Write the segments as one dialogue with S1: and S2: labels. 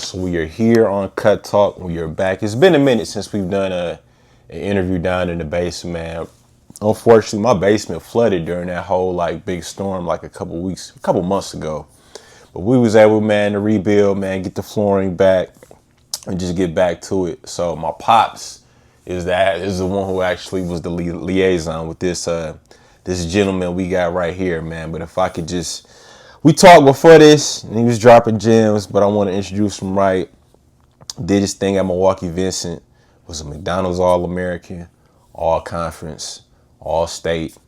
S1: So we are here on Cut Talk. We are back. It's been a minute since we've done an interview down in the basement, man. Unfortunately, my basement flooded during that whole big storm a couple months ago. But we was able, man, to rebuild, man, get the flooring back and just get back to it. So my pops is the one who actually was the liaison with this gentleman we got right here, man. But if I could we talked before this, and he was dropping gems, but I want to introduce him right. Did his thing at Milwaukee Vincent, was a McDonald's All-American, All-Conference, All-State,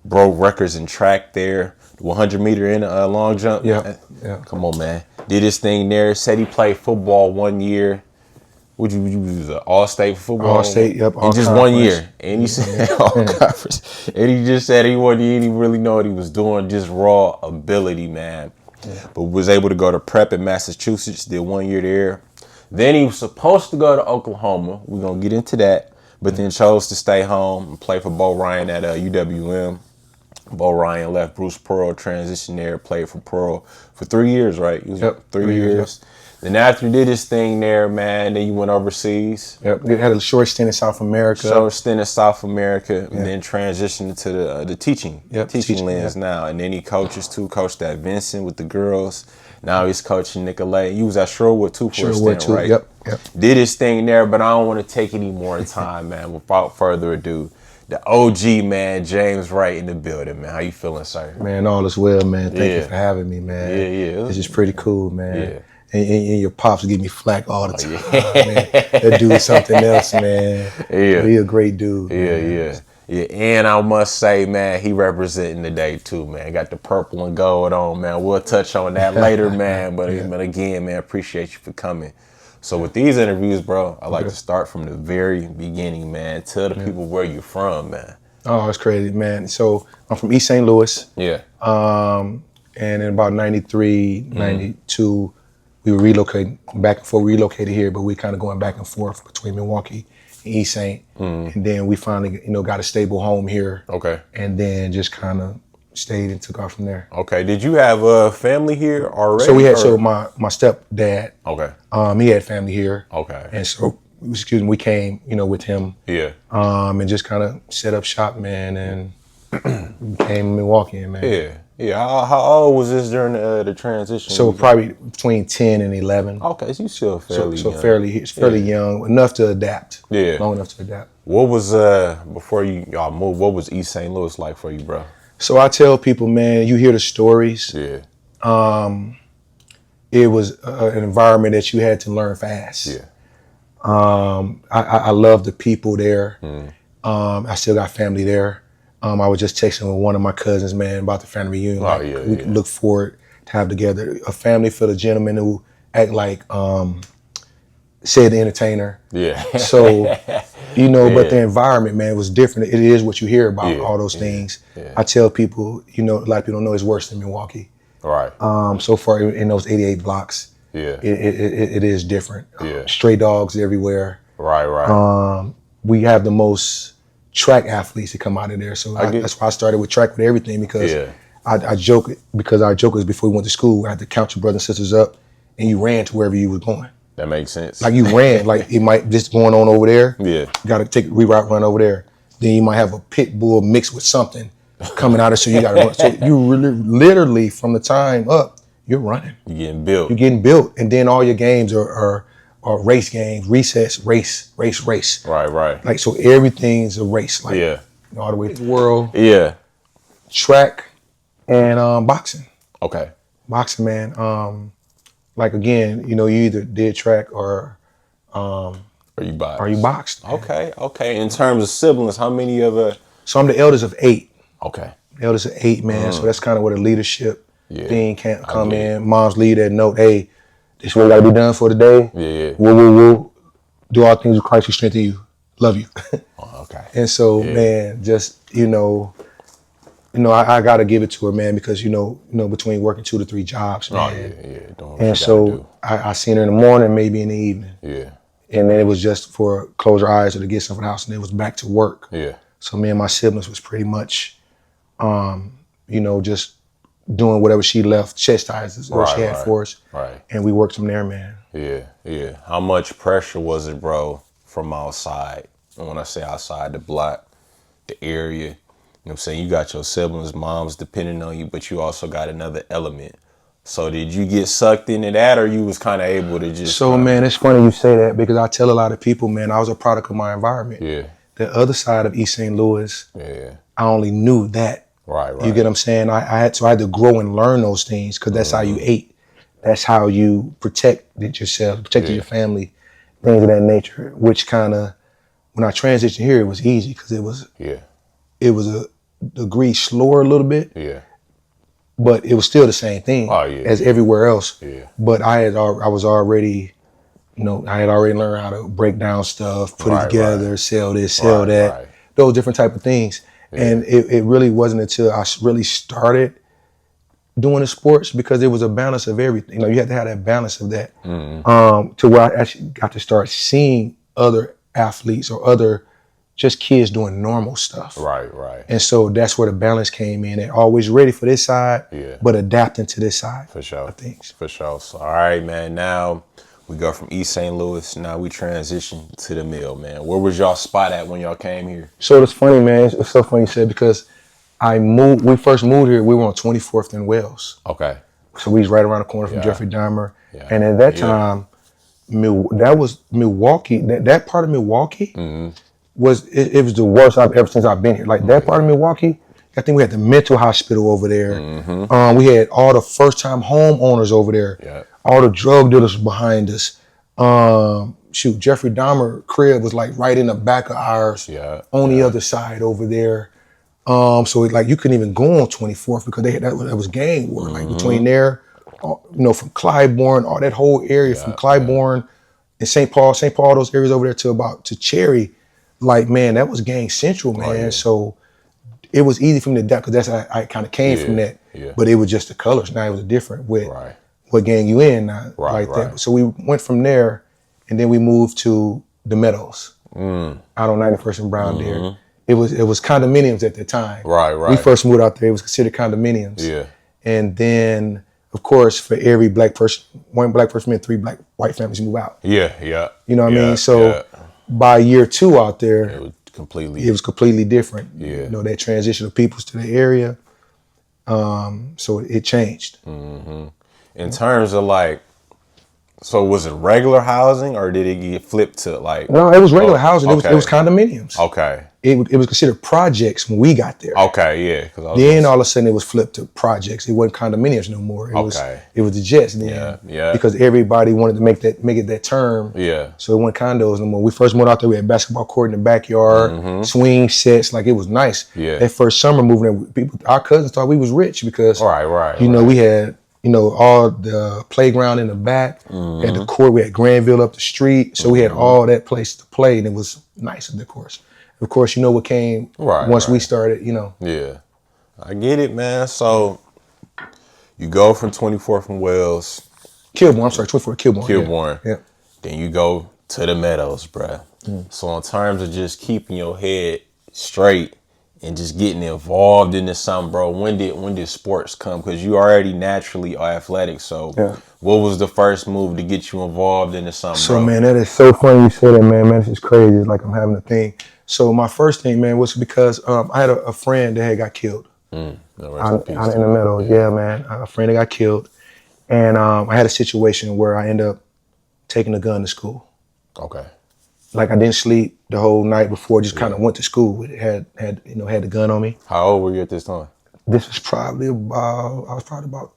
S1: broke records in track there, 100 meter in long jump.
S2: Yeah.
S1: Come on, man. Did his thing there, said he played football 1 year. Would you use an All-State football?
S2: All-State, yep.
S1: In just 1 year. And he said All-Conference. And he just said he didn't really know what he was doing, just raw ability, man. Yeah. But was able to go to prep in Massachusetts, did 1 year there. Then he was supposed to go to Oklahoma. We're going to get into that. But then chose to stay home and play for Bo Ryan at UWM. Bo Ryan left Bruce Pearl, transitioned there, played for Pearl for 3 years, right? He was 3 years. Yep. Then after he did his thing there, man, then you went overseas.
S2: Yep, they had a short stint in South America.
S1: And then transitioned to the teaching lens now. And then he coached at Vincent with the girls. Now he's coaching Nicolay. He was at Sherwood too for a stint, right?
S2: Yep.
S1: Did his thing there, but I don't want to take any more time, man. Without further ado, the OG, man, James Wright in the building, man. How you feeling, sir?
S2: Man, all is well, man. Thank you for having me, man.
S1: Yeah.
S2: It's just pretty cool, man.
S1: Yeah.
S2: And your pops give me flack all the time, man. That dude's something else, man.
S1: Yeah.
S2: He a great dude.
S1: Yeah, and I must say, man, he representing the day too, man. Got the purple and gold on, man. We'll touch on that later, man. But again, man, appreciate you for coming. So with these interviews, bro, I like to start from the very beginning, man. Tell the people where you're from, man.
S2: Oh, it's crazy, man. So I'm from East St. Louis.
S1: Yeah.
S2: And in about 93, 92, we were relocated here, but we kind of going back and forth between Milwaukee and East St. And then we finally, got a stable home here. Okay. And then just kind of stayed and took off from there.
S1: Okay. Did you have a family here already?
S2: So my stepdad. Okay. He had family here.
S1: Okay.
S2: And so, we came, with him.
S1: Yeah.
S2: And just kind of set up shop, man, and came to Milwaukee, man.
S1: Yeah. Yeah, how old was this during the transition?
S2: So probably between 10 and 11.
S1: Okay, so you still fairly young.
S2: fairly young, enough to adapt.
S1: Yeah.
S2: Long enough to adapt.
S1: What was, before y'all moved, what was East St. Louis like for you, bro?
S2: So I tell people, man, you hear the stories.
S1: Yeah.
S2: It was an environment that you had to learn fast.
S1: Yeah.
S2: I love the people there. I still got family there. I was just texting with one of my cousins, man, about the family reunion. We can look forward to have together a family full of gentlemen who act like Sid the Entertainer.
S1: Yeah.
S2: So, but the environment, man, was different. It is what you hear about all those things. Yeah. I tell people, a lot of people don't know it's worse than Milwaukee.
S1: Right.
S2: So far in those 88 blocks, it is different. Stray dogs everywhere.
S1: Right.
S2: We have the most track athletes that come out of there. So that's why I started with track with everything, because I joke, because our joke is before we went to school, I had to count your brothers and sisters up and you ran to wherever you was going.
S1: That makes sense.
S2: Like you ran, like it might just going on over there.
S1: Yeah.
S2: You got to take a reroute run over there. Then you might have a pit bull mixed with something coming out of, so you got to run. So you really, literally from the time up, you're running.
S1: You're getting
S2: built. And then all your games are race games, recess, race.
S1: Right.
S2: Like, so everything's a race. Like, all the way to the world.
S1: Yeah.
S2: Track and boxing.
S1: Okay.
S2: Boxing, man. Like, again, you either did track or
S1: you boxed.
S2: Or you boxed.
S1: Man. Okay. In terms of siblings, how many of a?
S2: So I'm the eldest of 8.
S1: Okay.
S2: Eldest of 8, man. So that's kind of where the leadership thing can't come in. Moms lead that note, hey, this is what got to be done for the day.
S1: Yeah.
S2: We'll do all things with Christ who strengthen you. Love you.
S1: Okay.
S2: And so, man, just, I got to give it to her, man, because, between working 2 to 3 jobs, man. And so I seen her in the morning, maybe in the evening.
S1: Yeah.
S2: And then it was just for close her eyes or to get something else, and it was back to work.
S1: Yeah.
S2: So me and my siblings was pretty much, just doing whatever she left chastises or she had for us.
S1: Right.
S2: And we worked from there, man.
S1: Yeah. How much pressure was it, bro, from outside? And when I say outside, the block, the area, you know what I'm saying? You got your siblings, moms depending on you, but you also got another element. So did you get sucked into that, or you was kind of able to just
S2: So, man, it's funny you say that because I tell a lot of people, man, I was a product of my environment.
S1: Yeah.
S2: The other side of East St. Louis,
S1: Yeah.
S2: I only knew that.
S1: Right.
S2: You get what I'm saying? I had to grow and learn those things because that's how you ate. That's how you protected yourself, protected your family, things of that nature. Which kind of, when I transitioned here, it was easy because it was a degree slower a little bit.
S1: Yeah.
S2: But it was still the same thing as everywhere else.
S1: Yeah.
S2: But I was already, I had already learned how to break down stuff, put it together, sell this, sell that, those different type of things. Yeah. And it really wasn't until I really started doing the sports because it was a balance of everything. You had to have that balance of that to where I actually got to start seeing other athletes or other just kids doing normal stuff.
S1: Right.
S2: And so that's where the balance came in. And always ready for this side, but adapting to this side.
S1: For sure.
S2: Of things.
S1: For sure. So, all right, man. Now we go from East St. Louis. Now we transition to the Mill, man. Where was y'all spot at when y'all came here?
S2: So it's funny, man. It's so funny you said because we first moved here, we were on 24th and Wells.
S1: Okay.
S2: So we was right around the corner from Jeffrey Dahmer.
S1: Yeah.
S2: And at that time, that was Milwaukee. That part of Milwaukee was it was the worst I've ever since I've been here. Like that part of Milwaukee, I think we had the mental hospital over there. We had all the first time homeowners over there.
S1: Yeah.
S2: All the drug dealers behind us. Jeffrey Dahmer crib was like right in the back of ours.
S1: Yeah.
S2: On the other side over there. So like you couldn't even go on 24th because that was gang war. Like between there, from Clybourne, all that whole area from Clybourne and St. Paul, those areas over there to Cherry. Like, man, that was gang central, man.
S1: Yeah.
S2: So it was easy for me to adapt because that's how I kind of came from that.
S1: Yeah.
S2: But it was just the colors. Now it was different with what gang you in now, that. So we went from there, and then we moved to the Meadows out on 91st and Brown there. It was condominiums at the time.
S1: Right.
S2: We first moved out there. It was considered condominiums.
S1: Yeah.
S2: And then, of course, for every black person, one black person meant 3 white families move out.
S1: Yeah.
S2: You know what I mean? So by year 2 out there, it was completely different.
S1: Yeah.
S2: That transition of peoples to the area. So it changed.
S1: In terms of so was it regular housing or did it get flipped to
S2: No, it was regular housing. It was condominiums.
S1: Okay.
S2: It was considered projects when we got there.
S1: Okay, yeah.
S2: Then all of a sudden it was flipped to projects. It wasn't condominiums no more. It was the jets then.
S1: Yeah.
S2: Because everybody wanted to make it that term.
S1: Yeah.
S2: So it wasn't condos no more. We first moved out there, we had basketball court in the backyard, swing sets, it was nice.
S1: Yeah.
S2: That first summer moving there, our cousins thought we was rich because we had all the playground in the back, had the court, we had Granville up the street, so we had all that place to play, and it was nice, of course. Of course, what came once we started,
S1: Yeah, I get it, man. So you go from 24th from Wells.
S2: Kilbourne, I'm sorry, 24th Kilbourne.
S1: Kilbourne.
S2: Yeah.
S1: Then you go to the Meadows, bruh. So in terms of just keeping your head straight and just getting involved into something, bro, when did sports come? Because you already naturally are athletic. So what was the first move to get you involved into something,
S2: so,
S1: bro?
S2: Man, that is so funny you say that, man. This is crazy. It's like I'm having a thing. So my first thing, man, was because I had a friend that had got killed out in the Meadows. Yeah, man. A friend that got killed. And I had a situation where I ended up taking a gun to school.
S1: Okay.
S2: I didn't sleep the whole night before, just kind of went to school with it, had the gun on me.
S1: How old were you at this time?
S2: This was probably about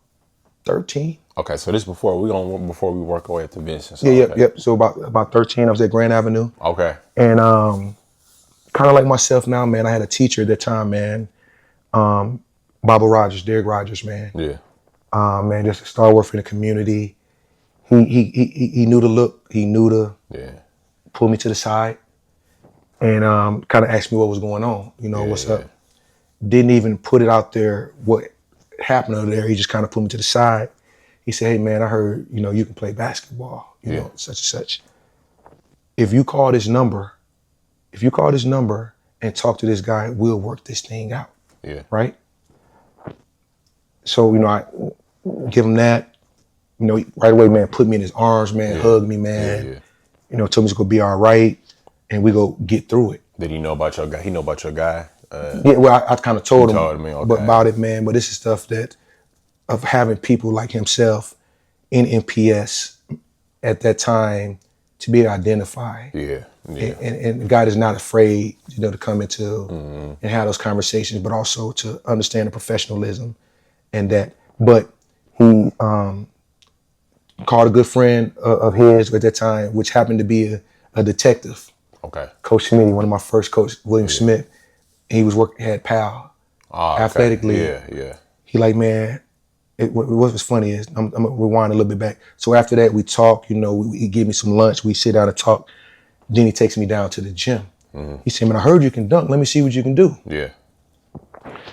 S2: 13.
S1: Okay, so this before we work our way to business.
S2: Yep. So about 13, I was at Grand Avenue.
S1: Okay.
S2: And kind of like myself now, man, I had a teacher at that time, man. Bobby Rogers, Derek Rogers, man.
S1: Yeah.
S2: Man, just a stalwart for the community. He knew the look. He knew to pull me to the side and kind of asked me what was going on. What's up? Didn't even put it out there what happened over there. He just kind of pulled me to the side. He said, "Hey, man, I heard you can play basketball. Such and such. If you call this number and talk to this guy, we'll work this thing out." Yeah. Right. So I give him that. You know, right away, man, put me in his arms, man, hugged me, man.
S1: Yeah.
S2: You know, told me it's gonna be all right, and we go get through it.
S1: Did he know about your guy? He know about your guy?
S2: Yeah, well, I kind of told him
S1: me, okay.
S2: about it, man. But this is stuff that of having people like himself in MPS at that time to be able to identify.
S1: Yeah.
S2: And God is not afraid, you know, to come into and have those conversations, but also to understand the professionalism and that. But he called a good friend of his at that time, which happened to be a detective.
S1: Okay.
S2: Coach Smitty, one of my first coaches, William Smith. He was had PAL, athletically.
S1: Yeah.
S2: He like, man, what was funny is, I'm gonna rewind a little bit back. So after that, we talk, you know, he give me some lunch, we sit down and talk. Then he takes me down to the gym. He said, man, I heard you can dunk. Let me see what you can do.
S1: Yeah.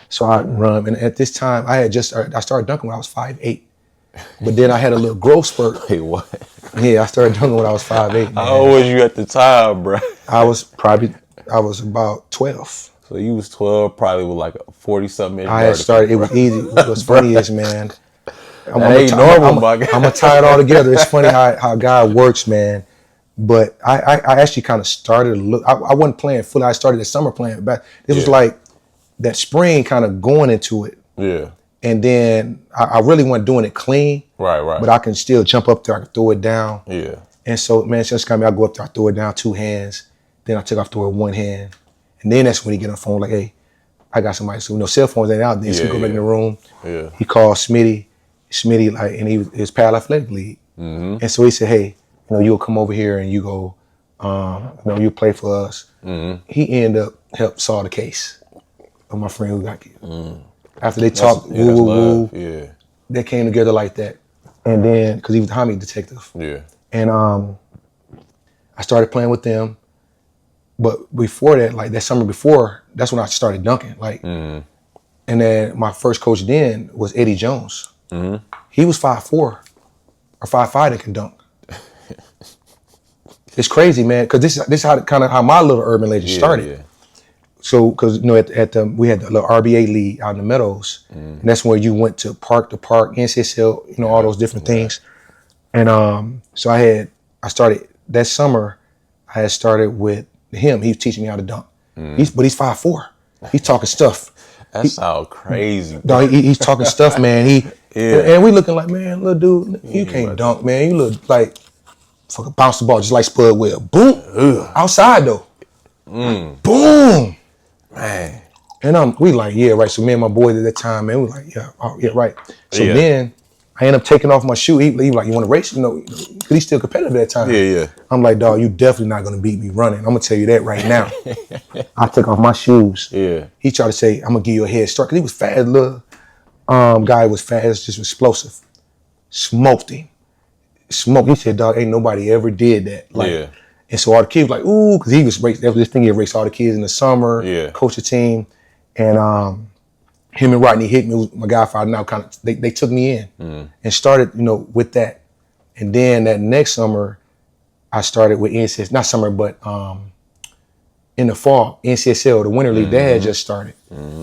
S2: So I run, and at this time, I started dunking when I was 5'8". But then I had a little growth spurt.
S1: Wait, what?
S2: Yeah, I started dunking when I was 5'8".
S1: How old was you at the time, bro?
S2: I was about 12.
S1: So you was 12, probably with like a 40-something.
S2: I had started, it was easy. What's funny is, man, I'm gonna tie it all together. It's funny how God works, man. But I actually kind of started to look. I wasn't playing fully. I started the summer playing, but this was like that spring kind of going into it.
S1: Yeah.
S2: And then I really wasn't doing it clean.
S1: Right.
S2: But I can still jump up there. I can throw it down.
S1: Yeah.
S2: And so, man, since coming, I go up there, I throw it down 2 hands. Then I took off, throw it 1 hand. And then that's when he get on the phone like, hey, I got somebody. So, you know, cell phones ain't out then. So we go back in the room.
S1: Yeah.
S2: He called Smitty, like, and he was his PAL athletic league. And so he said, hey, you know, you'll come over here and you go, you know, you play for us. He ended up helped solve the case of my friend who got killed. After they talked, woo, they came together like that. And then, because he was the homie detective.
S1: Yeah.
S2: And I started playing with them. But before that, like that summer before, that's when I started dunking. Like, and then my first coach then was Eddie Jones. He was 5'4" or 5'5" that can dunk. It's crazy, man, because this is how my little urban legend started. Yeah. So, because you know, we had the little RBA league out in the Meadows, and that's where you went to park, NCSL, you know, all those different things. And so I started that summer. I had started with him. He was teaching me how to dunk. But he's 5'4". He's talking stuff.
S1: That sounds crazy.
S2: No, he's talking stuff, man. And we looking like, man, little dude, you can't dunk, man. You look like fucking bounce the ball just like Spud Webb. Boom. Outside though. Boom.
S1: Man.
S2: And we like, yeah, right. So me and my boys at that time, man, we like, yeah, right. So then I end up taking off my shoe. He like, you want to race? You know, because he's still competitive at that time.
S1: Yeah.
S2: I'm like, dog, you definitely not gonna beat me running. I'm gonna tell you that right now. I took off my shoes.
S1: Yeah.
S2: He tried to say, I'm gonna give you a head start. Cause he was fast, little guy was fast, just explosive. Smoked him. He said, dog, ain't nobody ever did that. Like, and so all the kids were like, ooh, because he was raced. That was this thing, he raced all the kids in the summer, coach the team. And him and Rodney hit me, my godfather now kind of, they took me in and started, you know, with that. And then that next summer, I started with NCSL, not summer, but in the fall, NCSL, the Winter League, that had just started.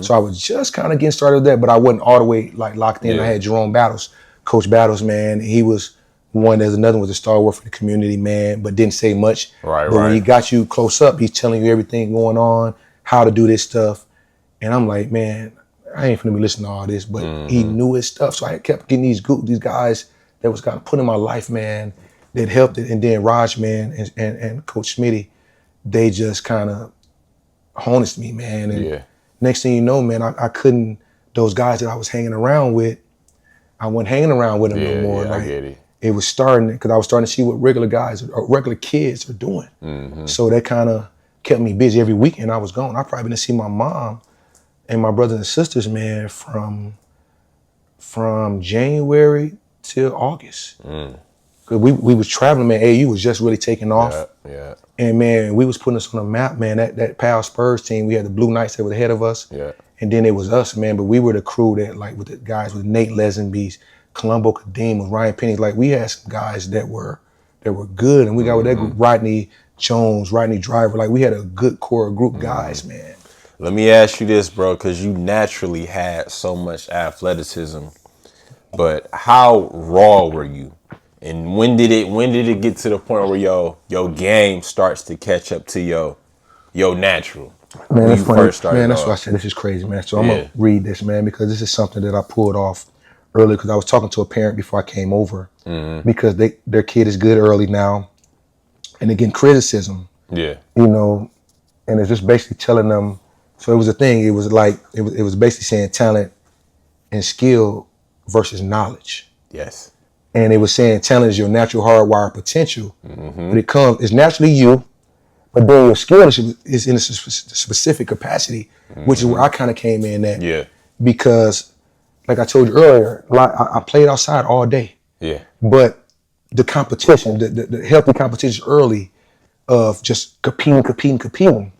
S2: So I was just kind of getting started with that, but I wasn't all the way like locked in. I had Jerome Battles, Coach Battles, man. He was one, there's another one was a stalwart for the community, man, but didn't say much. But when he got you close up, he's telling you everything going on, how to do this stuff. And I'm like, man, I ain't finna be listening to all this, but he knew his stuff. So I kept getting these guys that was kind of put in my life, man, that helped it. And then Raj, man, and Coach Smitty, they just kind of harnessed me, man. And next thing you know, man, I couldn't, those guys that I was hanging around with, I wasn't hanging around with them no more.
S1: Like, I get it.
S2: It was starting, because I was starting to see what regular guys or regular kids are doing. So that kind of kept me busy every weekend I was gone. I probably didn't see my mom and my brothers and sisters, man, from January till August. Cause we was traveling, man. AU was just really taking off.
S1: Yeah.
S2: And man, we was putting us on the map, man. That PAL Spurs team, we had the Blue Knights that were ahead of us.
S1: Yeah.
S2: And then it was us, man. But we were the crew that, like, with the guys with Nate Lesenbees, Columbo Kadeem, Ryan Penny. Like, we had some guys that were good. And we got with that group, Rodney Jones, Rodney Driver. Like, we had a good core group guys, man.
S1: Let me ask you this, bro, because you naturally had so much athleticism. But how raw were you? And when did it get to the point where your game starts to catch up to your natural?
S2: Man,
S1: When
S2: that's
S1: you
S2: funny.
S1: first started
S2: Man, that's why I
S1: off?
S2: said this is crazy, man. So I'm gonna read this, man, because this is something that I pulled off early because I was talking to a parent before I came over because their kid is good early now and they're getting criticism,
S1: Yeah.
S2: you know, and it's just basically telling them. So it was a thing. It was like it was basically saying talent and skill versus knowledge.
S1: Yes.
S2: And it was saying talent is your natural hardwired potential, but it's naturally you, but then your skill is in a specific capacity, which is where I kind of came in at.
S1: Yeah.
S2: Because, like I told you earlier, I played outside all day,
S1: Yeah.
S2: but the competition, the healthy competition early of just competing.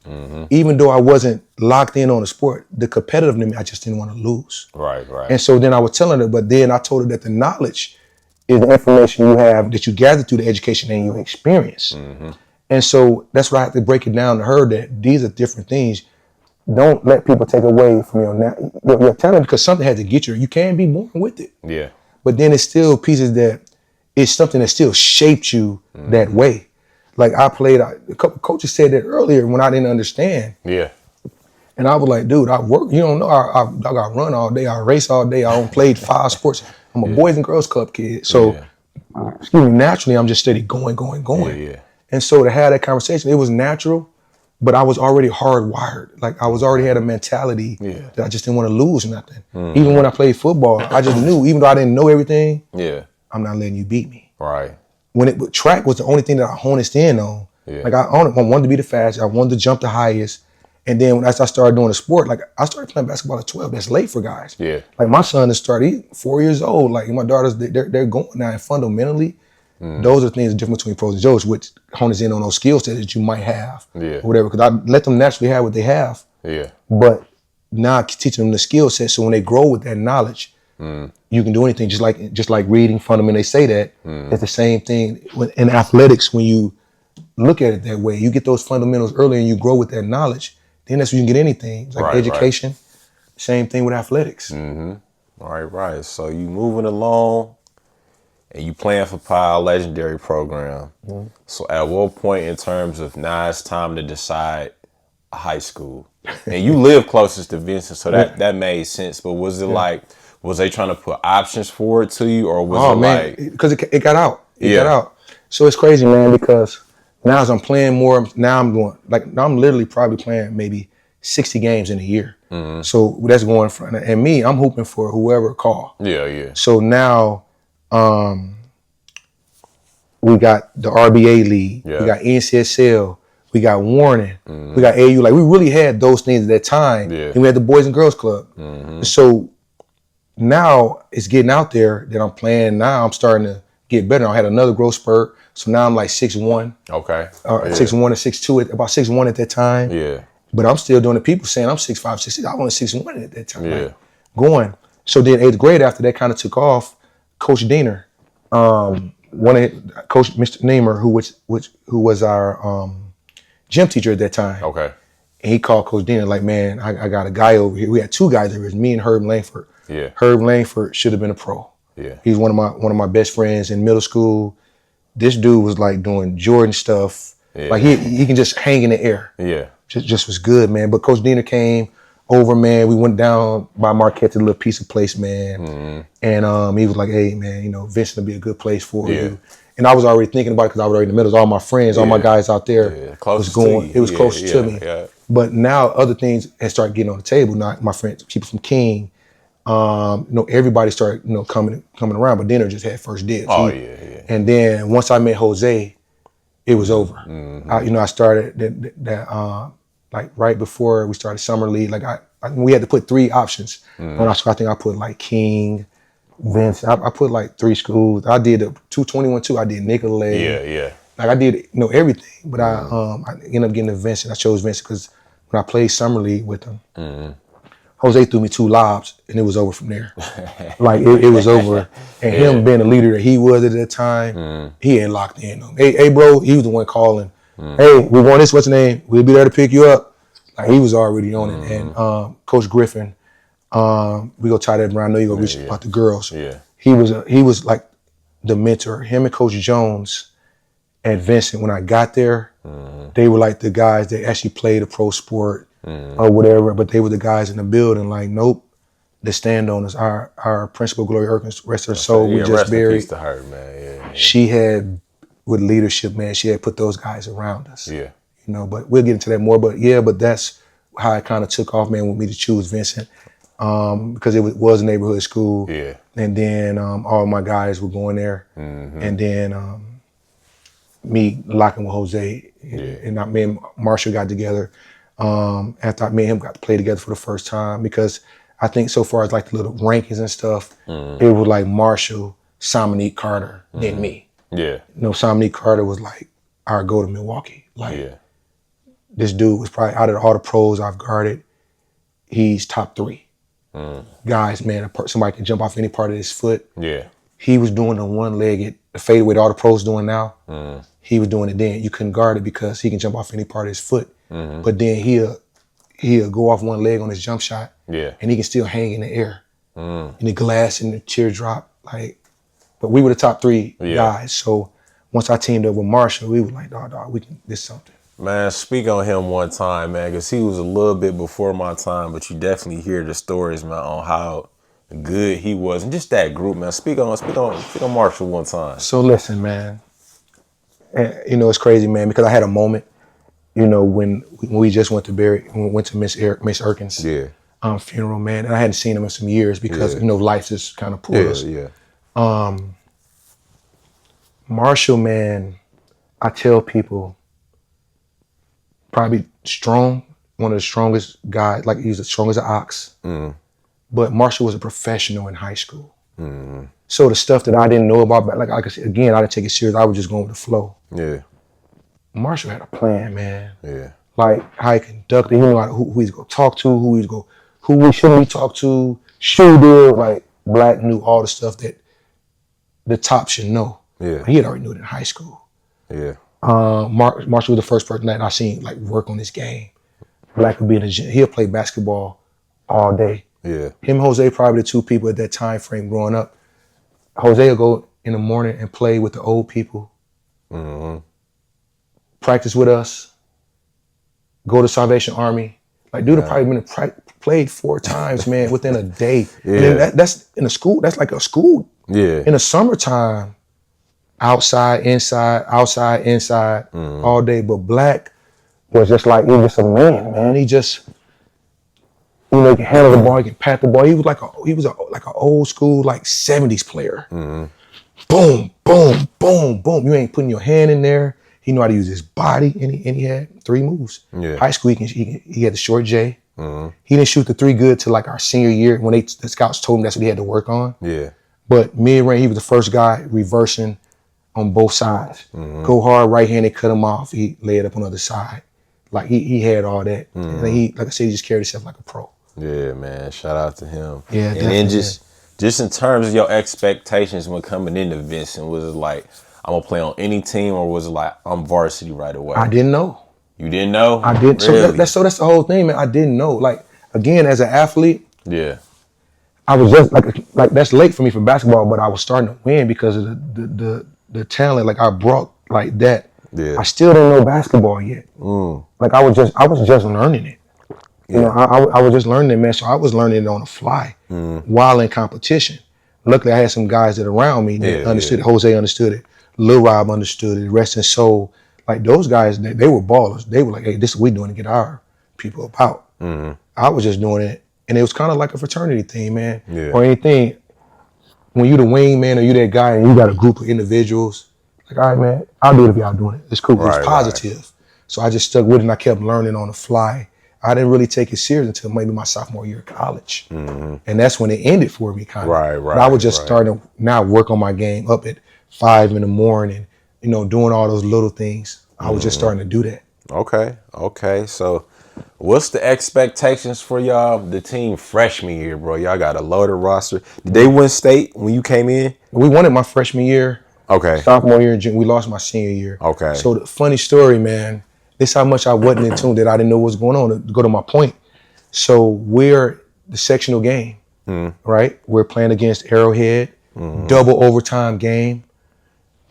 S2: Even though I wasn't locked in on the sport, the competitiveness in me, I just didn't want to lose.
S1: Right.
S2: And so then I was telling her, but then I told her that the knowledge is the information you have that you gather through the education and your experience. And so that's why I have to break it down to her that these are different things. Don't let people take away from your talent because something had to get you. You can be born with it.
S1: Yeah.
S2: But then it's still pieces that it's something that still shaped you that way. Like a couple coaches said that earlier when I didn't understand.
S1: Yeah.
S2: And I was like, dude, I work, you don't know, I got run all day, I race all day, I played 5 sports. I'm a Boys and Girls Club kid. So, naturally, I'm just steady going.
S1: Yeah.
S2: And so to have that conversation, it was natural, but I was already hardwired. Like I was already had a mentality that I just didn't want to lose nothing. Even when I played football, I just knew, even though I didn't know everything, I'm not letting you beat me.
S1: Right.
S2: When track was the only thing that I honed in on. Like I wanted to be the fastest, I wanted to jump the highest. And then as I started doing the sport, like I started playing basketball at 12. That's late for guys.
S1: Yeah.
S2: Like my son is he's 4 years old. Like my daughters, they're going now. And fundamentally, those are things the difference between pros and Joes, which hones in on those skill sets that you might have.
S1: Yeah.
S2: Or whatever. Because I let them naturally have what they have.
S1: Yeah.
S2: But now I teach them the skill set. So when they grow with that knowledge, you can do anything. Just like reading fundamentally, they say that. It's the same thing in athletics when you look at it that way. You get those fundamentals early and you grow with that knowledge. Then that's when you can get anything. It's like education, same thing with athletics.
S1: Right. So you moving along and you playing for Pile Legendary Program. So at what point in terms of now it's time to decide a high school? And you live closest to Vincent, so that made sense. But was it like, was they trying to put options forward to you or was like?
S2: Because it got out. It got out. So it's crazy, man, because now as I'm playing more, now I'm literally probably playing maybe 60 games in a year. So that's going for, and me, I'm hooping for whoever call.
S1: Yeah.
S2: So now we got the RBA league, we got NCSL, we got Warning, we got AU. Like we really had those things at that time. And we had the Boys and Girls Club. So now it's getting out there that I'm playing. Now I'm starting to get better. I had another growth spurt. So now I'm like 6'1".
S1: Okay.
S2: 6'1" or 6'2", about 6'1" at that time.
S1: Yeah.
S2: But I'm still doing the people saying I'm 6'5", 6'6". I was 6'1" at that time.
S1: Yeah.
S2: Like, going. So then 8th grade after that kind of took off, Coach Diener, Coach Mr. Nehmer, who was our gym teacher at that time.
S1: Okay.
S2: And he called Coach Diener like, man, I got a guy over here. We had 2 guys over here, me and Herb Langford.
S1: Yeah.
S2: Herb Langford should have been a pro.
S1: Yeah.
S2: He's one of my best friends in middle school. This dude was like doing Jordan stuff. Yeah. Like he can just hang in the air.
S1: Yeah.
S2: Just was good, man. But Coach Diener came over, man. We went down by Marquette to a little piece of place, man. And he was like, hey, man, Vincent will be a good place for you. And I was already thinking about it because I was already in the middle. All my friends, all my guys out there was going. It was close to me. Yeah. But now other things had started getting on the table. Now my friends, people from King, everybody started, coming around. But Diener just had first dibs. And then once I met Jose, it was over. I started that like right before we started summer league. Like we had to put 3 options on our school. I think I put like King, Vince. I put like 3 schools. I did the 221 too. I did Nicolay. Yeah. Like I did everything. But I ended up getting to Vincent. I chose Vincent because when I played summer league with him, Jose threw me 2 lobs and it was over from there. Like it was over. And him being the leader that he was at that time, he ain't locked in. Hey, bro, he was the one calling. Hey, we want this, what's your name? We'll be there to pick you up. Like he was already on it. And Coach Griffin, we go tie that around. I know you gonna reach about the girls. Yeah. he was like the mentor. Him and Coach Jones at Vincent, when I got there, they were like the guys that actually played a pro sport or whatever, but they were the guys in the building like, nope, the stand on us. Our principal, Gloria Erkins, rest her soul, we just buried.
S1: Rest in peace to her, man. Yeah.
S2: She had, with leadership, man, she had put those guys around us.
S1: Yeah.
S2: You know, but we'll get into that more. But yeah, but that's how it kind of took off, man, with me to choose Vincent. Because it was a neighborhood school.
S1: Yeah.
S2: And then all my guys were going there. And then me locking with Jose. And me and Marshall got together. After me and him got to play together for the first time. Because I think so far as like the little rankings and stuff, it was like Marshall, Dominique Carter, then me.
S1: Yeah.
S2: You know, Dominique Carter was like our go to Milwaukee. Like this dude was probably out of all the pros I've guarded, he's top 3. Guys, man, somebody can jump off any part of his foot. Yeah. He was doing the one-legged, the fadeaway that all the pros doing now. He was doing it then. You couldn't guard it because he can jump off any part of his foot. But then he'll go off one leg on his jump shot. Yeah. And he can still hang in the air. And the glass and the teardrop. Like, but we were the top 3 guys. So once I teamed up with Marshall, we were like, dog, we can, this something.
S1: Man, speak on him one time, man, because he was a little bit before my time, but you definitely hear the stories, man, on how good he was, and just that group, man. Speak on Marshall one time.
S2: So listen, man, you know, it's crazy, man, because I had a moment, you know, when we just went to Miss Erkin's funeral, man, and I hadn't seen him in some years because you know life just kind of pulled us. Marshall, man, I tell people, probably strong, one of the strongest guys, like he's as strong as an ox. But Marshall was a professional in high school. So the stuff that I didn't know about, like I said, again, I didn't take it serious. I was just going with the flow. Yeah. Marshall had a plan, man. Yeah. Like how he conducted, he knew who he's gonna talk to, who we shouldn't we talk to, shoe deal, like Black knew all the stuff that the top should know. Yeah. He had already knew it in high school. Yeah. Marshall was the first person that I seen like work on this game. Black would be in the gym. He'll play basketball all day. Yeah. Him and Jose probably the 2 people at that time frame growing up. Jose will go in the morning and play with the old people. Practice with us. Go to Salvation Army. Like dude have probably been played 4 times, man, within a day. Yeah. And that's in a school. That's like a school. Yeah. In the summertime. Outside, inside, all day. But Black was just like, he was just a man. He just, you know, he can handle the ball, he can pat the ball. He was like an old school, like 70s player. Boom, boom, boom, boom. You ain't putting your hand in there. He knew how to use his body, and he had 3 moves. Yeah. High school, he had the short J. He didn't shoot the 3 good till like our senior year when the scouts told him that's what he had to work on. Yeah. But mid-range, he was the first guy reversing on both sides. Go hard, right hand, they cut him off. He lay it up on the other side. Like he had all that. And like I said, he just carried himself like a pro. Yeah, man. Shout out to him. Yeah, and then just in terms of your expectations when coming into Vincent, was it like, I'm gonna play on any team, or was it like I'm varsity right away? I didn't know. You didn't know? I didn't. Really? So that's the whole thing, man. I didn't know. Like again, as an athlete, I was just like that's late for me for basketball, but I was starting to win because of the talent. Like I brought like that. Yeah. I still didn't know basketball yet. Like I was just learning it. You know, I was just learning it, man. So I was learning it on the fly while in competition. Luckily, I had some guys that around me that understood it. Jose understood it. Lil Rob understood it. Rest in soul. Like those guys, they were ballers. They were like, hey, this is what we're doing to get our people about. I was just doing it. And it was kind of like a fraternity thing, man. Yeah. Or anything. When you the wingman or you that guy and you got a group of individuals, like, all right, man, I'll do it if y'all doing it. It's cool. Right, it's positive. Right. So I just stuck with it and I kept learning on the fly. I didn't really take it serious until maybe my sophomore year of college. And that's when it ended for me, kind of. Right. But I was just starting to now work on my game up at 5 in the morning, you know, doing all those little things. I was just starting to do that. Okay. So what's the expectations for y'all, the team freshman year, bro? Y'all got a loaded roster. Did they win state when you came in? We won it my freshman year. Okay. Sophomore year, we lost my senior year. Okay. So the funny story, man, this is how much I wasn't in tune that I didn't know what was going on, to go to my point. So we're the sectional game, right? We're playing against Arrowhead. double overtime game.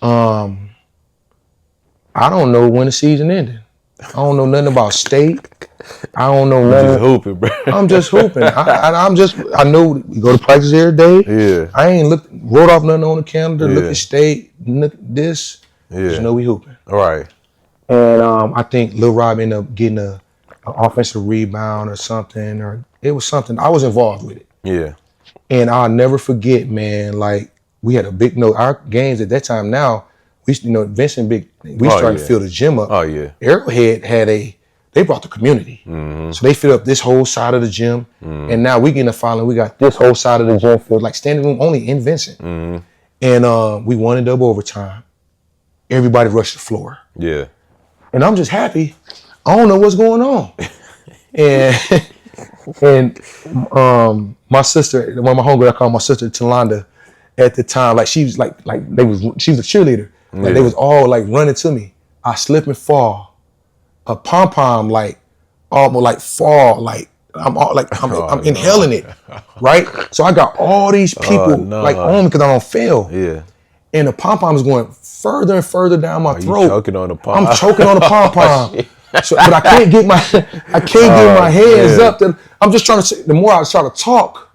S2: I don't know when the season ended. I don't know nothing about state. I don't know nothing.
S1: Just hooping, bro.
S2: I'm just hooping. I know you go to practice every day.
S1: Yeah.
S2: I ain't wrote off nothing on the calendar, look at state, look at this.
S1: Yeah.
S2: Just know we hooping.
S1: All right.
S2: And I think Lil Rob ended up getting an offensive rebound or something, or it was something. I was involved with it.
S1: Yeah.
S2: And I'll never forget, man, like we had a big our games at that time now, we Vincent we started to fill the gym up.
S1: Oh yeah.
S2: Arrowhead they brought the community. So they filled up this whole side of the gym. And now we getting a following, we got this whole side of the gym filled, like standing room only in Vincent. And we won in double overtime. Everybody rushed the floor.
S1: Yeah.
S2: And I'm just happy. I don't know what's going on. and my sister, one of my homegirls, I call my sister Talanda, at the time, like she was she was a cheerleader. Like they was all like running to me. I slip and fall. A pom pom almost like fall, like I'm inhaling it, right? So I got all these people like on me because I don't fail.
S1: Yeah.
S2: And the pom pom is going further and further down my throat.
S1: You choking on the pom?
S2: I'm choking on the pom pom. So, but I can't get my hands up. I'm just trying to say, the more I was trying to talk,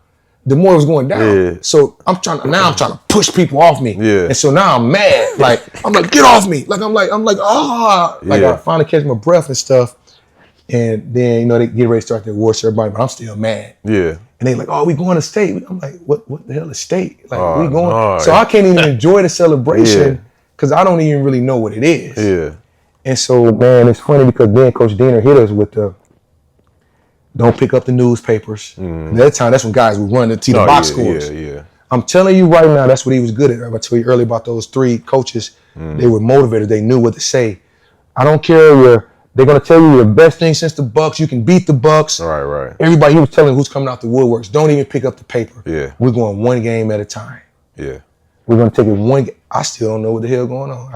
S2: the more it was going down.
S1: Yeah.
S2: So I'm trying to push people off me.
S1: Yeah.
S2: And so now I'm mad. Like I'm like, get off me. Like I'm like, like I finally catch my breath and stuff. And then they get ready to start their war ceremony, but I'm still mad.
S1: Yeah.
S2: And they like, oh, we going to state. I'm like, what the hell is state? Like we going. No. So I can't even enjoy the celebration because I don't even really know what it is.
S1: Yeah.
S2: And so, man, it's funny because then Coach Diener hit us with the don't pick up the newspapers. At that time, that's when guys would run to see the box scores.
S1: Yeah.
S2: I'm telling you right now, that's what he was good at. I told you earlier about those three coaches. They were motivated. They knew what to say. I don't care. They're gonna tell you the best thing since the Bucks. You can beat the Bucks.
S1: Right.
S2: Everybody, he was telling who's coming out the woodworks. Don't even pick up the paper.
S1: Yeah.
S2: We're going one game at a time.
S1: Yeah.
S2: We're gonna take it one. I still don't know what the hell going on.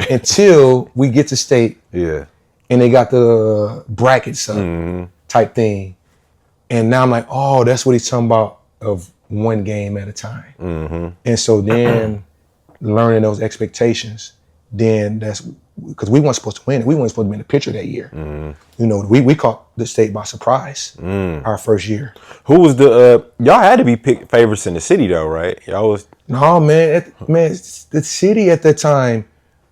S2: Until we get to state.
S1: Yeah.
S2: And they got the brackets up type thing. And now I'm like, oh, that's what he's talking about, of one game at a time. And so then learning those expectations, then that's because we weren't supposed to win it. We weren't supposed to be in the picture that year. We caught the state by surprise our first year.
S1: Who was y'all had to be favorites in the city though, right? Y'all was.
S2: No, man, the city at that time,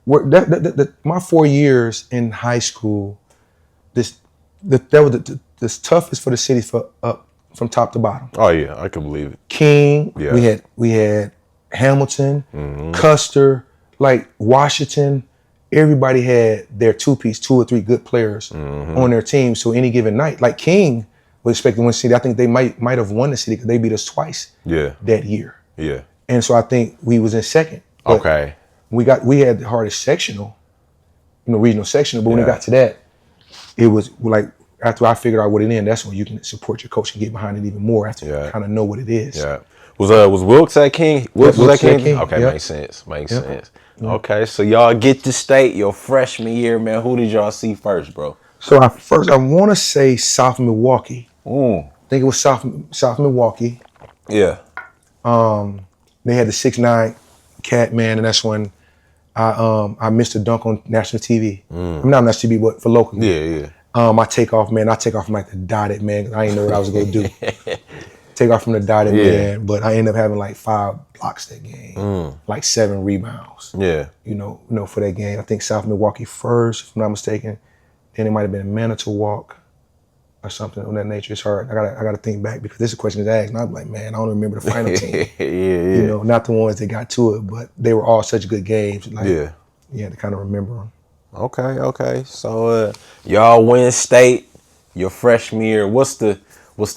S2: my 4 years in high school, that was the toughest for the city from top to bottom.
S1: Oh yeah, I can believe it.
S2: King, we had Hamilton, Custer, like Washington. Everybody had their two or three good players on their team. So any given night, like King was expected to win the city. I think they might have won the city because they beat us twice that year. Yeah. And so I think we was in second.
S1: Okay.
S2: We had the hardest sectional, regional sectional. But when it got to that, it was like after I figured out what it is, that's when you can support your coach and get behind it even more after you kind of know what it is.
S1: Yeah. Was Wilkes at King? Wilkes was at King? Okay,
S2: yep.
S1: Makes sense. Yep. Okay, so y'all get to state your freshman year, man. Who did y'all see first, bro?
S2: So I want to say South Milwaukee. I think it was South Milwaukee.
S1: Yeah.
S2: They had the 6'9" cat, man, and that's when I missed a dunk on national TV. I mean, not national TV, but for local.
S1: Yeah.
S2: I take off from like the dotted, man. I didn't know what I was gonna do. Take off from the dotted, man. But I ended up having like 5 blocks that game, like 7 rebounds. Yeah. For that game. I think South Milwaukee first, if I'm not mistaken. Then it might have been Manitowoc or something of that nature. It's hard. I gotta think back because this question is asked, and I'm like, man, I don't remember the final team.
S1: Yeah.
S2: Not the ones that got to it, but they were all such good games. Like, you had to kind of remember them.
S1: Okay. So y'all win state your freshman year. What's the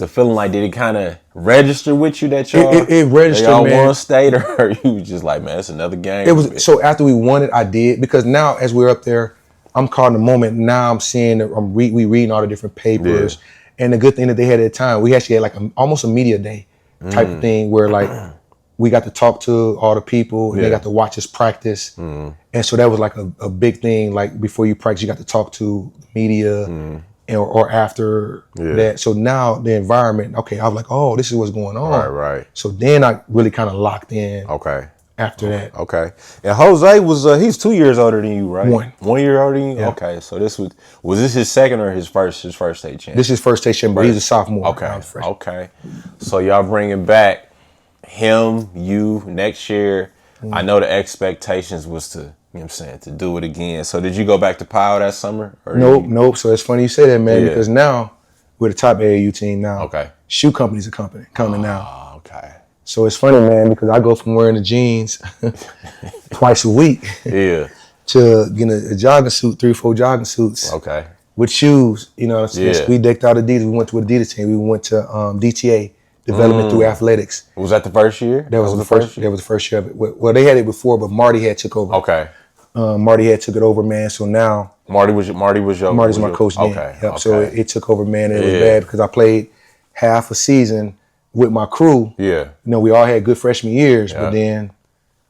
S1: feeling like? Did it kind of register with you that y'all
S2: it registered,
S1: y'all
S2: man.
S1: won state, or you was just like, man, it's another game?
S2: It was so after we won it, I did, because now as we're up there, I'm caught in the moment. Now I'm seeing that we reading all the different papers, and the good thing that they had at the time, we actually had like almost a media day type of thing where like we got to talk to all the people and they got to watch us practice, and so that was like a big thing. Like before you practice, you got to talk to the media. or after that. So now the environment, okay, I was like, oh, this is what's going on.
S1: Right.
S2: So then I really kind of locked in.
S1: Okay.
S2: After that.
S1: Okay. And Jose was he's 2 years older than you, right? 1 year older than you?
S2: Yeah.
S1: Okay. So this was this his second or his first state champion?
S2: This is his first state champion, but he's a sophomore.
S1: Okay. Okay. So y'all bringing back him, you next year. I know the expectations was to, you know what I'm saying, to do it again. So did you go back to Powell that summer? Or
S2: Nope. So it's funny you say that, man, because now we're the top AAU team now.
S1: Okay.
S2: Shoe companies are coming now.
S1: Okay.
S2: So it's funny, man, because I go from wearing the jeans twice a week to getting a jogging suit, 3 or 4 jogging suits.
S1: Okay.
S2: With shoes, you know what I'm saying? So we decked out Adidas. We went to Adidas team. We went to DTA, Development Through Athletics.
S1: Was that the first year?
S2: That was the first year? That was the first year of it. Well, they had it before, but Marty had took over.
S1: Okay.
S2: Marty had took it over, man. So now
S1: Marty's my
S2: coach then.
S1: Okay.
S2: Yep. So it took over, man. And it was bad because I played half a season with my crew.
S1: Yeah.
S2: You know, we all had good freshman years, but then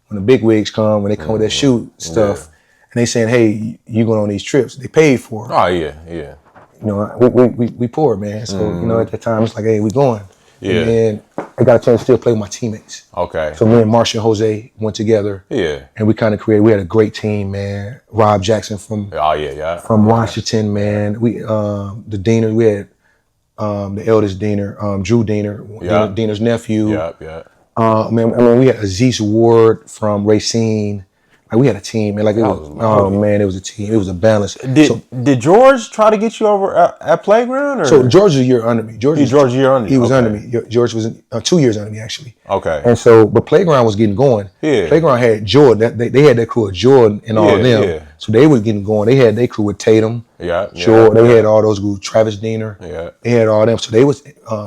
S2: when the big wigs come, when they come with that shoot stuff, and they saying, hey, you going on these trips, they paid for it.
S1: Oh, yeah.
S2: You know, we poor, man. So, you know, at that time, it's like, hey, we going.
S1: Yeah.
S2: And then I got a chance to still play with my teammates.
S1: Okay.
S2: So me and Marcia and Jose went together.
S1: Yeah.
S2: And we kind of we had a great team, man. Rob Jackson from Washington, man. We the Diener, we had the eldest Diener, Drew Diener, Diener's nephew. Man, we had Aziz Ward from Racine. Like we had a team, man. Like it was a team. It was a balance.
S1: Did George try to get you over at Playground? Or?
S2: So George was a year under me. George was a year under you. He was under me. George was 2 years under me actually.
S1: Okay.
S2: And so, but Playground was getting going. Yeah. Playground had Jordan. They had that crew of Jordan and all of them. Yeah. So they were getting going. They had their crew with Tatum. Jordan. They had all those groups. Travis Diener. Yeah. They had all them. So they was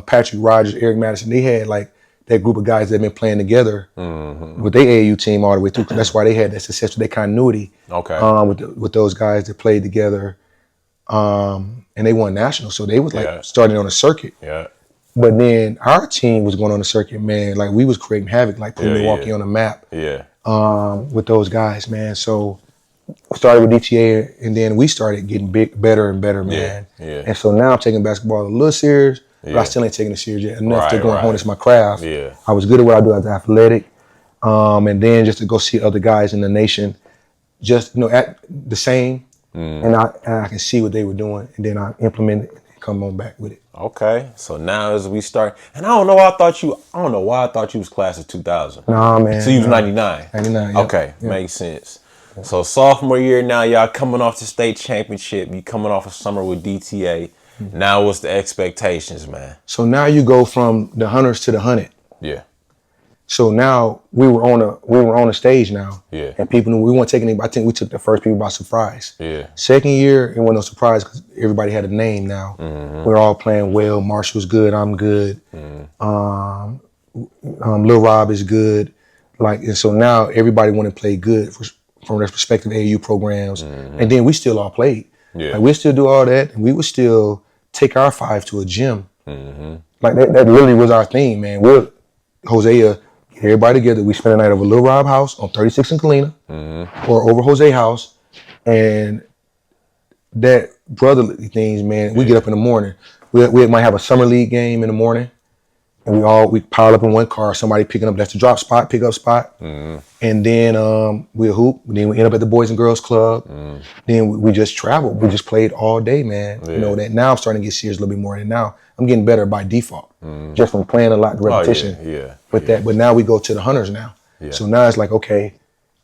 S2: Patrick Rogers, Eric Madison. They had like that group of guys that had been playing together with their AAU team all the way through. That's why they had that success with their continuity. Okay. With those guys that played together, and they won nationals. So they was like starting on a circuit. Yeah. But then our team was going on the circuit, man. Like we was creating havoc, like putting Milwaukee on the map. Yeah. With those guys, man. So we started with DTA, and then we started getting better and better, man. Yeah. And so now I'm taking basketball a little serious. But I still ain't taking it serious yet enough to go and hone my craft. Yeah. I was good at what I do as athletic. And then just to go see other guys in the nation, just, you know, at the same, and I can see what they were doing, and then I implement it and come on back with it.
S1: Okay. So now as we start, and I don't know why I thought you was class of 2000.
S2: Nah, man.
S1: So you was 99.
S2: 99,
S1: Okay. Yep. Makes sense. Yep. So sophomore year now, y'all coming off the state championship. You coming off a summer with DTA. Now what's the expectations, man?
S2: So now you go from the Hunters to the Hunted.
S1: Yeah.
S2: So now we were on a stage now. Yeah. And people knew we weren't taking anybody. I think we took the first people by surprise. Yeah. Second year, it wasn't no surprise because everybody had a name now. Mm-hmm. We're all playing well. Marshall's good. I'm good. Mm-hmm. Lil Rob is good. Like, and so now everybody want to play good from their respective AAU programs. Mm-hmm. And then we still all played. Yeah. Like we still do all that, and we would still take our 5 to a gym. Mm-hmm. Like that literally was our thing, man. We're Hosea, get everybody together. We spend the night over Lil Rob house on 36 and Kalina, or over Jose house, and that brotherly things, man. We get up in the morning. We might have a summer league game in the morning, and we pile up in one car. Somebody picking up, that's the drop spot, pick up spot, and then we'll hoop. Then we end up at the Boys and Girls Club. Then we just traveled. We just played all day, man. Yeah. You know that now I'm starting to get serious a little bit more, and now I'm getting better by default, just from playing a lot, the repetition. But now we go to the Hunters now. Yeah. So now it's like, okay,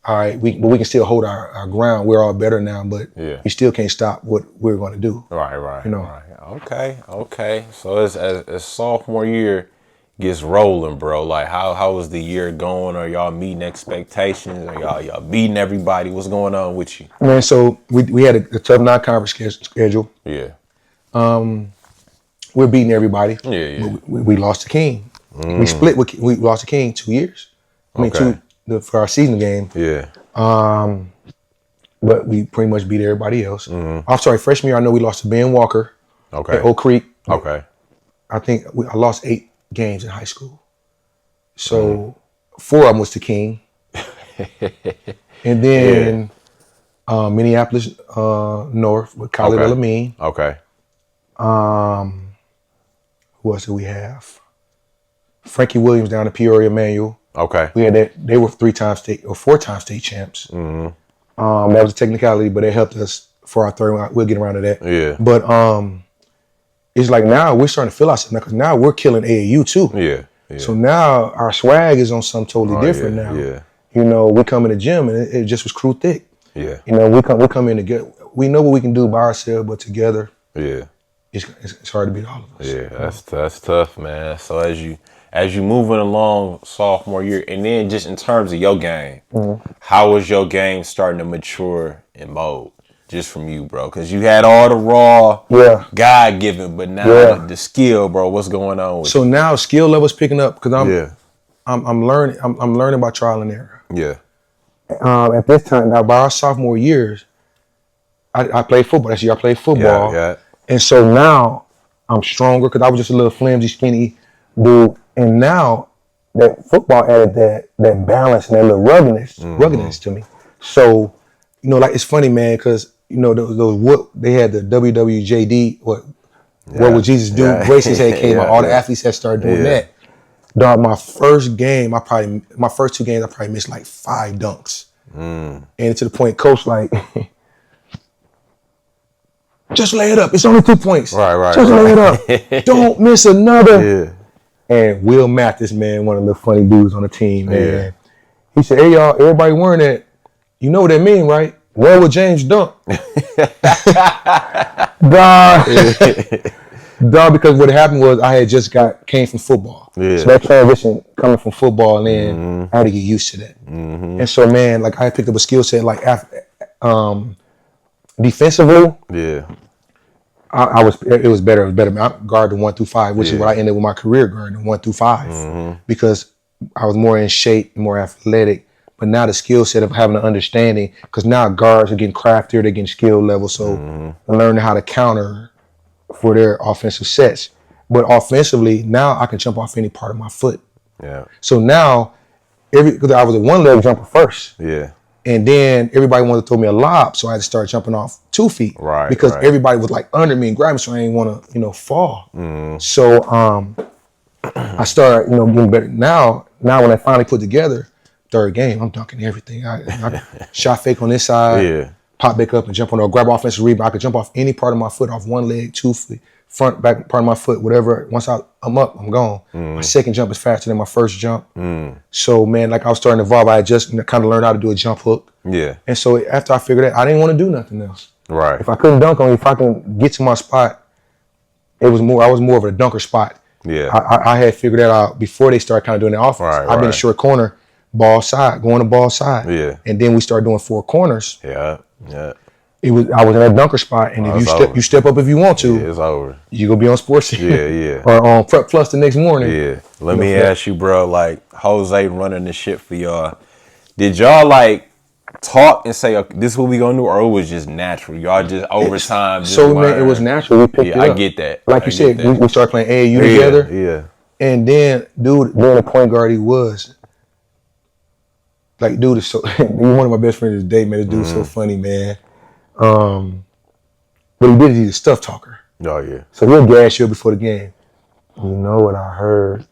S2: all right, we can still hold our ground. We're all better now, but we still can't stop what we're going to do. Right. You know.
S1: Right. Okay. So as sophomore year gets rolling, bro, like how was the year going? Are y'all meeting expectations? Are y'all beating everybody? What's going on with you?
S2: Man, so we had a tough non-conference schedule. Yeah. We're beating everybody. Yeah. But we lost to King. We lost to King 2 years. I mean, for our season game. Yeah. But we pretty much beat everybody else. I'm sorry, freshman year I know we lost to Ben Walker. Okay. At Oak Creek. Okay. I think I lost 8 games in high school. So 4 of them was to King. And then Minneapolis North with Khalid El-Amin. Okay. Who else do we have? Frankie Williams down in Peoria Manual.
S1: Okay.
S2: We had that. They were 3-time state or 4-time state champs.
S1: Mm-hmm.
S2: That was a technicality, but it helped us for our third round. We'll get around to that.
S1: Yeah.
S2: But it's like now we're starting to feel ourselves because now we're killing AAU too.
S1: Yeah. Yeah.
S2: So now our swag is on something totally different now.
S1: Yeah.
S2: You know, we come in the gym and it just was crew thick.
S1: Yeah.
S2: You know, we come in together. We know what we can do by ourselves, but together,
S1: yeah,
S2: it's hard to beat all of us.
S1: Yeah, that's tough, man. So as you moving along sophomore year, and then just in terms of your game, how was your game starting to mature and mold? Just from you, bro, because you had all the raw, God given, but now the skill, bro. What's going on?
S2: So now skill level's picking up because I'm learning. I'm learning by trial and error.
S1: Yeah.
S2: At this time, now by our sophomore years, I played football. That's year I played football.
S1: Yeah.
S2: And so now I'm stronger because I was just a little flimsy, skinny dude. And now that football added that balance and that little ruggedness to me. So, you know, like it's funny, man, because you know those what they had the WWJD, what would Jesus do? Braces had came out. All the athletes had started doing that. Dog, my first 2 games, I probably missed like 5 dunks. And to the point, coach like, just lay it up. It's only 2 points.
S1: Right.
S2: Just lay it up. Don't miss another. And Will Mathis, man, one of the funny dudes on the team, man. He said, "Hey y'all, everybody wearing that. You know what that mean, right? Where would James dunk?" Dog, because what happened was I had just came from football. So that transition coming from football and then I had to get used to that. And so, man, like I picked up a skill set like defensively. Yeah. It was better. I guarded 1 through 5, which is what I ended with my career guarding 1 through 5 because I was more in shape, more athletic. But now the skill set of having an understanding, because now guards are getting craftier, they're getting skill level. So learning how to counter for their offensive sets. But offensively, now I can jump off any part of my foot. Yeah. So now, because I was a 1-leg jumper first. Yeah. And then everybody wanted to throw me a lob, so I had to start jumping off 2 feet. Right. Because everybody was like under me and grabbing me, so I didn't want to, fall. So I started, getting better. Now when I finally put together, third game, I'm dunking everything. I shot fake on this side, pop back up and jump on or grab offensive rebound. I could jump off any part of my foot, off 1 leg, 2 feet, front, back part of my foot, whatever. Once I'm up, I'm gone. My second jump is faster than my first jump. So, man, like I was starting to evolve. I had just kind of learned how to do a jump hook. Yeah. And so after I figured that, I didn't want to do nothing else. Right. If I couldn't dunk on you, if I can get to my spot, I was more of a dunker spot. Yeah. I had figured that out before they started kind of doing the offense. I've been a short corner, ball side, going to ball side. Yeah. And then we started doing 4 corners. Yeah. Yeah. I was in that dunker spot, and if you step up if you want to, it's over. You gonna be on Sports. Yeah. Or on Prep Plus the next morning.
S1: Yeah. Let me ask you, bro. Like Jose running the shit for y'all. Did y'all like talk and say, okay, this is what we gonna do, or it was just natural? Y'all just over time.
S2: Man, it was natural. We picked it up.
S1: I get that.
S2: Like you said, we started playing AAU together. Yeah. And then, dude, being a point guard, he was. Like, dude is so. He's one of my best friends today, man. This dude's so funny, man. But he did. He's a stuff talker. Oh yeah. So he'll gas you up before the game. You know what I heard?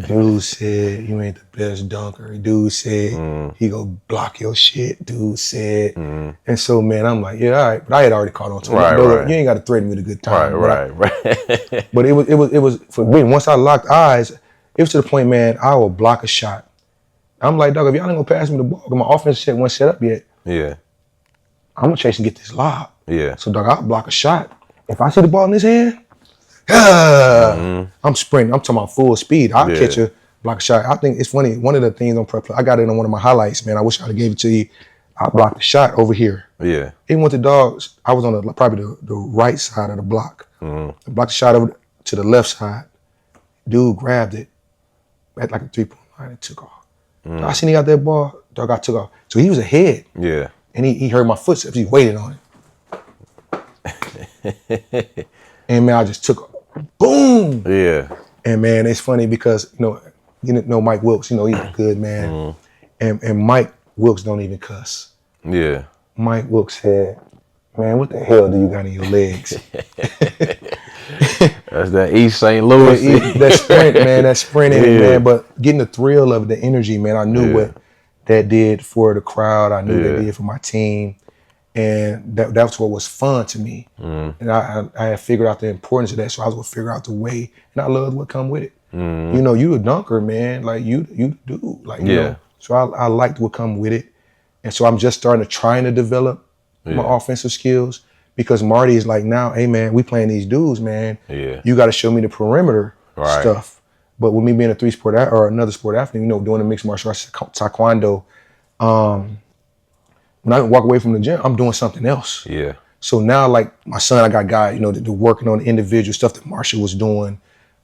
S2: Dude said you ain't the best dunker. Dude said he go block your shit. Dude said, and so man, I'm like, yeah, all right. But I had already caught on to it. Right. You ain't got to threaten me with a good time. Right. But it was for me. Once I locked eyes, it was to the point, man. I will block a shot. I'm like, dog, if y'all ain't gonna pass me the ball, my offense shit wasn't set up yet. Yeah. I'm gonna chase and get this lob. Yeah. So dog, I'll block a shot. If I see the ball in his hand, I'm sprinting. I'm talking about full speed. I'll catch a block a shot. I think it's funny. One of the things on Prep, I got it on one of my highlights, man. I wish I'd have gave it to you. I blocked the shot over here. Yeah. Even with the dogs, I was on probably the right side of the block. I blocked the shot over to the left side. Dude grabbed it at like a 3-point line and took off. I seen he got that ball. Dog, I took off. So he was ahead. Yeah. And he heard my footsteps. He waited on it. And man, I just took boom. Yeah. And man, it's funny because you know Mike Wilkes. He's a good man. And Mike Wilkes don't even cuss. Yeah. Mike Wilkes said, "Man, what the hell do you got in your legs?"
S1: That's that East St. Louis.
S2: That sprint, man. That sprint in it, man. But getting the thrill of the energy, man. I knew what that did for the crowd. I knew that did for my team. And that's what was fun to me. And I had figured out the importance of that, so I was going to figure out the way. And I loved what come with it. You know, you a dunker, man. Like, you do. Like, you know. So I liked what come with it. And so I'm just trying to develop my offensive skills, because Marty is like, now, hey, man, we playing these dudes, man. You got to show me the perimeter stuff. But with me being a three-sport or another sport athlete, you know, doing a mixed martial arts, taekwondo, when I walk away from the gym, I'm doing something else. So now, like my son, I got guys, you know, that working on individual stuff that Marshall was doing.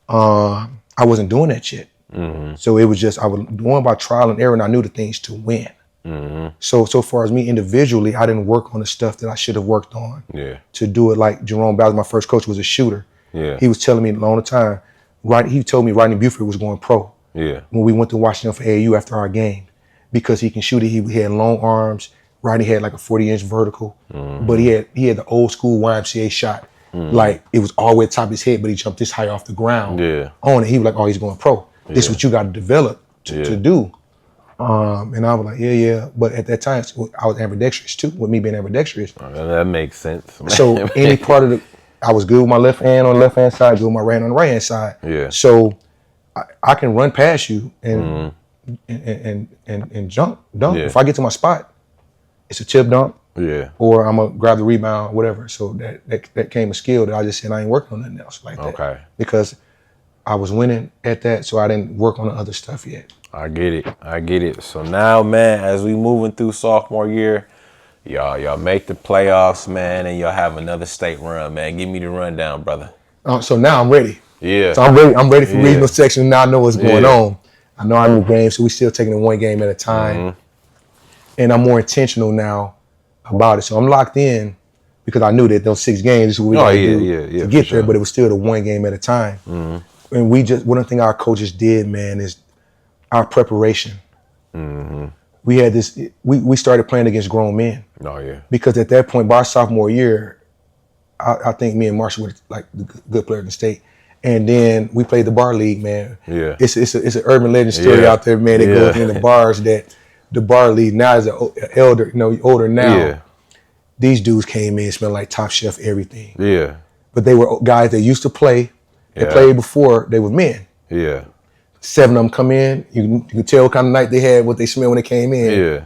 S2: I wasn't doing that yet. So it was just, I was doing by trial and error, and I knew the things to win. So far as me individually, I didn't work on the stuff that I should have worked on to do it. Like Jerome Bowser, my first coach, was a shooter. He was telling me all the time, he told me Rodney Buford was going pro. When we went to Washington for AAU after our game, because he can shoot it. He had long arms. Rodney had like a 40-inch vertical, but he had the old school YMCA shot. Like it was all the way at the top of his head, but he jumped this high off the ground on it. He was like, oh, he's going pro. This is what you got to develop to do. And I was like, yeah. But at that time, I was ambidextrous too, with me being ambidextrous.
S1: That makes sense.
S2: So any part of I was good with my left hand on the left-hand side, good with my right hand on the right-hand side. So I can run past you and dunk. If I get to my spot, it's a tip dunk. Or I'm gonna grab the rebound, whatever. So that came a skill that I just said I ain't working on nothing else like that. Because I was winning at that, so I didn't work on the other stuff yet.
S1: I get it. So now, man, as we moving through sophomore year, y'all make the playoffs, man, and y'all have another state run, man. Give me the rundown, brother.
S2: So now I'm ready. So I'm ready for regional section. Now I know what's going on. I know I know games, so we still taking it one game at a time. And I'm more intentional now about it. So I'm locked in because I knew that those 6 games is what we got to do to get there, but it was still the one game at a time. And one thing our coaches did, man, is our preparation. We had this, we started playing against grown men. Because at that point, by our sophomore year, I think me and Marshall were like the good player in the state. And then we played the bar league, man. It's an urban legend story out there, man. That goes in the bars that the bar league now is older now. These dudes came in, smelled like Top Chef, everything. But they were guys that used to play. They played before. They were men. 7 of them come in. You can tell what kind of night they had, what they smelled when they came in.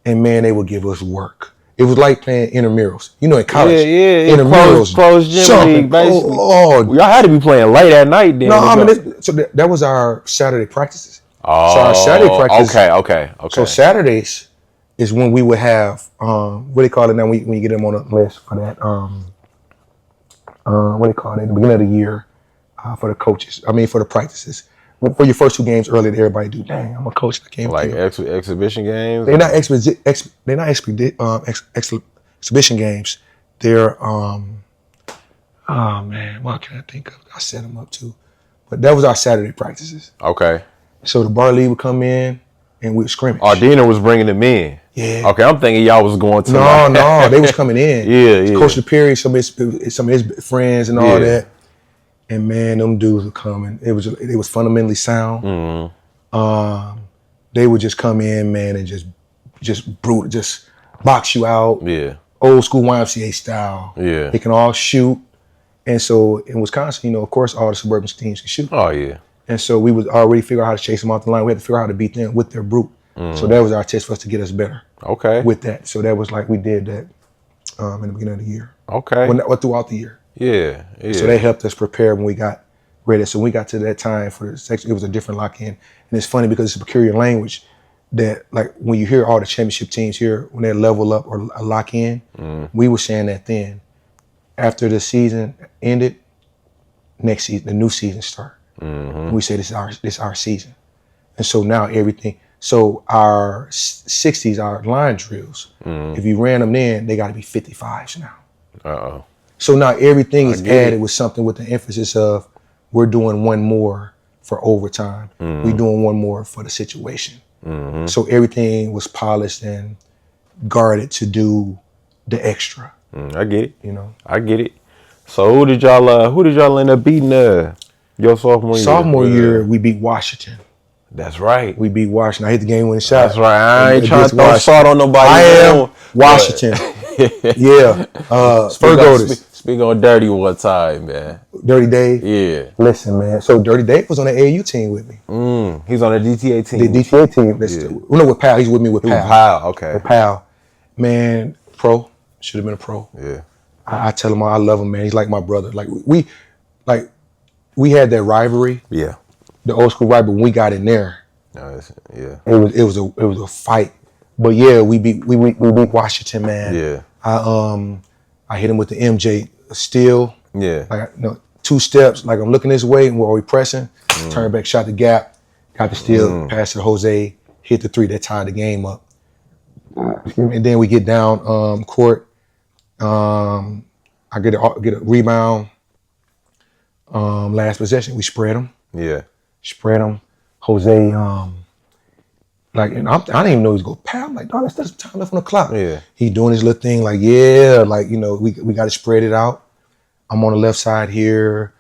S2: And man, they would give us work. It was like playing intramurals. You know, in college, intramurals, pros gym league, basically.
S1: Y'all had to be playing late at night then.
S2: No, I mean, so that was our Saturday practices. So our Saturday practice.
S1: Okay.
S2: So Saturdays is when we would have what do they call it now when you get them on the list for that what do they call it, the beginning of the year for the coaches. I mean for the practices. For your first 2 games early that everybody do. Dang, I'm a coach. I can't
S1: like exhibition games.
S2: They're not exhibition games. They're oh man, what can I think of? I set them up too, but that was our Saturday practices. So the bar league would come in and we would scrimmage.
S1: Dina was bringing them in. Okay, I'm thinking y'all was going to.
S2: No, they was coming in. Coach Lapierre, some of his friends and all that. And man, them dudes were coming. It was fundamentally sound. They would just come in, man, and just brutal, just box you out. Old school YMCA style. They can all shoot. And so in Wisconsin, of course, all the suburban teams can shoot. And so we would already figure out how to chase them off the line. We had to figure out how to beat them with their brute. So that was our test for us to get us better. With that. So that was like we did that in the beginning of the year. Or throughout the year. So they helped us prepare when we got ready. So when we got to that time for the section, it was a different lock-in. And it's funny because it's a peculiar language that, like, when you hear all the championship teams here, when they level up or lock in, we were saying that then. After the season ended, next season, the new season started. We say this is our season. And so now everything. So our 60s, our line drills, if you ran them then, they got to be 55s now. So now everything is added with something with the emphasis of we're doing one more for overtime. We're doing one more for the situation. So everything was polished and guarded to do the extra.
S1: I get it. I get it. So who did y'all end up beating your sophomore year?
S2: Sophomore year, we beat Washington.
S1: That's right.
S2: We beat Washington. I hit the game-winning shot.
S1: That's right. I ain't trying to throw
S2: Washington.
S1: salt on nobody.
S2: I am Washington. Yeah.
S1: Speak on Dirty one time, man.
S2: Dirty Dave?
S1: Yeah.
S2: Listen, man. So Dirty Dave was on the AAU team with me.
S1: He's on the DTA team.
S2: The DTA team. No, with Pal. He's with me with Pal.
S1: With Pal, okay.
S2: With Pal. Man, pro. Should have been a pro.
S1: Yeah.
S2: I tell him I love him, man. He's like my brother. Like we had that rivalry.
S1: Yeah.
S2: The old school rivalry when we got in there.
S1: Yeah.
S2: It was a fight. But yeah, we beat Washington, man.
S1: Yeah.
S2: I hit him with the MJ steal.
S1: Yeah.
S2: Like 2 steps, like I'm looking this way and we're pressing. Turn back, shot the gap, got the steal, passed to Jose, hit the 3 that tied the game up. And then we get down court. I get a rebound. Last possession, we spread them.
S1: Yeah.
S2: Spread them. Jose, and I didn't even know he was going to pound. I'm like, dog, that's some time left on the clock.
S1: Yeah. He
S2: doing his little thing, like, yeah, like, we got to spread it out. I'm on the left side here.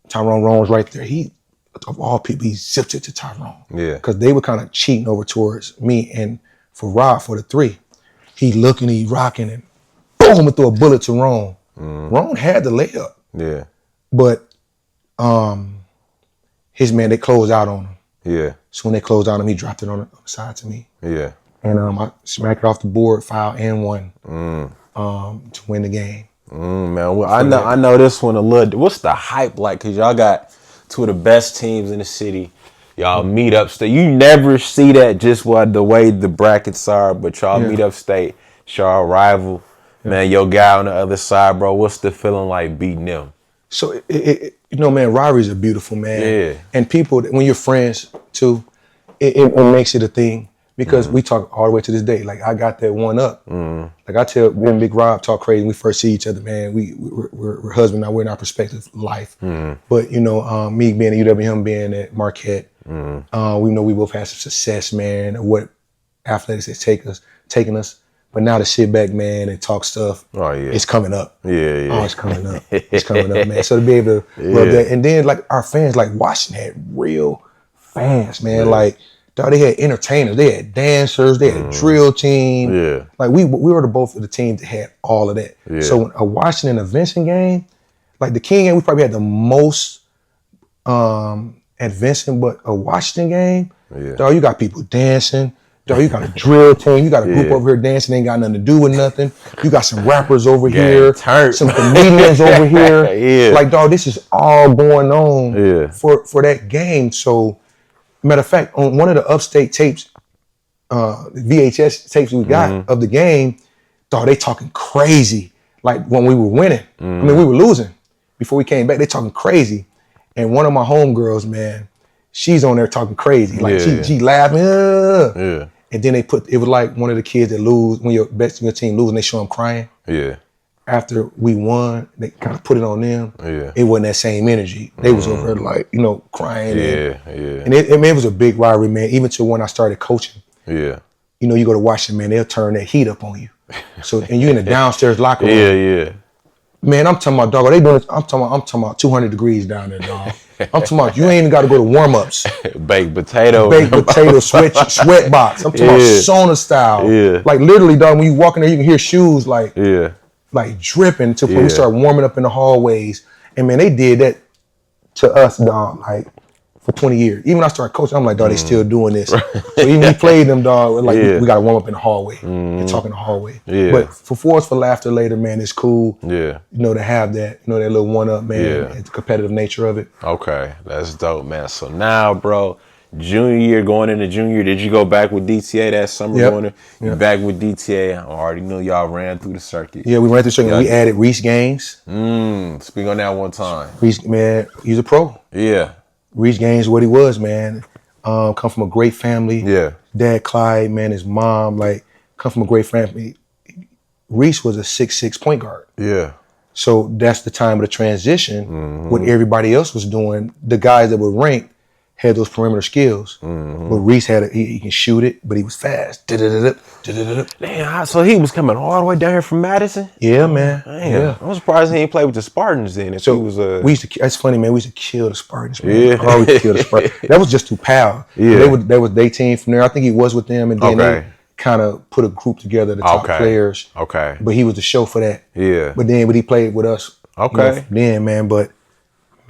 S2: Tyrone Rome's right there. He, of all people, he zipped it to Tyrone.
S1: Yeah.
S2: Because they were kind of cheating over towards me. And for Rob, for the 3, he looking, he rocking, and boom, and threw a bullet to Rome. Rome had the layup.
S1: Yeah.
S2: But his man, they closed out on him.
S1: Yeah. So
S2: when they closed out on him, he dropped it on the side to me.
S1: Yeah.
S2: And I smacked it off the board, foul and one to win the game.
S1: Man, well, I know this one a little. What's the hype like? Because y'all got 2 of the best teams in the city. Y'all meet upstate. You never see that just the way the brackets are, but y'all meet upstate. Y'all rival. Yeah. Man, your guy on the other side, bro, what's the feeling like beating them?
S2: So, man, rivalries are beautiful, man.
S1: Yeah. And
S2: people, when you're friends, too, it makes it a thing. Because we talk all the way to this day. Like, I got that one up. Like, I tell me and Big Rob talk crazy when we first see each other, man. We're husband now. We're in our prospective life. But, me being at UW, him being at Marquette, we know we both had some success, man, what athletics has taken us. But now to sit back, man, and talk stuff, it's coming up.
S1: Yeah.
S2: Oh, it's coming up. It's coming up, man. So to be able to rub that. And then, like, our fans, like, Washington had real fans, man. Like, dog, they had entertainers, they had dancers, they had a drill team.
S1: Yeah.
S2: Like, we were both of the teams that had all of that. Yeah. So when a Washington and Vincent game, like the King game, we probably had the most at Vincent, but a Washington game, dog, you got people dancing. Dog, you got a drill team. You got a group over here dancing. Ain't got nothing to do with nothing. You got some rappers over here. Some comedians over here. Like, dog, this is all going on for that game. So, matter of fact, on one of the upstate tapes, VHS tapes we got of the game, dog, they talking crazy. Like when we were winning. I mean, we were losing before we came back. They talking crazy. And one of my homegirls, man, she's on there talking crazy. Like she laughing. And then it was like one of the kids that lose, when your team lose and they show them crying. Yeah. After we won, they kind of put it on them. Yeah. It wasn't that same energy. They was over there like, crying. And it was a big rivalry, man, even to when I started coaching. Yeah. You go to Washington, man, they'll turn that heat up on you. So, and you in the downstairs locker room.
S1: Yeah.
S2: Man, I'm talking about, dog, they doing this, I'm talking about 200 degrees down there, dog. I'm talking about, you ain't even got to go to warm-ups.
S1: Baked potato,
S2: sweat box. I'm talking about sauna style. Yeah. Like literally, dog, when you walk in there, you can hear shoes like dripping until we start warming up in the hallways. And man, they did that to us, dog, like for 20 years. Even when I started coaching, I'm like, dog, they still doing this. So even we played them, dog, like we got to warm up in the hallway and talk in the hallway. Yeah. But for Force for Laughter later, man, it's cool. Yeah. To have that, that little one-up, man, and the competitive nature of it.
S1: Okay, that's dope, man. So now, bro, junior year, going into junior year, did you go back with DTA that summer? You back with DTA. I already knew y'all ran through the circuit.
S2: Yeah, we ran through the circuit. We added Reese Gaines.
S1: Speak on that one time.
S2: Reese, man, he's a pro.
S1: Yeah.
S2: Reese Gaines, what he was, man. Come from a great family. Yeah. Dad, Clyde, man, his mom, like, come from a great family. Reese was a 6'6" point guard. Yeah. So that's the time of the transition. What everybody else was doing, the guys that were ranked had those perimeter skills. But Reese he can shoot it, but he was fast.
S1: Damn, so he was coming all the way down here from Madison?
S2: Yeah, man.
S1: Damn.
S2: Yeah.
S1: I'm surprised he didn't play with the Spartans then. If
S2: So
S1: he was
S2: we used to. That's funny, man. We used to kill the Spartans, man.
S1: Yeah.
S2: Always kill the Spartans. That was just too power.
S1: Yeah.
S2: They was their team from there. I think he was with them, and then they kind of put a group together, the top players.
S1: Okay.
S2: But he was the show for that.
S1: Yeah.
S2: But he played with us.
S1: Okay.
S2: Then, man, but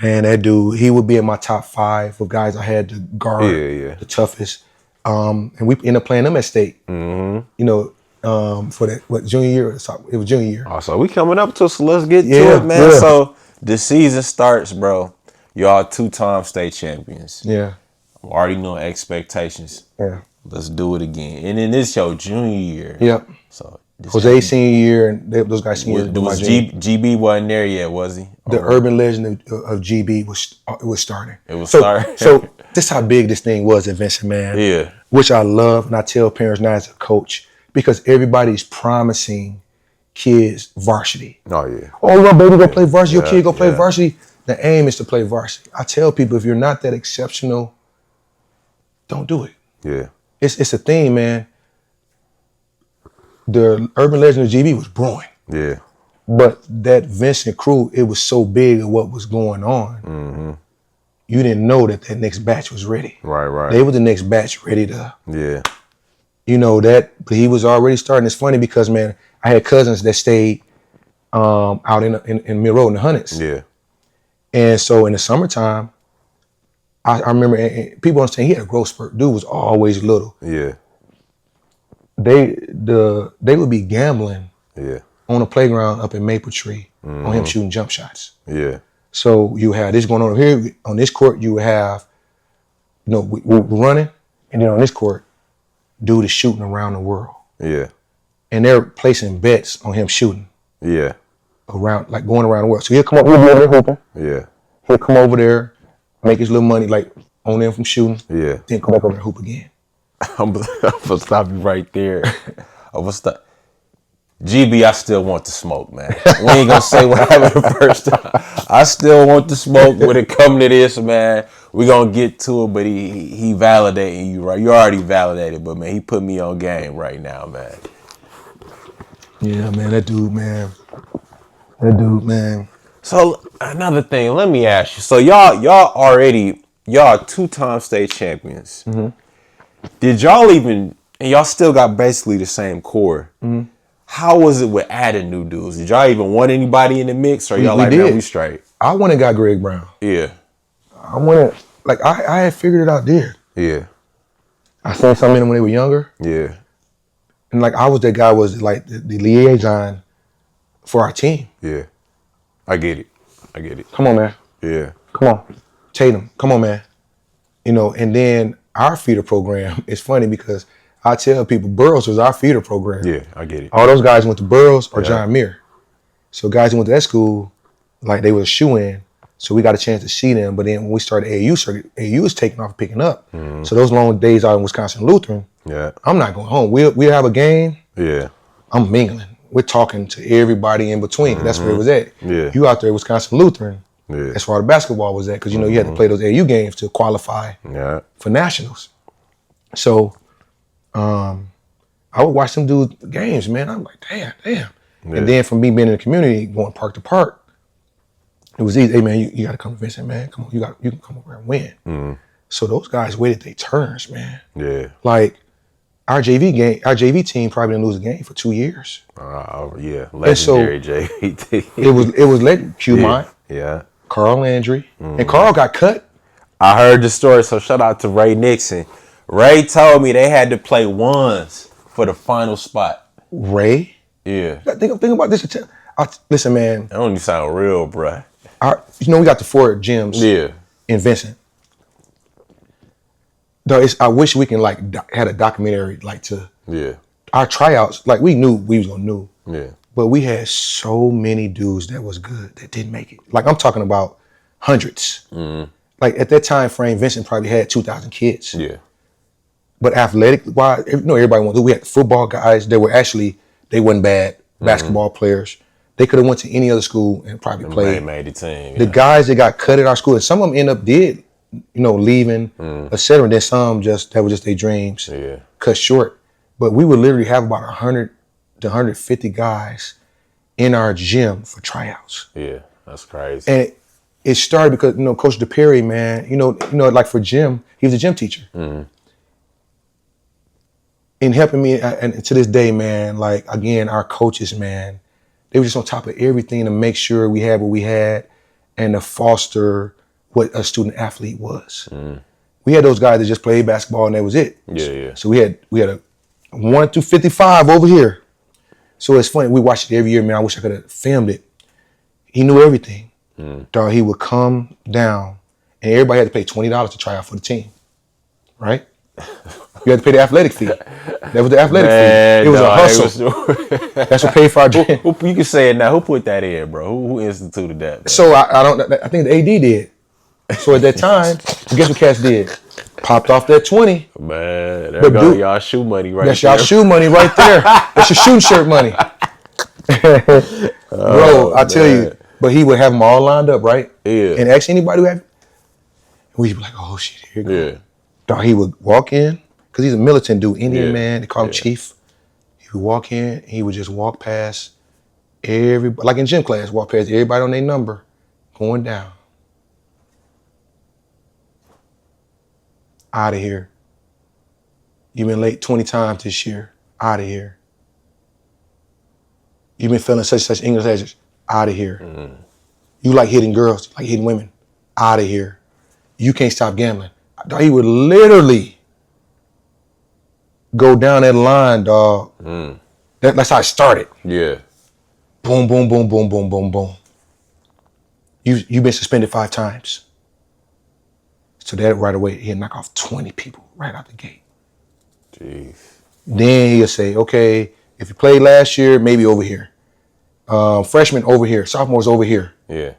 S2: man, that dude, he would be in my top 5 of guys I had to guard. The toughest. And we ended up playing them at state. You know, for that junior year. It was junior year.
S1: Oh, so we coming up to, so let's get to it, man.
S2: Yeah.
S1: So the season starts, bro. Y'all 2-time state champions.
S2: Yeah.
S1: I'm already knowing expectations.
S2: Yeah.
S1: Let's do it again. And then this your junior year.
S2: Yep.
S1: So
S2: Jose senior year, and those guys senior year.
S1: GB wasn't there yet, was he?
S2: The urban legend of GB was starting.
S1: It was starting.
S2: So this how big this thing was at Vincent, man.
S1: Yeah.
S2: Which I love, and I tell parents now as a coach, because everybody's promising kids varsity.
S1: Oh, yeah.
S2: Oh, your baby go play varsity, your kid go play varsity. The aim is to play varsity. I tell people, if you're not that exceptional, don't do it.
S1: Yeah.
S2: It's a thing, man. The urban legend of GB was brewing.
S1: Yeah.
S2: But that Vincent crew, it was so big of what was going on. You didn't know that next batch was ready.
S1: Right.
S2: They were the next batch ready to.
S1: Yeah.
S2: You know that, but he was already starting. It's funny because, man, I had cousins that stayed out in Mid Road in the Hunnits.
S1: Yeah.
S2: And so in the summertime, I remember, and people understand he had a growth spurt. Dude was always little.
S1: Yeah.
S2: They would be gambling.
S1: Yeah.
S2: On the playground up in Maple Tree on him shooting jump shots.
S1: Yeah.
S2: So you have this going on over here. On this court, you have, we're running, and then on this court, dude is shooting around the world.
S1: Yeah.
S2: And they're placing bets on him shooting.
S1: Yeah.
S2: Around, like going around the world. So he'll come up, he'll be over there hooping.
S1: Yeah.
S2: He'll come over there, make his little money, like on them from shooting.
S1: Yeah.
S2: Then come back over and hoop again.
S1: I'm gonna stop you right there. I'm gonna stop. GB, I still want the smoke, man. We ain't gonna say what happened the first time. I still want the smoke when it come to this, man. We gonna get to it, but he validating you, right? You already validated, but man, he put me on game right now, man.
S2: Yeah, man, that dude, man.
S1: So another thing, let me ask you. So y'all 2-time state champions. Did y'all even, and y'all still got basically the same core. How was it with adding new dudes? Did y'all even want anybody in the mix, or y'all man, we straight?
S2: I went and got Greg Brown.
S1: Yeah.
S2: I went, I had figured it out there.
S1: Yeah.
S2: I seen some of them when they were younger.
S1: Yeah.
S2: And I was that guy, was like the liaison for our team.
S1: Yeah. I get it.
S2: Come on, man.
S1: Yeah.
S2: Come on. Tatum, come on, man. And then our feeder program is funny because I tell people Burroughs was our feeder program.
S1: Yeah, I get it.
S2: All those guys went to Burroughs or John Muir. So guys who went to that school, they were a shoe-in. So we got a chance to see them. But then when we started AAU circuit, AAU was taking off and picking up. So those long days out in Wisconsin Lutheran, I'm not going home. We'll have a game.
S1: Yeah.
S2: I'm mingling. We're talking to everybody in between. That's where it was at.
S1: Yeah.
S2: You out there at Wisconsin Lutheran,
S1: yeah.
S2: that's where the basketball was at. Because, you had to play those AAU games to qualify for nationals. So I would watch them do games, man. I'm like, damn. Yeah. And then from me being in the community, going park to park, it was easy. Hey, man, you got to come to Vincent, man. Come on, you can come over and win. So those guys waited their turns, man.
S1: Yeah.
S2: Our JV team probably didn't lose a game for 2 years.
S1: Yeah, legendary JV team.
S2: It was led Q-Mont.
S1: Yeah.
S2: Carl Landry. And Carl got cut.
S1: I heard the story, so shout out to Ray Nixon. Ray told me they had to play ones for the final spot.
S2: Ray?
S1: Yeah.
S2: Think about this. Listen, man.
S1: That don't even sound real, bruh.
S2: We got the 4 gyms in Vincent. Though I wish we can had a documentary our tryouts. We knew we was gonna do.
S1: Yeah.
S2: But we had so many dudes that was good that didn't make it. I'm talking about hundreds. At that time frame, Vincent probably had 2,000 kids.
S1: Yeah.
S2: But athletic wise, everybody wanted to. We had football guys that they wasn't bad basketball players. They could have went to any other school and probably played.
S1: Made the team.
S2: The guys that got cut at our school, and some of them did leaving, etc. And then some that was just their dreams cut short. But we would literally have about 100 to 150 guys in our gym for tryouts.
S1: Yeah, that's crazy.
S2: And it started because, Coach DePerry, man, like for gym, he was a gym teacher. In helping me, and to this day, man, like, again, our coaches, man, they were just on top of everything to make sure we had what we had and to foster what a student athlete was. We had those guys that just played basketball and that was it.
S1: Yeah.
S2: So we had a 1 through 55 over here. So it's funny, we watched it every year, man. I wish I could have filmed it. He knew everything. Dog, he would come down and everybody had to pay $20 to try out for the team, right? You had to pay the athletic fee. That was the athletic fee. It was a hustle. That's what paid for our gym.
S1: You can say it now. Who put that in, bro? Who instituted that? Bro?
S2: So I think the AD did. So at that time, guess what Cass did? Popped off that 20.
S1: Man, there go y'all shoe money right there.
S2: That's y'all shoe money right there. That's your shooting shirt money. Bro, I tell you. But he would have them all lined up, right?
S1: Yeah.
S2: And ask anybody who had, we'd be like, oh shit, here you go.
S1: Yeah.
S2: Dog, he would walk in, because he's a militant dude, Indian man, they call him Chief. He would walk in, he would just walk past everybody, like in gym class, walk past everybody on their number, going down. Out of here. You've been late 20 times this year. Out of here. You've been failing such English lectures. Out of here. You like hitting girls, you like hitting women. Out of here. You can't stop gambling. He would literally go down that line, dog. That's how it started.
S1: Yeah.
S2: Boom, boom, boom, boom, boom, boom, boom. You've been suspended 5 times. So that right away, he'll knock off 20 people right out the gate.
S1: Jeez.
S2: Then he'll say, okay, if you played last year, maybe over here. Freshmen over here, sophomores over here.
S1: Yeah.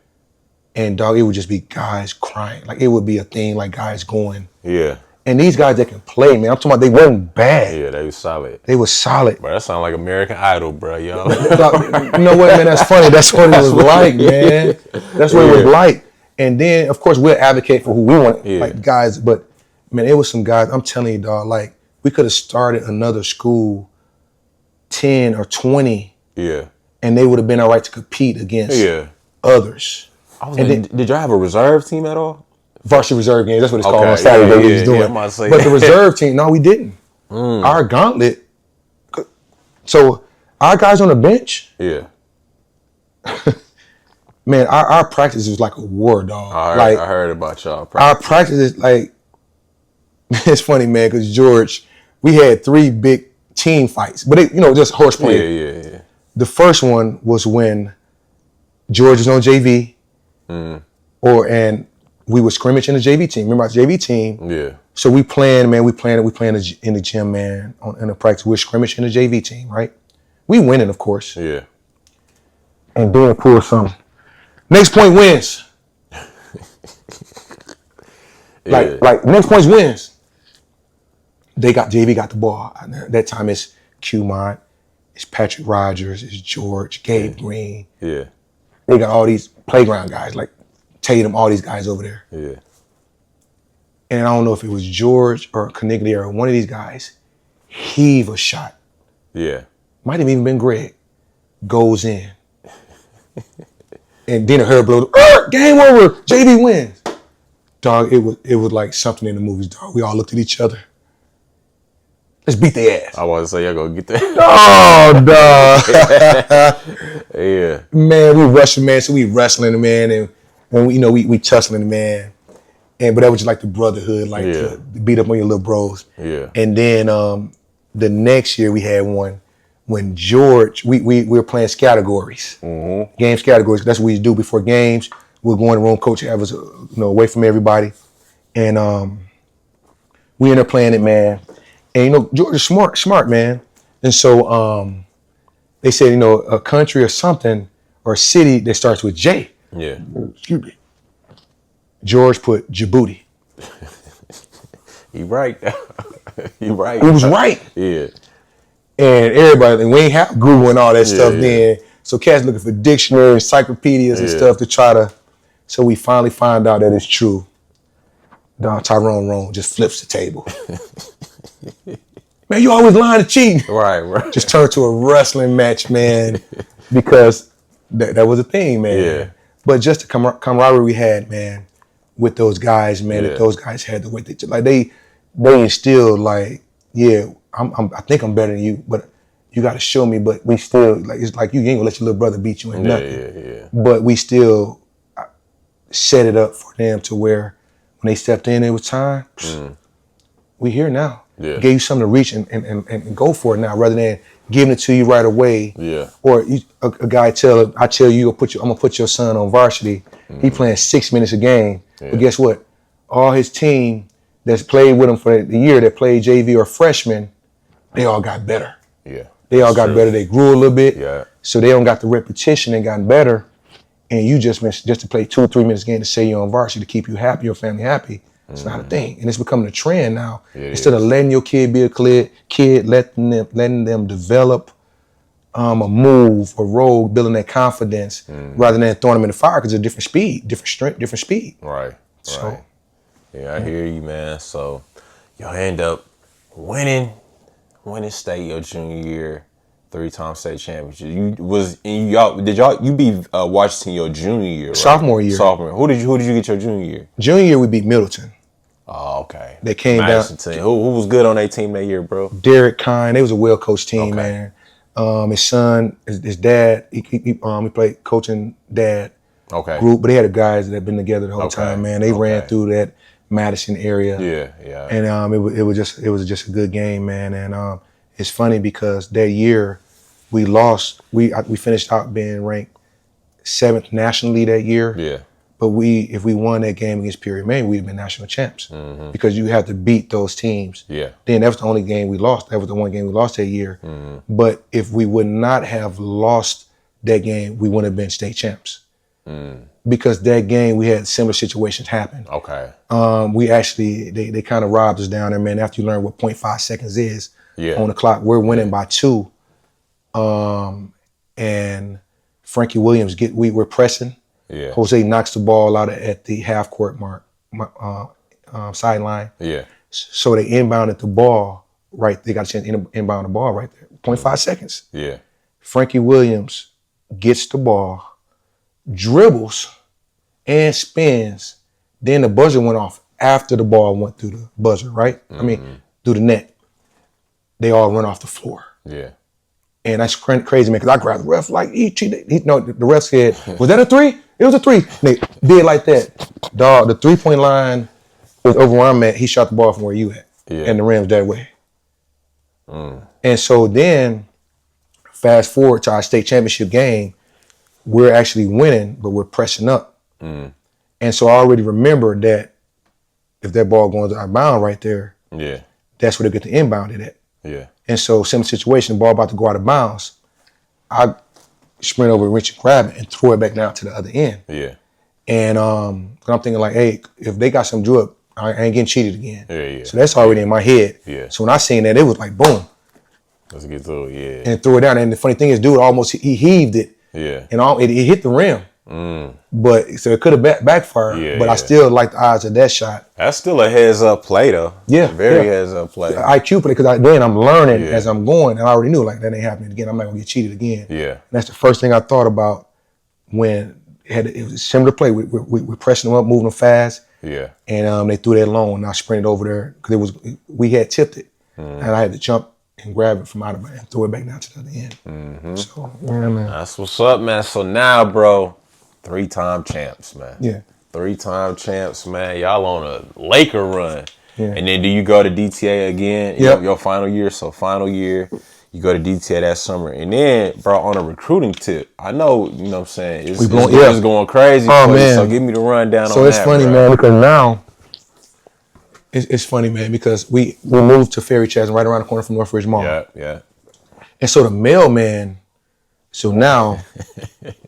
S2: And dog, it would just be guys crying. Like it would be a thing, like guys going.
S1: Yeah. And
S2: these guys that can play, man, I'm talking about they wasn't bad.
S1: Yeah, they was solid.
S2: They was solid.
S1: Bro, that sound like American Idol, bro, yo.
S2: You know what, man? That's funny. That's what it was like, man. That's what it was like. And then, of course, we'll advocate for who we want, like guys. But man, it was some guys. I'm telling you, dog. Like we could have started another school, 10 or 20.
S1: Yeah.
S2: And they would have been all right to compete against others.
S1: Did y'all have a reserve team at all?
S2: Varsity reserve game. That's what it's called on Saturday. We was doing. But the reserve team, no, we didn't. Our gauntlet. So our guys on the bench.
S1: Yeah.
S2: Man, our practice was like a war, dog.
S1: I heard about y'all practice.
S2: Our practice is like, it's funny, man, because George, we had 3 big team fights, but just horseplay.
S1: Yeah.
S2: The first one was when George was on JV, and we were scrimmage in the JV team. Remember our JV team?
S1: Yeah.
S2: So we playing in the gym, man, in the practice. We're scrimmage in the JV team, right? We winning, of course.
S1: Yeah.
S2: And then pull something. Next point wins. Like next point wins. JV got the ball. At that time it's Q-Mont, it's Patrick Rogers, it's George, Gabe Green.
S1: Yeah.
S2: They got all these playground guys, like Tatum, all these guys over there.
S1: Yeah.
S2: And I don't know if it was George or Caniglia or one of these guys, heave a shot.
S1: Yeah.
S2: Might have even been Greg. Goes in. And then a her blow, game over, JV wins. Dog, it was like something in the movies, dog. We all looked at each other. Let's beat their ass.
S1: I want to say y'all gonna get that.
S2: Oh, dog.
S1: Yeah.
S2: Man, we rushing, man. So we wrestling, man, and we tussling, man. But that was just like the brotherhood, like to beat up on your little bros.
S1: Yeah.
S2: And then the next year we had one when George, we were playing categories, games categories. That's what we do before games. We'll go in the room, coach have us, away from everybody, and we end up playing it, man. And George is smart, man. And so they said, a country or something or a city that starts with J.
S1: Yeah.
S2: Excuse me. George put Djibouti.
S1: He right. He right.
S2: He was right.
S1: Yeah.
S2: And everybody, and we ain't have Google and all that stuff then. So cats looking for dictionaries, encyclopedias and stuff to try to, so we finally find out that it's true. Tyrone Roan just flips the table. Man, you always lying to cheat.
S1: Right.
S2: Just turned to a wrestling match, man, because that was a thing, man.
S1: Yeah.
S2: But just the camaraderie we had, man, with those guys, man, that those guys had the way they instilled like, yeah, I think I'm better than you, but you got to show me. But we still like, it's like you ain't gonna let your little brother beat you in nothing.
S1: Yeah.
S2: But we still set it up for them to where when they stepped in, it was time. We here now.
S1: Yeah.
S2: Gave you something to reach and go for it now, rather than giving it to you right away.
S1: Yeah.
S2: Or a guy tell you, I'm gonna put your son on varsity. He playing 6 minutes a game.
S1: Yeah.
S2: But guess what? All his team that's played with him for the year that played JV or freshman, they all got better.
S1: Yeah.
S2: They all got better. They grew a little bit.
S1: Yeah.
S2: So they don't got the repetition and gotten better. And you just to play 2 or 3 minutes game to say you're on varsity to keep you happy, your family happy. It's not a thing. And it's becoming a trend now. Instead of letting your kid be a kid, letting them develop a move, a role, building their confidence, rather than throwing them in the fire, because they're different speed, different strength, different speed.
S1: Right.
S2: So,
S1: yeah, I hear you, man. So y'all end up winning state your junior year, 3-time state championship. You beat Washington your junior year, right?
S2: Sophomore year.
S1: Who did you get your junior year?
S2: Junior year we beat Middleton.
S1: Oh, okay.
S2: They came
S1: Madison
S2: down.
S1: Team. Who was good on their team that year, bro?
S2: Derek Kine. They was a well-coached team, man. His son, his dad, he played coaching dad group, but they had the guys that had been together the whole time, man. They ran through that Madison area.
S1: Yeah.
S2: And it was just a good game, man. And it's funny because that year we lost. We finished out being ranked 7th nationally that year.
S1: Yeah.
S2: But if we won that game against Peoria, Maine, we'd have been national champs because you have to beat those teams.
S1: Yeah.
S2: Then that was the only game we lost. That was the one game we lost that year. But if we would not have lost that game, we wouldn't have been state champs. Because that game we had similar situations happen.
S1: Okay.
S2: We actually they kind of robbed us down there, man. After you learn what 0.5 seconds is on the clock, we're winning by 2. And Frankie Williams we're pressing.
S1: Yeah.
S2: Jose knocks the ball out at the half court mark, sideline.
S1: Yeah.
S2: So they inbounded the ball right. They got a chance to inbound the ball right there. 0.5 seconds.
S1: Yeah.
S2: Frankie Williams gets the ball, dribbles, and spins. Then the buzzer went off after the ball went through the buzzer, right? I mean, through the net. They all run off the floor.
S1: Yeah.
S2: And that's crazy, man, because I grabbed the ref like, the ref said, was that a 3? It was a 3. And they did like that. Dog, the 3-point line was over where I'm at. He shot the ball from where you at.
S1: Yeah.
S2: And the rim's that way. And so then, fast forward to our state championship game, we're actually winning, but we're pressing up. And so I already remember that if that ball goes out of bounds right there, that's where they get the inbound at.
S1: Yeah.
S2: And so, similar situation, the ball about to go out of bounds. I sprint over to Rich and grab it and throw it back down to the other end.
S1: Yeah.
S2: And I'm thinking like, hey, if they got some drip, I ain't getting cheated again.
S1: Yeah.
S2: So that's already in my head.
S1: Yeah.
S2: So when I seen that, it was like, boom.
S1: Let's get through it,
S2: And threw it down. And the funny thing is, dude he heaved it.
S1: Yeah.
S2: And it hit the rim. But so it could have backfired. But I still like the odds of that shot.
S1: That's still a heads up play though.
S2: Yeah.
S1: Very heads up play.
S2: IQ play, because then I'm learning as I'm going. And I already knew like that ain't happening again. I'm not gonna get cheated again.
S1: Yeah.
S2: And that's the first thing I thought about when it was a similar play. We're pressing them up, moving them fast.
S1: Yeah.
S2: And they threw that long, and I sprinted over there because we had tipped it, and I had to jump and grab it from out of it and throw it back down to the other end. So yeah, man.
S1: That's what's up, man. So now, bro, 3-time champs, man.
S2: Yeah.
S1: 3-time champs, man. Y'all on a Laker run.
S2: Yeah.
S1: And then do you go to DTA again?
S2: Yep.
S1: Your final year. So final year, you go to DTA that summer. And then, bro, on a recruiting tip, I know, you know what I'm saying, it's going crazy.
S2: Oh,
S1: for
S2: man.
S1: You, so give me the rundown on that.
S2: So it's funny,
S1: bro.
S2: man, because now, it's funny, man, because we moved to Ferry Chasm right around the corner from Northridge Mall.
S1: Yeah.
S2: And so the mailman, so now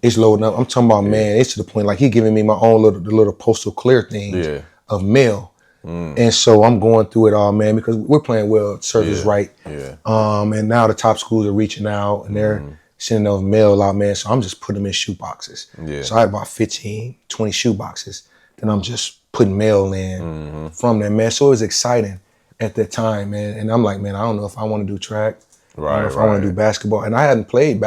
S2: it's loading up. I'm talking about, man, it's to the point like he giving me my own little postal clear things of mail. And so I'm going through it all, man, because we're playing well, service right.
S1: Yeah.
S2: And now the top schools are reaching out and they're sending those mail out, man. So I'm just putting them in shoe boxes.
S1: Yeah.
S2: So I had about 15, 20 shoe boxes. Then I'm just putting mail in from that, man. So it was exciting at that time, man. And I'm like, man, I don't know if I want to do track. I don't know if I want to do basketball. And I hadn't played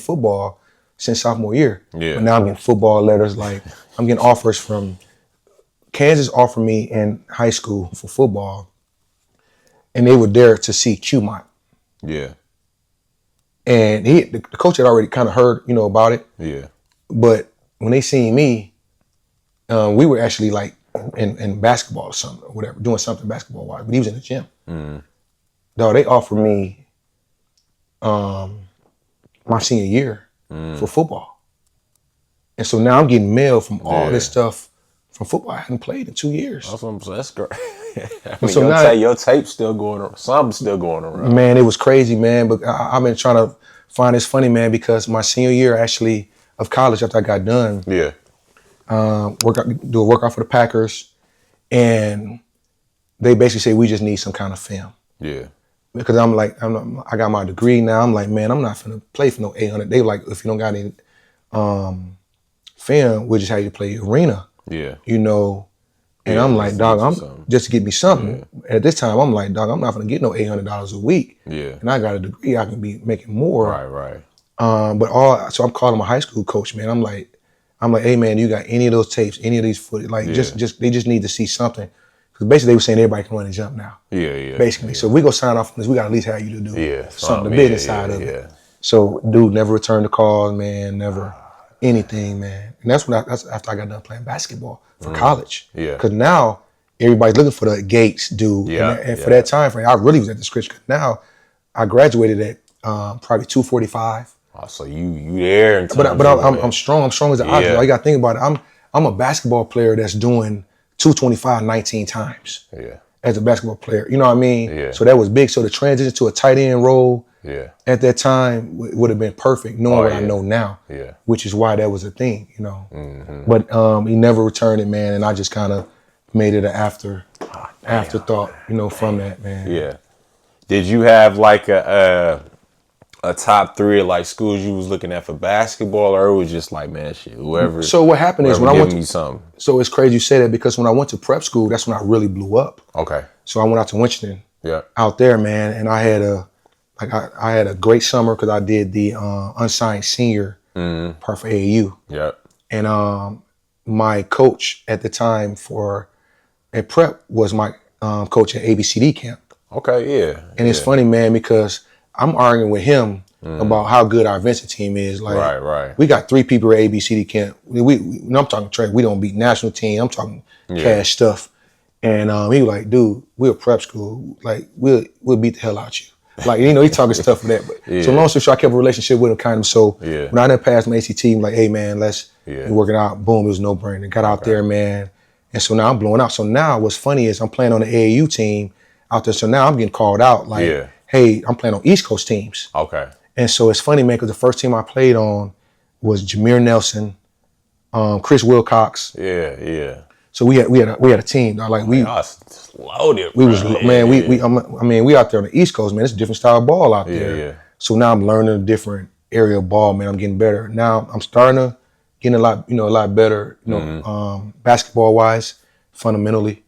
S2: football since sophomore year.
S1: Yeah.
S2: But now I'm getting football letters. Like, I'm getting offers from Kansas offered me in high school for football. And they were there to see Qmont.
S1: Yeah.
S2: And the coach had already kind of heard, about it.
S1: Yeah.
S2: But when they seen me, we were actually like in basketball or something, or whatever, doing something basketball-wise. But he was in the gym. Dog, they offered me my senior year for football. And so now I'm getting mail from all this stuff from football. I hadn't played in 2 years.
S1: That's great. I mean,
S2: so
S1: your tape's still going around. Something's still going around.
S2: Man, it was crazy, man. But I've been trying to find this funny, man, because my senior year actually of college after I got done, do a workout for the Packers, and they basically say we just need some kind of film.
S1: Yeah.
S2: Because I got my degree now. I'm like, man, I'm not finna play for no 800. They were like, if you don't got any film, we'll just have you play arena.
S1: Yeah.
S2: And I'm like, dog, I'm just to get me something. Yeah. At this time, I'm like, dog, I'm not gonna get no $800 a week.
S1: Yeah. And
S2: I got a degree, I can be making more.
S1: Right.
S2: So I'm calling my high school coach, man. I'm like, hey man, you got any of those tapes, any of these footage? Like, they just need to see something. Because basically they were saying everybody can run and jump now. Yeah. Basically. Yeah. So we go sign off on this, we got to at least have you to do something, the business side of it. So dude never returned the calls, man, never anything, man. And that's after I got done playing basketball for college. Yeah. Because now everybody's looking for the Gates dude. Yeah. And for that time frame, I really was at the script. Now I graduated at probably 245.
S1: Oh, so you there?
S2: But I'm strong. I'm strong as an athlete. You got to think about it. I'm a basketball player that's doing 225 19 times. Yeah. As a basketball player, you know what I mean? Yeah. So that was big. So the transition to a tight end role at that time would have been perfect, knowing what I know now. Yeah. Which is why that was a thing, Mm-hmm. But he never returned it, man, and I just kind of made it an afterthought, from that, man.
S1: Yeah. Did you have like a top three of like schools you was looking at for basketball, or it was just like, man, shit, whoever.
S2: So what happened is when I went to
S1: something.
S2: So it's crazy you say that, because when I went to prep school, that's when I really blew up.
S1: Okay.
S2: So I went out to Winston. Yeah. Out there, man, and I had a great summer because I did the unsigned senior part for AAU. Yeah. And my coach at the time at prep was my coach at ABCD camp.
S1: Okay. Yeah.
S2: And it's funny, man, because I'm arguing with him about how good our Vincent team is. Like, right. We got 3 people at ABCD camp. I'm talking track. We don't beat national team. I'm talking cash stuff. And he was like, dude, we're a prep school. Like, we'll beat the hell out you. Like, he talking stuff for that. But so long story short, I kept a relationship with him kind of. So when I done passed my ACT, I'm like, hey man, let's work it out. Boom, it was no brainer. Got out there, man. And so now I'm blowing out. So now what's funny is I'm playing on the AAU team out there. So now I'm getting called out. Like, hey, I'm playing on East Coast teams. Okay. And so it's funny, man, because the first team I played on was Jameer Nelson, Chris Wilcox. Yeah. So we had a team. Like we
S1: was loaded.
S2: We was man. We out there on the East Coast, man. It's a different style of ball out there. Yeah. So now I'm learning a different area of ball, man. I'm getting better. Now I'm starting to get a lot better, basketball wise, fundamentally.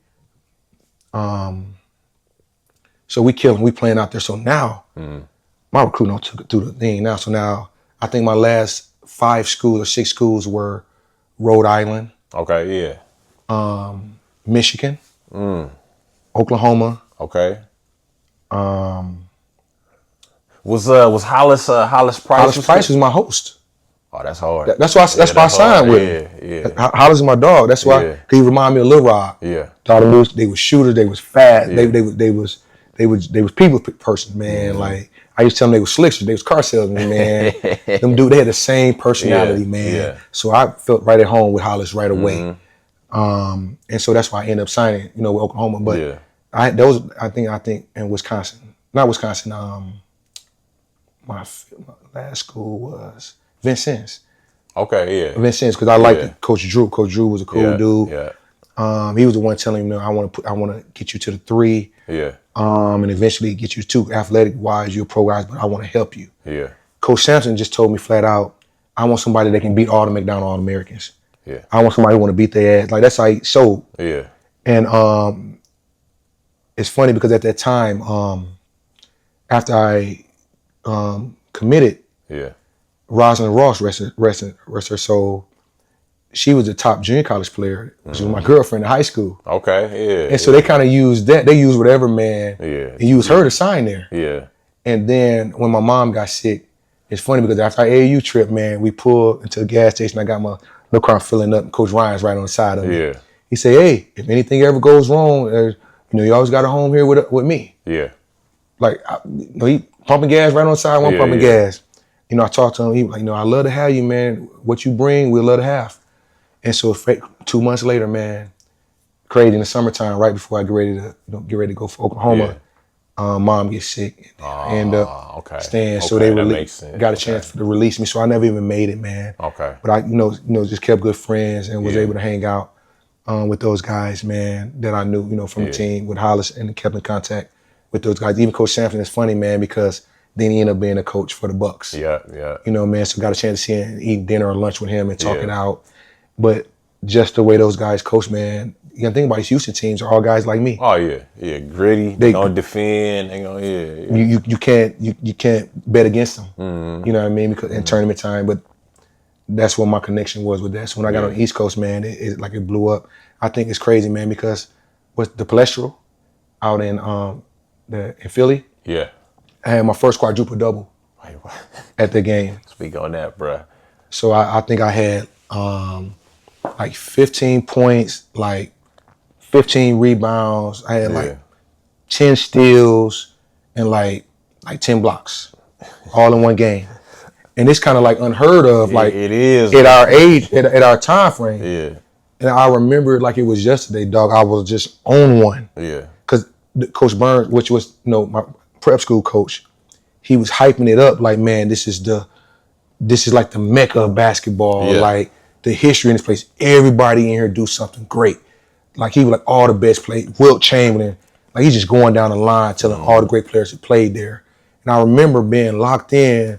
S2: So we killing. We playing out there. So now my recruiting took it through the thing now. So now I think my last 5 schools or 6 schools were Rhode Island.
S1: Okay. Yeah.
S2: Michigan, Oklahoma.
S1: Okay. Was Hollis Price?
S2: Hollis Price was my host.
S1: Oh, that's hard.
S2: That's why I signed with him. Yeah. Hollis is my dog. That's why. Cause he reminded me of Lil Rod. Yeah. They was shooters. They was fast. Yeah. They was people person, man. Mm-hmm. Like I used to tell them they was slickers. They was car salesmen, man. Them dude, they had the same personality, man. Yeah. So I felt right at home with Hollis right away. Mm-hmm. And so that's why I ended up signing, with Oklahoma. But I think in Wisconsin, not Wisconsin. My last school was Vincennes.
S1: Okay, yeah.
S2: Vincennes, because I liked Coach Drew. Coach Drew was a cool dude. Yeah. He was the one telling me, I want to get you to the 3. Yeah. And eventually get you to 2. Athletic wise, you're pro guys, but I want to help you. Yeah. Coach Sampson just told me flat out, I want somebody that can beat all the McDonald All-Americans.
S1: Yeah.
S2: I want somebody who want to beat their ass. Like that's how he showed.
S1: Yeah.
S2: And it's funny because at that time, after I committed,
S1: Yeah.
S2: Rosalind Ross, rest her soul, she was the top junior college player. She was my girlfriend in high school.
S1: Okay, yeah.
S2: And so they kind of used that. They used whatever, man.
S1: Yeah.
S2: And used her to sign there.
S1: Yeah.
S2: And then when my mom got sick, it's funny because after our AAU trip, man, we pulled into the gas station. I got my little car filling up. And Coach Ryan's right on the side of me.
S1: Yeah.
S2: He said, "Hey, if anything ever goes wrong, you always got a home here with me."
S1: Yeah.
S2: Like, he pumping gas right on the side, pumping gas. I talked to him. He was like, I love to have you, man. What you bring, we'd love to have. And so 2 months later, man, crazy in the summertime, right before I get ready to go for Oklahoma, mom gets sick. I end up staying. So they got a chance to release me. So I never even made it, man.
S1: Okay.
S2: But I, just kept good friends and was able to hang out with those guys, man, that I knew, from the team with Hollis and kept in contact with those guys. Even Coach Sampson is funny, man, because then he ended up being a coach for the Bucks.
S1: Yeah.
S2: Man, so got a chance to see him, eat dinner or lunch with him and talk it out. But just the way those guys coach, man, you gotta think about these Houston teams are all guys like me.
S1: Oh yeah, gritty. They gonna defend. They gonna
S2: You can't bet against them. Mm-hmm. You know what I mean? Because in tournament time, but that's what my connection was with that. So when I got on the East Coast, man, it blew up. I think it's crazy, man, because with the Palestro out in Philly, I had my first quadruple double at the game.
S1: Speak on that, bruh.
S2: So I think I had like 15 points, like 15 rebounds. I had like 10 steals and like 10 blocks all in one game. And it's kind of like unheard of, like
S1: it is
S2: at our age, at our time frame.
S1: Yeah.
S2: And I remember it like it was yesterday, dog. I was just on one.
S1: Yeah.
S2: Because Coach Burns, which was my prep school coach, he was hyping it up like, man, this is like the mecca of basketball.
S1: Yeah.
S2: Like the history in this place. Everybody in here do something great. Like he was like all the best players. Wilt Chamberlain, like he's just going down the line telling all the great players who played there. And I remember being locked in,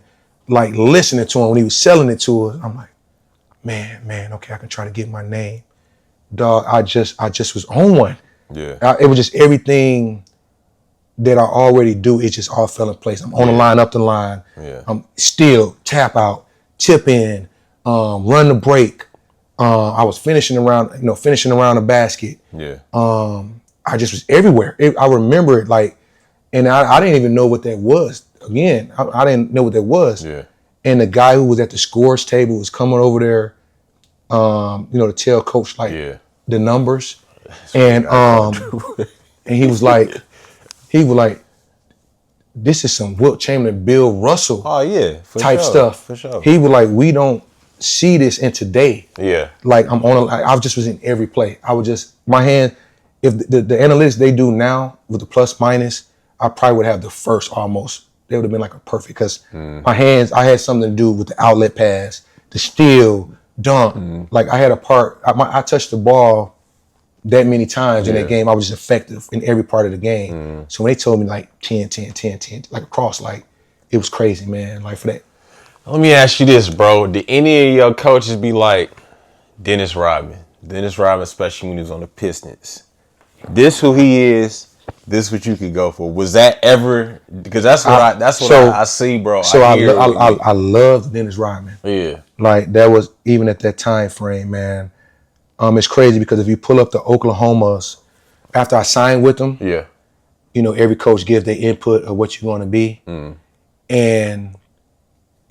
S2: like listening to him when he was selling it to us. I'm like, man, okay, I can try to get my name. Dog, I just was on one.
S1: Yeah.
S2: It was just everything that I already do, it just all fell in place. I'm on the line, up the line.
S1: Yeah.
S2: I'm still tap out, tip in, run the break. I was finishing around the basket.
S1: Yeah.
S2: I just was everywhere. I remember it like, and I didn't even know what that was. Again, I didn't know what that was.
S1: Yeah.
S2: And the guy who was at the scores table was coming over there, to tell coach like the numbers. And he was like, this is some Wilt Chamberlain, Bill Russell type stuff.
S1: For sure.
S2: He was like, we don't see this in today.
S1: Yeah.
S2: Like I just was in every play. I would just, my hand, if the analytics they do now with the plus minus, I probably would have the first almost. They would have been like a perfect, because my hands, I had something to do with the outlet pass, the steal, dunk. Like I had a part, I touched the ball that many times in that game. I was just effective in every part of the game. So when they told me like 10, like across, like it was crazy, man. Like for that.
S1: Let me ask you this, bro. Did any of your coaches be like Dennis Rodman? Dennis Rodman, especially when he was on the Pistons. This who he is. This what you could go for. Was that ever? Because that's what I see, bro.
S2: So I love Dennis Rodman.
S1: Yeah.
S2: Like that was even at that time frame, man. It's crazy because if you pull up the Oklahomas, after I signed with them, every coach gives their input of what you're going to be, and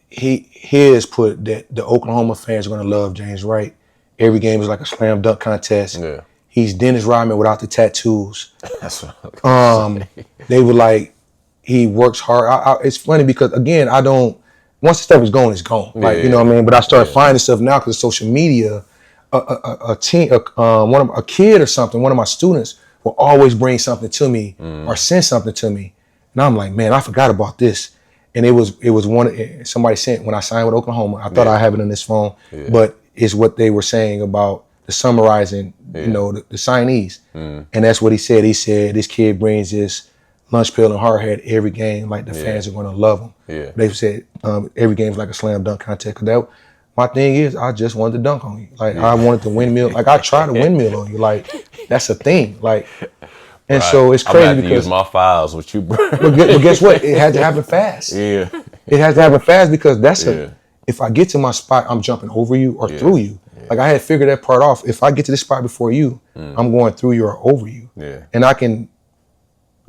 S2: his put that the Oklahoma fans are going to love James Wright. Every game is like a slam dunk contest.
S1: Yeah.
S2: He's Dennis Rodman without the tattoos.
S1: That's what I was gonna say.
S2: They were like, he works hard. It's funny because again, once the stuff is gone, it's gone. Like, you know what I mean? But I started finding stuff now because of social media. A kid or something, one of my students will always bring something to me or send something to me. And I'm like, man, I forgot about this. And it was one somebody sent when I signed with Oklahoma. I thought I have it on this phone, but it's what they were saying about the summarizing, the signees. And that's what he said. He said, this kid brings this lunch pail and hard hat every game. Like the fans are going to love him.
S1: Yeah.
S2: They said every game is like a slam dunk contest. Cause my thing is, I just wanted to dunk on you. Like, I wanted to windmill. Like, I tried to windmill on you. Like, that's a thing. Like, and so it's crazy
S1: I'm gonna have to
S2: because
S1: use my files with you, bro.
S2: but guess what? It had to happen fast.
S1: Yeah.
S2: It has to happen fast because if I get to my spot, I'm jumping over you or through you. Yeah. Like I had figured that part off. If I get to this spot before you, I'm going through you or over you.
S1: Yeah.
S2: And I can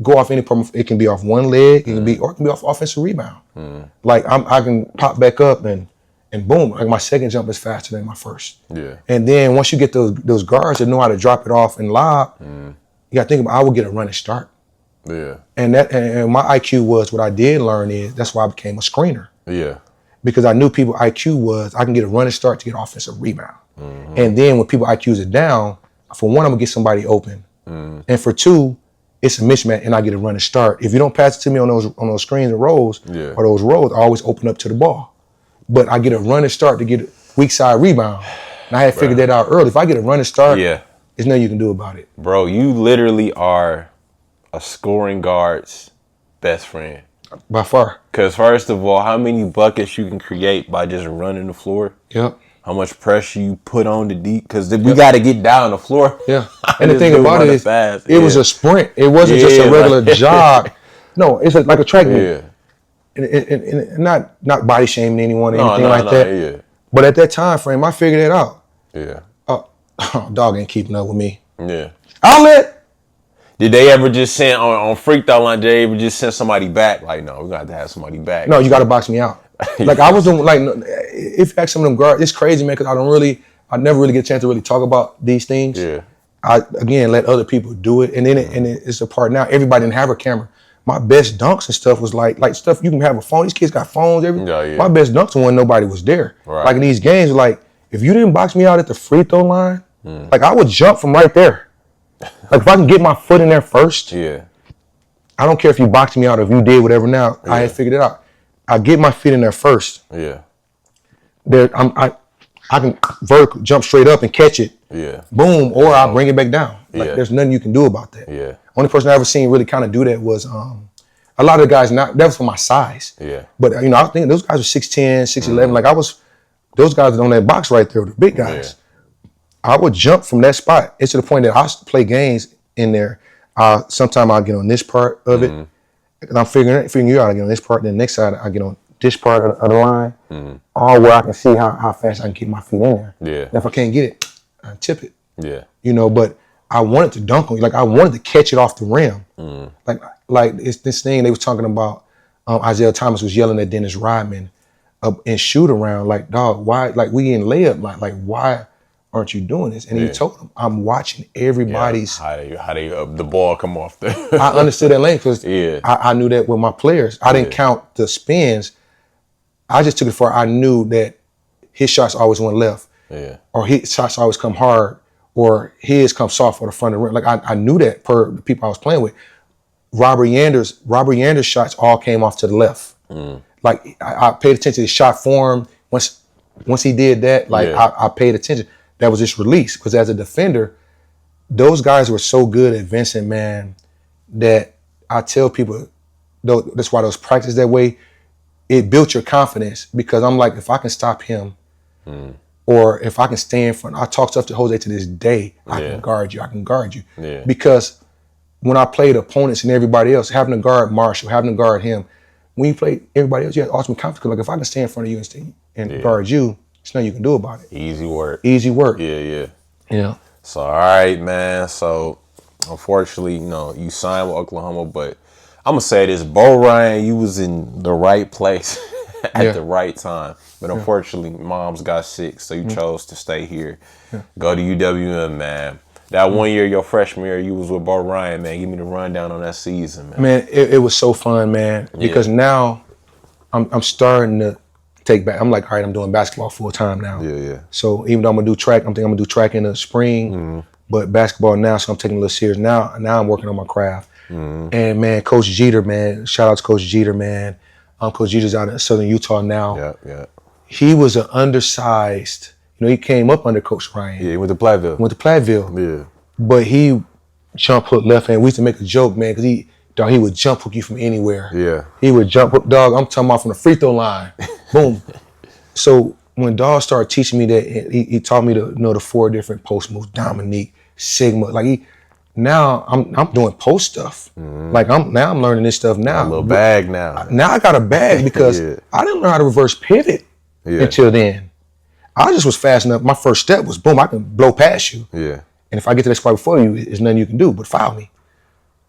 S2: go off any part. It can be off one leg, it can be off offensive rebound. Like I can pop back up and boom, like my second jump is faster than my first.
S1: Yeah.
S2: And then once you get those guards that know how to drop it off and lob, you gotta think about I would get a running start.
S1: Yeah.
S2: And my IQ was what I did learn is that's why I became a screener.
S1: Yeah.
S2: Because I knew people IQ was I can get a running start to get offensive rebound. And then when people IQs are down, for one, I'm gonna get somebody open. And for two, it's a mismatch and I get a running start. If you don't pass it to me on those screens and rolls or those rolls, I always open up to the ball. But I get a running start to get a weak side rebound. And I had figured that out early. If I get a running start, there's nothing you can do about it.
S1: Bro, you literally are a scoring guard's best friend.
S2: By far.
S1: Because first of all, how many buckets you can create by just running the floor?
S2: Yep.
S1: How much pressure you put on the deep? Because we got to get down the floor.
S2: Yeah. And the thing about it is, it was a sprint. It wasn't just a regular jog. No, it's like a track meet. Yeah. And not body shaming anyone or anything like that. Yeah. But at that time frame, I figured it out.
S1: Yeah.
S2: Dog ain't keeping up with me.
S1: Yeah.
S2: Outlet. Did
S1: they ever just send on free throw line? Did they ever just send somebody back? Like, no, we got to have somebody back.
S2: No, you got to box me out. Like I was doing, like if you ask some of them guards, it's crazy, man, because I never really get a chance to really talk about these things.
S1: Yeah.
S2: I again let other people do it, and then it's a part now. Everybody didn't have a camera. My best dunks and stuff was like stuff you can have a phone. These kids got phones. My best dunks when nobody was there.
S1: Right.
S2: Like in these games, like if you didn't box me out at the free throw line, like I would jump from right there. Like if I can get my foot in there first,
S1: I
S2: don't care if you boxed me out or if you did whatever. Now I had figured it out. I get my feet in there first.
S1: Yeah.
S2: I can vertical jump straight up and catch it.
S1: Yeah.
S2: Boom, or I'll bring it back down. Like there's nothing you can do about that.
S1: Yeah.
S2: Only person I ever seen really kind of do that was a lot of the guys. That was for my size.
S1: Yeah.
S2: But I was thinking those guys were 6'10", 6'11". Like those guys on that box right there, the big guys. Yeah. I would jump from that spot. It's to the point that I play games in there. Sometime I'll get on this part of it. And I'm figuring you out. I get on this part. Then the next side, I get on this part of the line. All where I can see how fast I can keep my feet in there.
S1: Yeah.
S2: And if I can't get it, I tip it.
S1: Yeah.
S2: But I wanted to dunk on you. Like I wanted to catch it off the rim. Like it's this thing they were talking about. Isaiah Thomas was yelling at Dennis Rodman and shoot around. Like, dog, why? Like we in layup. Like why aren't you doing this? And he told him, I'm watching everybody's.
S1: How they the ball come off there.
S2: I understood that lane because I knew that with my players. I didn't count the spins. I just took it for I knew that his shots always went left.
S1: Yeah.
S2: Or his shots always come hard, or his come soft for the front of the rim. Like I knew that per the people I was playing with. Robert Yander's shots all came off to the left. Like I paid attention to his shot form. Once he did that, like I paid attention. That was his release. Because as a defender, those guys were so good at Vincent, man, that I tell people, that's why those practice that way, it built your confidence. Because I'm like, if I can stop him, or if I can stay in front, I talk stuff to Jose to this day, I can guard you.
S1: Yeah.
S2: Because when I played opponents and everybody else, having to guard Marshall, having to guard him, when you play everybody else, you have awesome confidence. Like if I can stay in front of you and guard you, there's nothing you can do about it.
S1: Easy work.
S2: Yeah.
S1: So, all right, man. So, unfortunately, you signed with Oklahoma, but I'm going to say this. Bo Ryan, you was in the right place at the right time. But unfortunately, moms got sick, so you chose to stay here. Go to UWM, man. That 1 year, your freshman year, you was with Bo Ryan, man. Give me the rundown on that season, man.
S2: Man, it was so fun, man. Because now I'm starting to take back. I'm like, all right, I'm doing basketball full time now.
S1: Yeah.
S2: So even though I'm gonna do track, I'm thinking I'm gonna do track in the spring, but basketball now, so I'm taking a little serious. Now I'm working on my craft. And man, Coach Jeter, man, shout out to Coach Jeter, man. Coach Jeter's out in Southern Utah now.
S1: Yeah.
S2: He was an undersized, he came up under Coach Ryan.
S1: Yeah, he went to Platteville.
S2: Yeah. But he jump hook left hand. We used to make a joke, man, because he would jump hook you from anywhere.
S1: Yeah.
S2: He would jump hook, dog. I'm talking about from the free throw line. Boom. So when Dawg started teaching me that, he taught me to know the 4 different post moves: Dominique, Sigma. Like now I'm doing post stuff. Like I'm learning this stuff now.
S1: A little bag now.
S2: Now I got a bag because I didn't learn how to reverse pivot until then. I just was fast enough. My first step was boom, I can blow past you.
S1: Yeah.
S2: And if I get to that spot before you, there's nothing you can do but foul me.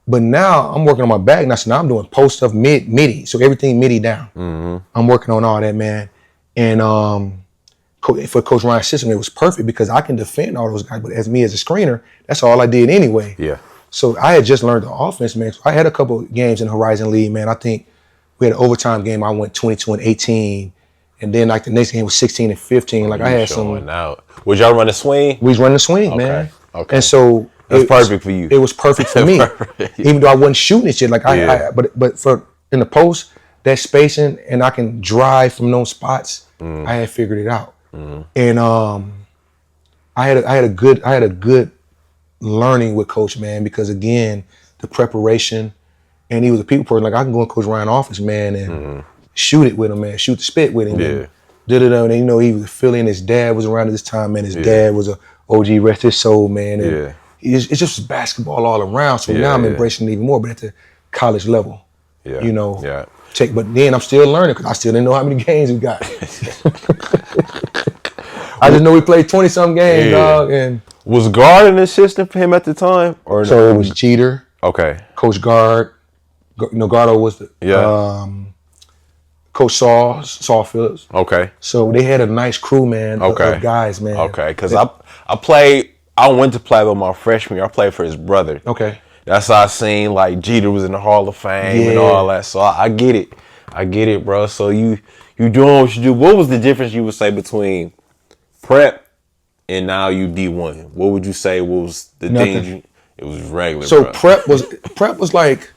S2: But now I'm working on my bag now. So now I'm doing post stuff midi. So everything midi down. I'm working on all that, man. And for Coach Ryan's system, it was perfect because I can defend all those guys. But as a screener, that's all I did anyway.
S1: Yeah.
S2: So I had just learned the offense, man. So I had a couple of games in Horizon League, man. I think we had an overtime game. I went 22-18. And then like the next game was 16-15. Like I had some.
S1: Out. Was y'all running swing?
S2: We was running the swing, man.
S1: Okay.
S2: And so
S1: that's perfect for you.
S2: It was perfect for me. Even though I wasn't shooting it shit. Like but for in the post, that spacing and I can drive from those spots, I had figured it out. And I had a good learning with Coach, man, because again, the preparation, and he was a people person. Like I can go in Coach Ryan's office, man, and shoot it with him, man, shoot the spit with him.
S1: Yeah.
S2: And you know, he was feeling his dad was around at this time, man. His dad was a OG, rest his soul, man. And it's just basketball all around. So now I'm embracing it even more, but at the college level, you know.
S1: Yeah.
S2: But then I'm still learning because I still didn't know how many games we got. I just know we played 20-something games, dog. And
S1: was Guard an assistant for him at the time, or
S2: so
S1: no?
S2: it was Jeter, Coach Guard, Gardo was the Coach Saul Phillips.
S1: Okay.
S2: So they had a nice crew, man, of guys, man.
S1: Okay, because I went to play with my freshman year. I played for his brother.
S2: Okay.
S1: That's how I seen like Jeter was in the Hall of Fame and all that. So I get it. I get it, bro. So you doing what you do. What was the difference you would say between prep and now you D1? What would you say was the thing it was regular,
S2: so
S1: bro?
S2: prep was like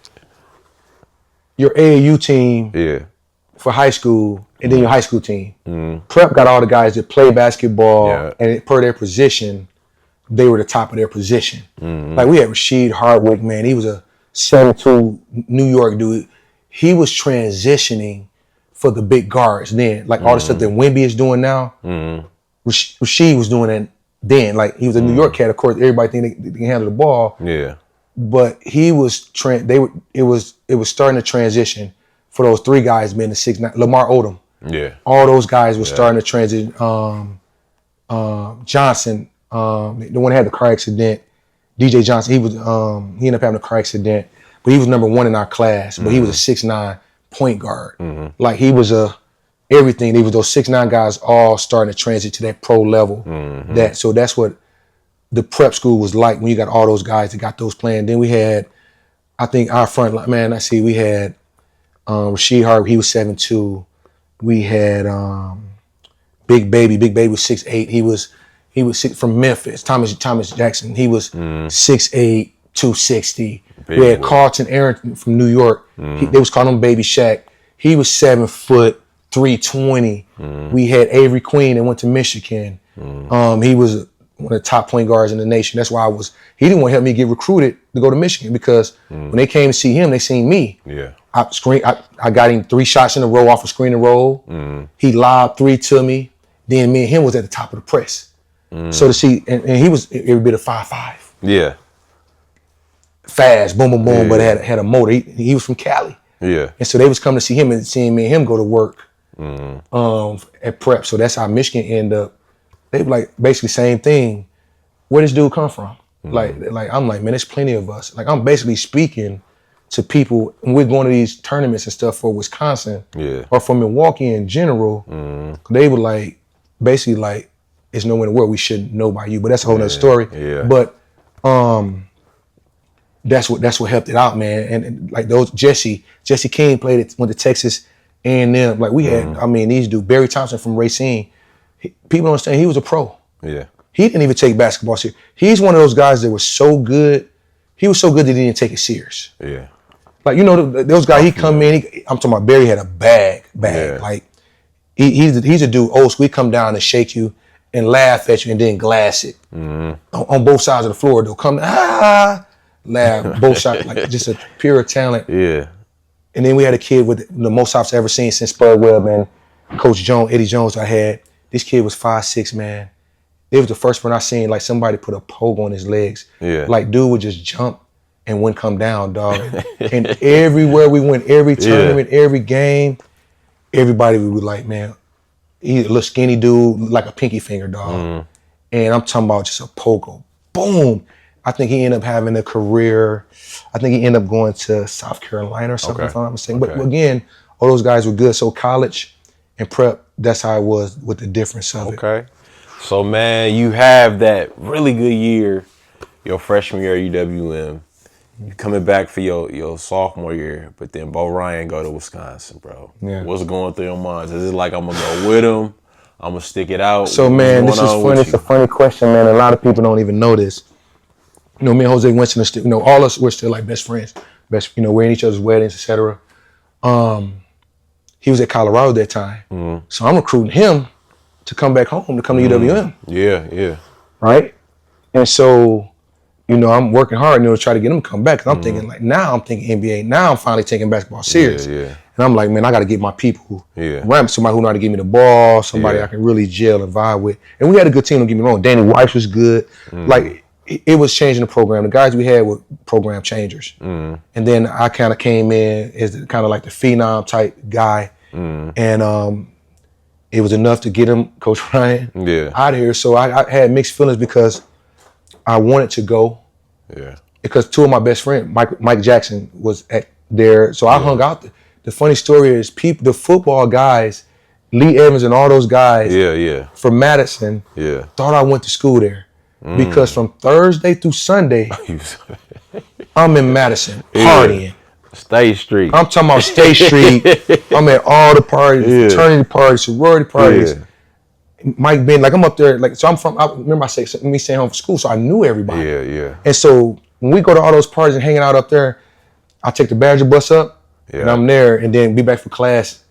S2: your AAU team for high school and then your high school team. Prep got all the guys that play basketball and per their position, they were the top of their position. Like we had Rasheed Hardwick, man. He was a 7'2" New York dude. He was transitioning for the big guards then. Like all the stuff that Wemby is doing now, Rasheed was doing it then. Like he was a New York cat. Of course, everybody think they can handle the ball. Yeah. But he was it was starting to transition for those 3 guys being the 6'9". Lamar Odom. Yeah. All those guys were starting to transition. Johnson, the one that had the car accident, DJ Johnson, he ended up having a car accident, but he was number 1 in our class. But he was a 6'9" point guard. Like he was everything. They was those 6'9" guys all starting to transit to that pro level. So that's what the prep school was like when you got all those guys that got those playing. Then we had, I think our front line, man, we had Rasheed Hart, he was 7'2". We had Big Baby was 6'8". He was from Memphis. Thomas Jackson, he was 6'8", 260. We had Carlton Aaron from New York. They was calling him Baby Shaq. He was 7 foot, 320. We had Avery Queen that went to Michigan. He was one of the top point guards in the nation. That's why he didn't want to help me get recruited to go to Michigan because when they came to see him, they seen me. Yeah. I got him 3 shots in a row off a screen and roll. He lobbed 3 to me. Then me and him was at the top of the press. So to see, and he was every bit of 5'5". Yeah. Fast, boom, boom, boom, but had a motor. He was from Cali. Yeah. And so they was coming to see him and seeing me and him go to work at prep. So that's how Michigan ended up. They were like basically same thing. Where this dude come from? Like I'm like, man, there's plenty of us. Like I'm basically speaking to people, and we're going to these tournaments and stuff for Wisconsin or for Milwaukee in general. They were like, basically like, it's nowhere in the world we shouldn't know about you. But that's a whole nother story. Yeah. But that's what helped it out, man. And like those Jesse King went to Texas A&M. Like we had, I mean, these dudes, Barry Thompson from Racine. People don't understand he was a pro. Yeah. He didn't even take basketball serious. He's one of those guys that was so good. He was so good that he didn't take it serious. Yeah. Like, you know, those guys, he come in, I'm talking about Barry had a bag. Yeah. Like, he's a dude, old school. He come down and shake you and laugh at you and then glass it. On both sides of the floor. They'll come, laugh, both sides, like just a pure talent. Yeah. And then we had a kid with the most I've ever seen since Spud Webb and Coach Jones, Eddie Jones I had. This kid was 5'6", man. It was the first one I seen like somebody put a pogo on his legs.
S1: Yeah.
S2: Like dude would just jump and wouldn't come down, dog. And everywhere we went, every tournament, every game, everybody would be like, man, he's a little skinny dude, like a pinky finger, dog. And I'm talking about just a pogo. Boom. I think he ended up having a career. I think he ended up going to South Carolina or something, if I'm not mistaken. But again, all those guys were good. So college and prep, that's how it was with the difference of it.
S1: Okay. So, man, you have that really good year, your freshman year at UWM. You coming back for your sophomore year, but then Bo Ryan go to Wisconsin, bro.
S2: Yeah.
S1: What's going through your minds? Is it like I'm going to go with him? I'm going to stick it out?
S2: So, man, this is funny. It's a funny question, man. A lot of people don't even know this. You know, me and Jose Winston are still, you know, all us, we're still like best friends. We're in each other's weddings, etc. He was at Colorado at that time. So I'm recruiting him to come back home, to come to UWM.
S1: Yeah.
S2: Right? And so, you know, I'm working hard, to try to get him to come back. Cause I'm thinking like, now I'm thinking NBA. Now I'm finally taking basketball serious.
S1: Yeah.
S2: And I'm like, man, I got to get my people.
S1: Yeah.
S2: Somebody who know how to give me the ball, somebody I can really gel and vibe with. And we had a good team, don't get me wrong. Danny Weiss was good. Like, it was changing the program. The guys we had were program changers. And then I kind of came in as kind of like the phenom type guy. And it was enough to get him, Coach Ryan, out of here. So I had mixed feelings because I wanted to go. Yeah. Because two of my best friends, Mike Jackson, was there. So I hung out. The funny story is the football guys, Lee Evans and all those guys from Madison thought I went to school there. Because from Thursday through Sunday, I'm in Madison partying.
S1: State Street.
S2: I'm talking about State Street. I'm at all the parties, fraternity parties, sorority parties. Mike Ben, like I'm up there, like, so I remember me staying home from school, so I knew everybody. And so when we go to all those parties and hanging out up there, I take the Badger bus up and I'm there and then be back for class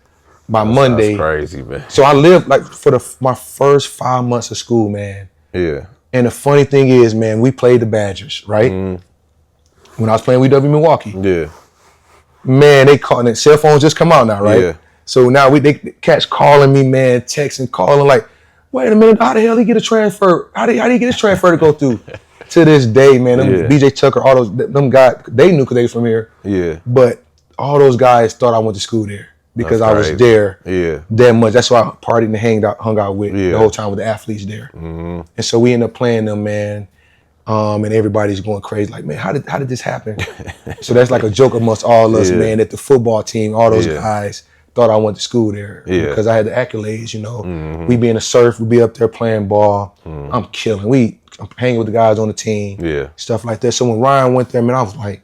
S2: by Monday.
S1: That's crazy, man.
S2: So I lived like for my first 5 months of school, man.
S1: Yeah.
S2: And the funny thing is, man, we played the Badgers, right? When I was playing with W Milwaukee.
S1: Yeah.
S2: Man, they call it. Cell phones just come out now, right?
S1: Yeah.
S2: So now they catch calling me, man, texting, calling, like, wait a minute, how the hell he get a transfer? How do you get his transfer to go through? To this day, man, BJ Tucker, all them guys, they knew because they was from here. Yeah. But all those guys thought I went to school there because I was there that much. That's why I partied and hung out with the whole time with the athletes there. And so we ended up playing them, man. And everybody's going crazy, like, man, how did this happen? So that's like a joke amongst all us, man, that the football team, all those guys thought I went to school there because I had the accolades, you know. We be in the surf, we be up there playing ball. I'm killing. I'm hanging with the guys on the team, stuff like that. So when Ryan went there, man, I was like,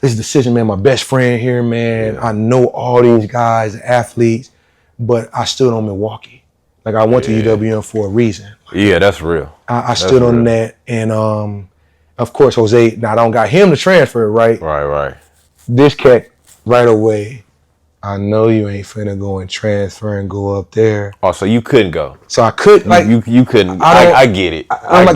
S2: this is a decision, man. My best friend here, man. I know all these guys, athletes, but I stood on Milwaukee. Like, I went to UWM for a reason.
S1: Yeah, that's real.
S2: I stood on that, and of course, Jose. Now I don't got him to transfer, right?
S1: Right.
S2: This cat right away. I know you ain't finna go and transfer and go up there.
S1: Oh, so you couldn't go?
S2: So I couldn't. Like
S1: you couldn't. I get it.
S2: I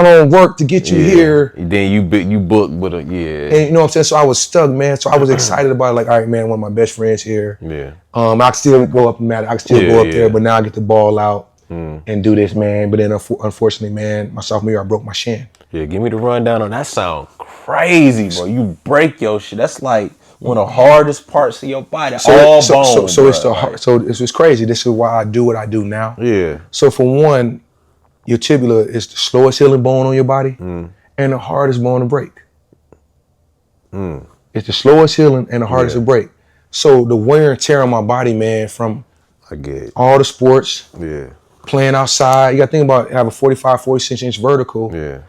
S2: don't work to get you here.
S1: Then you booked with a
S2: And you know what I'm saying. So I was stuck, man. So I was excited about it. Like, all right, man, one of my best friends here. Yeah. I can still go up and matter. I can still go up there, but now I get the ball out. And do this, man. But then unfortunately, man, my sophomore year I broke my shin.
S1: Yeah, give me the rundown on that. Sound crazy, bro. You break your shit. That's like one of the hardest parts of your body. All bone.
S2: So it's the hard. So it's crazy. This is why I do what I do now. Yeah. So for one, your tibia is the slowest healing bone on your body and the hardest bone to break. It's the slowest healing and the hardest to break. So the wear and tear on my body, man, from all the sports. Yeah. Playing outside, you got to think about having a 45, 46-inch vertical. Yeah.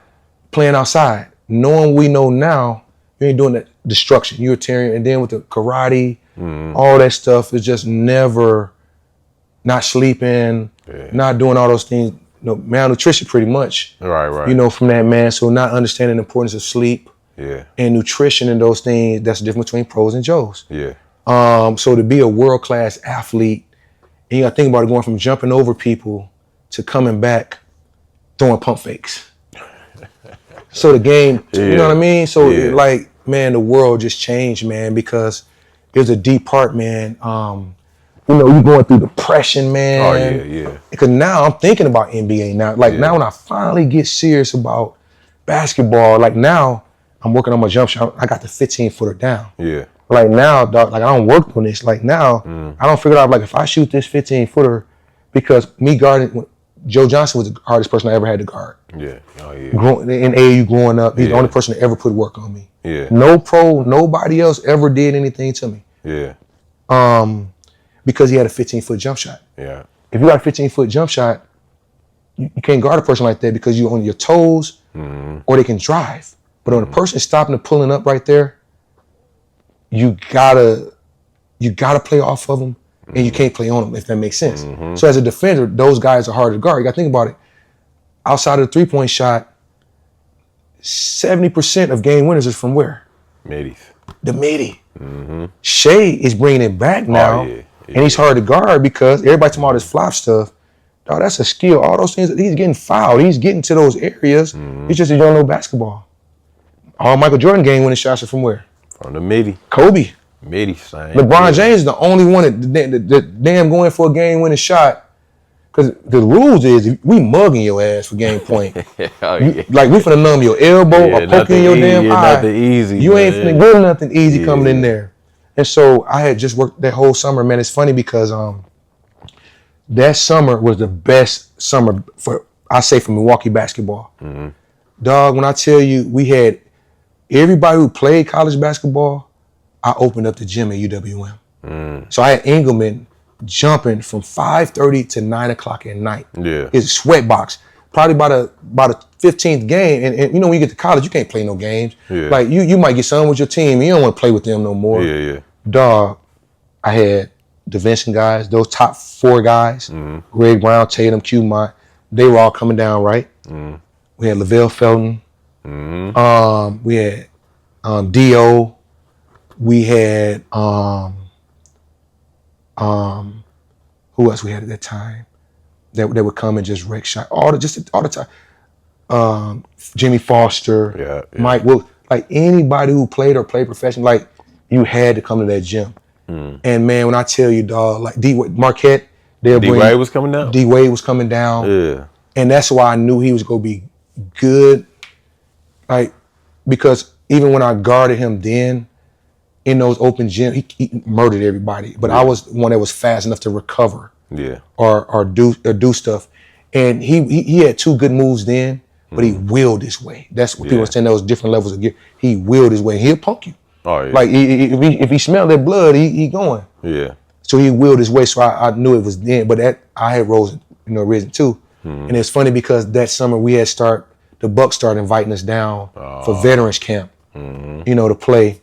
S2: Playing outside, knowing we know now, you ain't doing that destruction. You're tearing, and then with the karate, all that stuff is just never not sleeping, not doing all those things. You know, malnutrition pretty much. Right. You know, from that, man. So not understanding the importance of sleep and nutrition and those things, that's the difference between pros and Joes. Yeah. So to be a world-class athlete, and you got to think about it, going from jumping over people to coming back, throwing pump fakes. So the game, you know what I mean? So like, man, the world just changed, man, because it was a deep part, man. you going through depression, man.
S1: Oh yeah.
S2: Because now I'm thinking about NBA now. Like now when I finally get serious about basketball, like now I'm working on my jump shot. I got the 15-footer down.
S1: Yeah.
S2: Like now, dog, like I don't work on this. Like now, I don't figure out like if I shoot this 15-footer, because me guarding Joe Johnson was the hardest person I ever had to guard.
S1: Yeah. Oh yeah.
S2: In AAU growing up, he's the only person that ever put work on me.
S1: Yeah.
S2: No pro, nobody else ever did anything to me.
S1: Yeah.
S2: Because he had a 15-foot jump shot.
S1: Yeah.
S2: If you got a 15-foot jump shot, you can't guard a person like that because you're on your toes or they can drive. But when a person stopping and pulling up right there, you gotta play off of them and you can't play on them, if that makes sense. So as a defender, those guys are hard to guard. You gotta think about it. Outside of the 3-point shot, 70% of game winners is from where?
S1: Middies.
S2: The midi. Shea is bringing it back now, and he's hard to guard because everybody talking about this flop stuff. Dog, that's a skill. All those things, he's getting fouled. He's getting to those areas. It's just you don't know basketball. All Michael Jordan game winning shots are from where?
S1: From the midi.
S2: Kobe.
S1: Midi, same.
S2: LeBron James is the only one that damn going for a game winning shot. Because the rules is we mugging your ass for game point. Like we finna numb your elbow or poking your damn eye.
S1: Nothing easy.
S2: You ain't finna get nothing easy coming in there. And so I had just worked that whole summer, man. It's funny because that summer was the best summer for Milwaukee basketball. Dog, when I tell you we had everybody who played college basketball, I opened up the gym at UWM. So I had Engelman jumping from 5:30 to 9 o'clock at night.
S1: Yeah.
S2: His sweat box. Probably by the 15th game. And you know, when you get to college, you can't play no games.
S1: Yeah.
S2: Like you might get some with your team and you don't want to play with them no more.
S1: Yeah.
S2: Dog, I had the Vincent guys, those top 4 guys, Greg Brown, Tatum, Q-Mont, they were all coming down, right? We had LaVelle Felton. We had D.O. We had who else we had at that time that would come and just wreck shot all the time. Jimmy Foster, Mike Will, like anybody who played professional, like you had to come to that gym. And man, when I tell you, dog, like Marquette,
S1: D-Wade was coming down.
S2: D-Wade was coming down.
S1: Yeah.
S2: And that's why I knew he was gonna be good. Like, because even when I guarded him then, in those open gyms, he murdered everybody. But I was one that was fast enough to recover.
S1: Yeah.
S2: Or do stuff. And he had 2 good moves then, but he willed his way. That's what people are saying. Those different levels of gear. He willed his way. He'll punk you.
S1: Oh yeah.
S2: Like if he smelled that blood, he going.
S1: Yeah.
S2: So he willed his way. So I knew it was then. But that I had rose, risen too. And it's funny because that summer the Bucks started inviting us down for veterans camp. To play.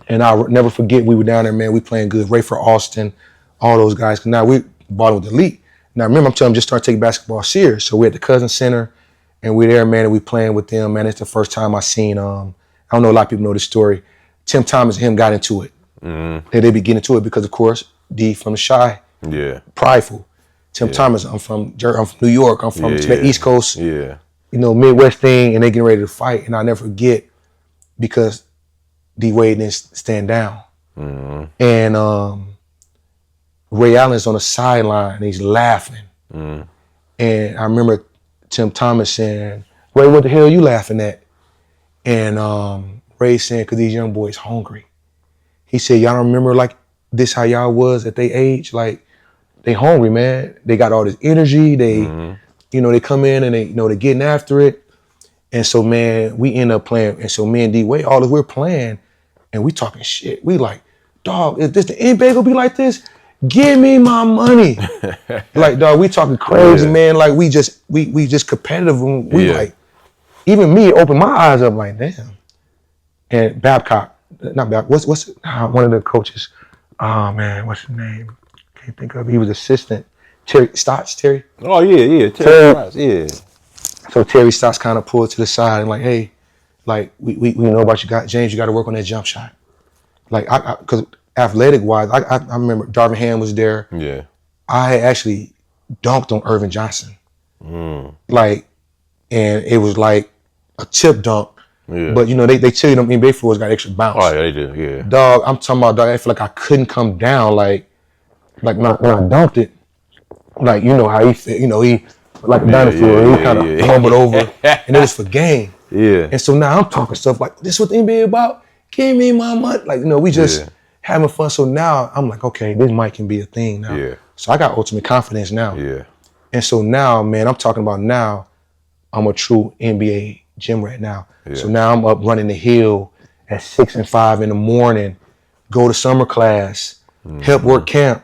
S2: And I'll never forget, we were down there, man, we playing good. Rayford Austin, all those guys. Cause now we balling with the elite. Now remember, I'm telling them just start taking basketball serious. So we're at the Cousin Center and we're there, man, and we playing with them, man. It's the first time I seen, I don't know, a lot of people know this story. Tim Thomas and him got into it. They be getting into it because, of course, D from the Shy. Yeah. Prideful. Tim Thomas, I'm from New York. I'm from the East Coast.
S1: Yeah.
S2: Midwest thing, and they getting ready to fight. And I never forget because D-Wade didn't stand down. And Ray Allen's on the sideline and he's laughing. And I remember Tim Thomas saying, Ray, what the hell are you laughing at? And Ray saying, because these young boys hungry. He said, y'all don't remember like this how y'all was at their age? Like, they hungry, man. They got all this energy. They, they come in and they're getting after it. And so, man, we end up playing. And so me and D-Wade, we're playing and we talking shit. We like, dog, is this the NBA gonna be like this? Give me my money. Like, dog, we talking crazy, man. Like we just competitive. And we like, even me opened my eyes up like, damn. And Babcock, not Babcock, what's one of the coaches? Oh man, what's his name? Can't think of it. He was assistant. Terry Stotts.
S1: Oh yeah. Terry Stotts, yeah.
S2: So Terry Stotts kind of pulled to the side and like, hey, like we know about you, James. You got to work on that jump shot. Like, because athletic wise, I remember Darvin Ham was there. Yeah. I had actually dunked on Irvin Johnson. Like, and it was like a chip dunk. Yeah. But they tell you them NBA floors got extra bounce.
S1: Oh yeah, they do. Yeah.
S2: Dog, I'm talking about, dog. I feel like I couldn't come down. Like like when I dunked it, like you know how he fit, you know he like a dinosaur, he kind of crumbled over, and it was for game.
S1: Yeah.
S2: And so now I'm talking stuff like, this is what the NBA about? Give me my money. Like, you know, we just having fun. So now I'm like, okay, this mic can be a thing now.
S1: Yeah.
S2: So I got ultimate confidence now.
S1: Yeah.
S2: And so now, man, I'm talking about now, I'm a true NBA gym rat now. Yeah. So now I'm up running the hill at 6 and 5 in the morning, go to summer class, help work camp,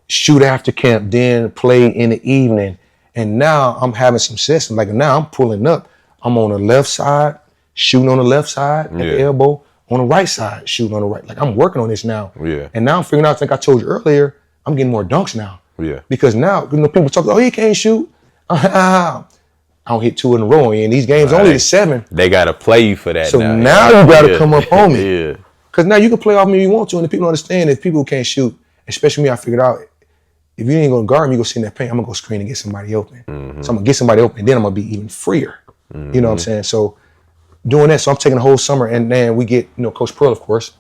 S2: shoot after camp, then play in the evening. And now I'm having some system. Like now I'm pulling up. I'm on the left side, shooting on the left side at the elbow, on the right side, shooting on the right. Like I'm working on this now.
S1: Yeah.
S2: And now I'm figuring out, I think I told you earlier, I'm getting more dunks now.
S1: Yeah.
S2: Because now, you know, people talk, oh, he can't shoot. I don't hit 2 in a row. And these games only the 7.
S1: They got to play you for that
S2: so
S1: now.
S2: Now you got to come up on me.
S1: Yeah.
S2: Because now you can play off me if you want to. And the people understand that people who can't shoot, especially me, I figured out, if you ain't going to guard me, you go sit in that paint, I'm going to go screen and get somebody open. So I'm going to get somebody open, and then I'm going to be even freer. You know what I'm saying? So doing that, so I'm taking the whole summer, and then we get, you know, Coach Pearl, of course.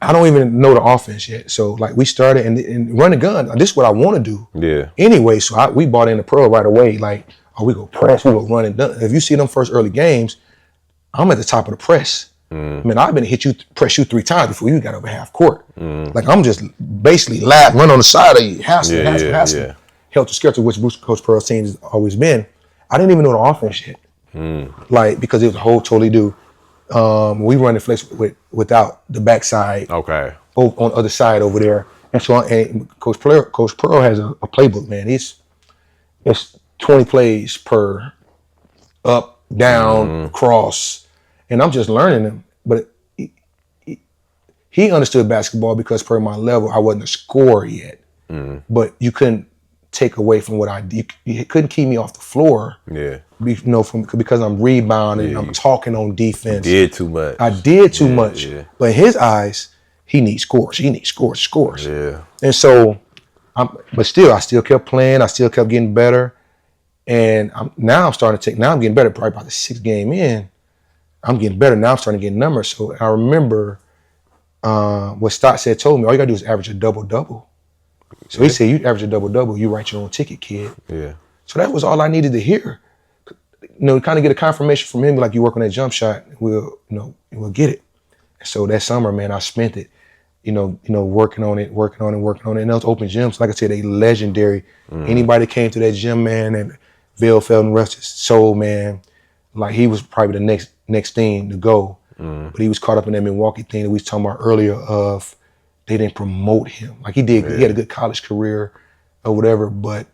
S2: I don't even know the offense yet. So like we started and run the gun. This is what I want to do. Yeah. Anyway, so we bought in the Pearl right away. Like, we go press, we go run and done. If you see them first early games, I'm at the top of the press. Man, I've been to press you 3 times before you got over half court. Like I'm just basically run on the side of you, hassle. Helter Skelter, which Coach Pearl's team has always been. I didn't even know the offense yet. Like, because it was a whole totally new. We run the flex without the backside. Okay. On the other side over there. And so Coach Pearl has a playbook, man. It's 20 plays per up, down, cross. And I'm just learning them. But he understood basketball because per my level, I wasn't a scorer yet. But you couldn't take away from what I did. You couldn't keep me off the floor. Yeah. You know, because I'm rebounding, I'm talking on defense.
S1: You did too much.
S2: I did too much. Yeah. But in his eyes, he needs scores. He needs scores. Yeah. And so, but still, I still kept playing. I still kept getting better. And now I'm getting better. Probably about the 6th game in, I'm getting better. Now I'm starting to get numbers. So I remember what Stott told me, all you gotta do is average a double-double. So he said, you average a double-double, you write your own ticket, kid. Yeah. So that was all I needed to hear. You know, kind of get a confirmation from him, like you work on that jump shot, we'll get it. So that summer, man, I spent it, working on it. And those open gyms, like I said, they legendary. Anybody came to that gym, man, and Vail felt and rest his soul, man. Like he was probably the next thing to go. But he was caught up in that Milwaukee thing that we was talking about earlier of they didn't promote him. Like he did, he had a good college career or whatever, but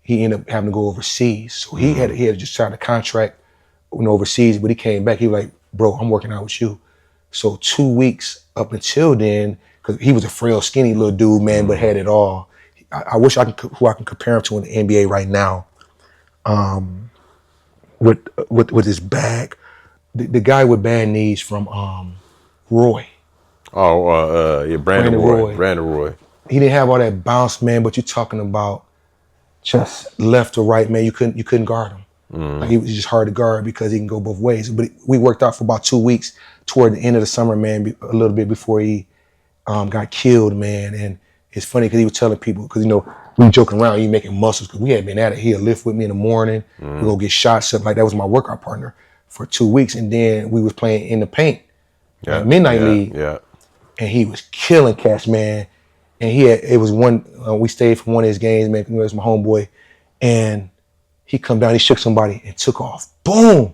S2: he ended up having to go overseas. So he had to just sign a contract overseas, but he came back. He was like, bro, I'm working out with you. So 2 weeks up until then, because he was a frail, skinny little dude, man, but had it all. I wish who I can compare him to in the NBA right now. With his bag, the guy with bad knees from Roy.
S1: Brandon Roy.
S2: He didn't have all that bounce, man, but you're talking about just left or right, man. You couldn't guard him. Like he was just hard to guard because he can go both ways. But we worked out for about 2 weeks toward the end of the summer, man, a little bit before he got killed, man. And it's funny because he was telling people, because we joking around, he making muscles, because we had been at it. He'd lift with me in the morning. We go get shots, stuff like that. Was my workout partner for 2 weeks. And then we was playing in the paint, Midnight League. Yeah. And he was killing cats, man. And we stayed for one of his games, man. It was my homeboy. And he come down, he shook somebody and took off. Boom.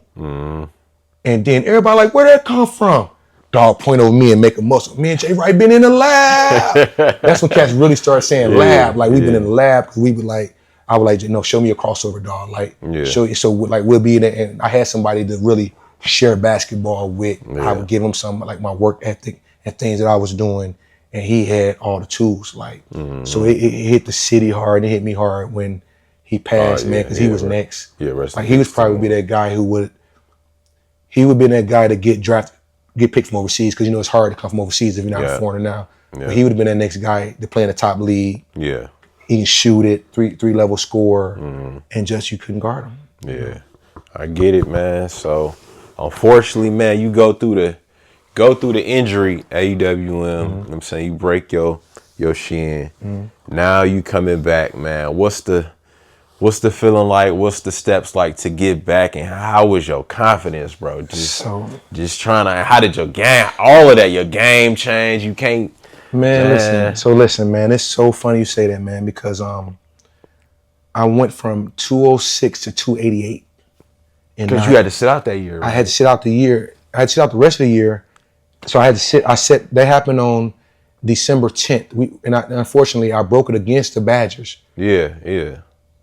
S2: And then everybody like, where'd that come from? Dog point over me and make a muscle. Me and Jay Wright been in the lab. That's when cats really started saying lab. Like we've been in the lab, because we would like, I would like, show me a crossover, dog. Like, show you. So like we'll be in there, and I had somebody to really share basketball with. I would give him some like my work ethic and things that I was doing, and he had all the tools. Like, so it hit the city hard, and it hit me hard when he passed, man, because he was next. Yeah, like he was probably be that guy who would be that guy to get picked from overseas, because it's hard to come from overseas if you're not a foreigner now. Yeah. But he would have been that next guy to play in the top league. Yeah, he can shoot it, three level score, and just you couldn't guard him.
S1: Yeah, I get it, man. So unfortunately, man, you go through the injury, AEWM. You know what I'm saying, you break your your shin. Now you coming back, man. What's the feeling like? What's the steps like to get back? And how was your confidence, bro? Just trying to, how did your game, all of that, your game change? You can't.
S2: Man, listen, man, it's so funny you say that, man, because I went from 206 to 288.
S1: Because you had to sit out that year, right?
S2: I had to sit out the year. I had to sit out the rest of the year. So I had to sit. That happened on December 10th. Unfortunately, I broke it against the Badgers.
S1: Yeah.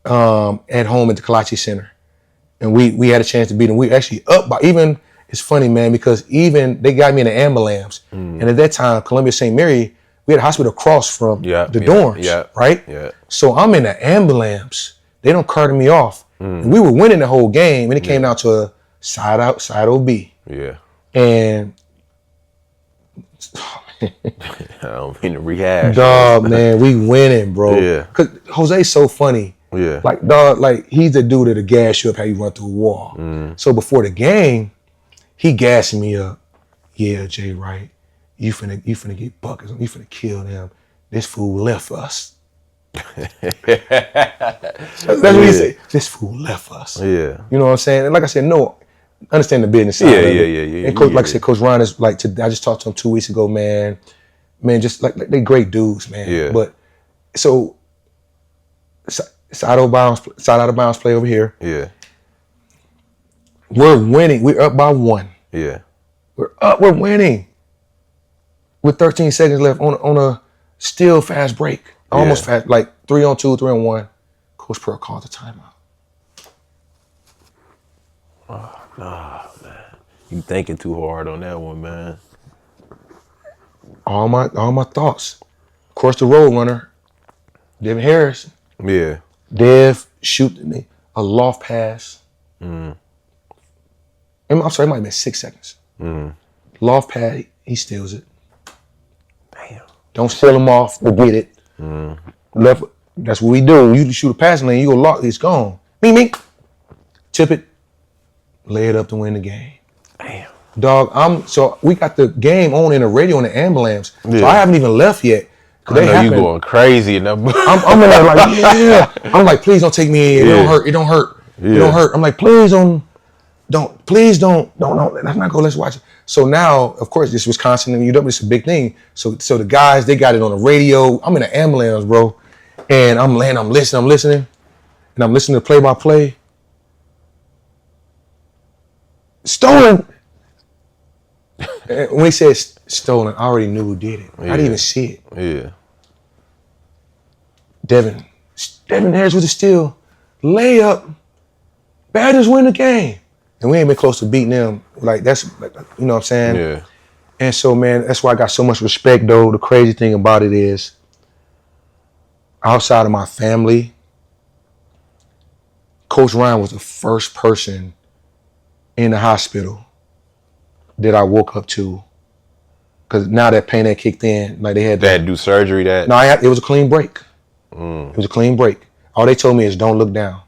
S2: At home at the Kalachi Center. And we had a chance to beat them. We actually up by, even, it's funny, man, because even they got me in an ambulance. And at that time, Columbia St. Mary, we had a hospital across from the dorms, right?
S1: Yeah.
S2: So I'm in the ambulance. They don't carted me off. And we were winning the whole game, and it came down to a side OB.
S1: Yeah.
S2: And
S1: I don't mean to rehash.
S2: Dog, man, we winning, bro.
S1: Yeah.
S2: Cause Jose's so funny.
S1: Yeah.
S2: Like, dog, like he's the dude that'll gas you up how you run through a wall. So before the game, he gassing me up. Yeah, Jay Wright, you finna get buckets. You finna kill them. This fool left us. That's what he said. This fool left us.
S1: Yeah.
S2: You know what I'm saying? And like I said, no, understand the business side of it.
S1: Yeah.
S2: And Coach, like I said, Coach Ryan is like, I just talked to him 2 weeks ago, man. Man, just like they great dudes, man.
S1: Yeah.
S2: But so side out of bounds play over here.
S1: Yeah.
S2: We're winning. We're up by 1.
S1: Yeah.
S2: We're winning. With 13 seconds left on a still fast break. Almost fast, like 3-on-2, 3-on-1. Coach Pearl called the timeout.
S1: Oh, nah, man. You thinking too hard on that one, man.
S2: All my thoughts. Of course, the road runner, Devin Harris.
S1: Yeah.
S2: Dev shooting a loft pass. I'm sorry, it might have been 6 seconds. Loft pass, he steals it.
S1: Damn.
S2: Don't steal him off to get it. Left. That's what we do. You shoot a passing lane, you go lock, it's gone. Ming. Tip it. Lay it up to win the game.
S1: Damn.
S2: Dog, so we got the game on in the radio in the ambulance.
S1: Yeah.
S2: So I haven't even left yet.
S1: I know you going crazy in that.
S2: I'm in there like, yeah. I'm like, please don't take me in. It don't hurt. It don't hurt. It don't hurt. I'm like, please don't. Let's not go. Let's watch it. So now, of course, this Wisconsin and UW, it's a big thing. So the guys, they got it on the radio. I'm in an ambulance, bro. And I'm listening. And I'm listening to play-by-play. Stolen. And when he said stolen, I already knew who did it. I didn't even see it.
S1: Yeah.
S2: Devin Harris with the steal. Layup. Badgers win the game. And we ain't been close to beating them. Like, that's, like, you know what I'm saying?
S1: Yeah.
S2: And so, man, that's why I got so much respect, though. The crazy thing about it is, outside of my family, Coach Ryan was the first person in the hospital that I woke up to. Because now that pain had kicked in, like they had
S1: to do surgery. It
S2: was a clean break. It was a clean break. All they told me is don't look down.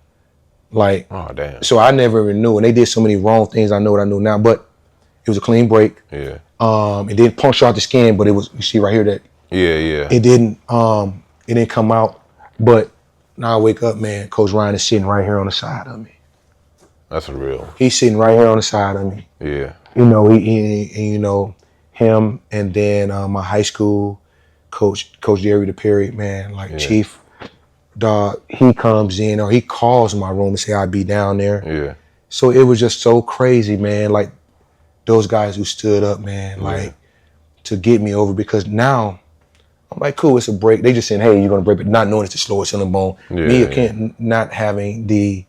S2: Like,
S1: oh damn.
S2: So I never even knew, and they did so many wrong things. I know what I know now, but it was a clean break.
S1: Yeah.
S2: It didn't puncture out the skin, but it was. You see right here that.
S1: Yeah.
S2: It didn't. It didn't come out, but now I wake up, man. Coach Ryan is sitting right here on the side of me.
S1: That's real.
S2: He's sitting right here on the side of me.
S1: Yeah.
S2: You know, you know him, and then my high school coach, Coach Jerry DePerry, man, like Chief. Dog, he comes in or he calls my room and say I'd be down there.
S1: Yeah.
S2: So it was just so crazy, man. Like those guys who stood up, man, like to get me over, because now I'm like, cool, it's a break. They just saying, hey, you're gonna break, but not knowing it's the slowest in the bone. Not having the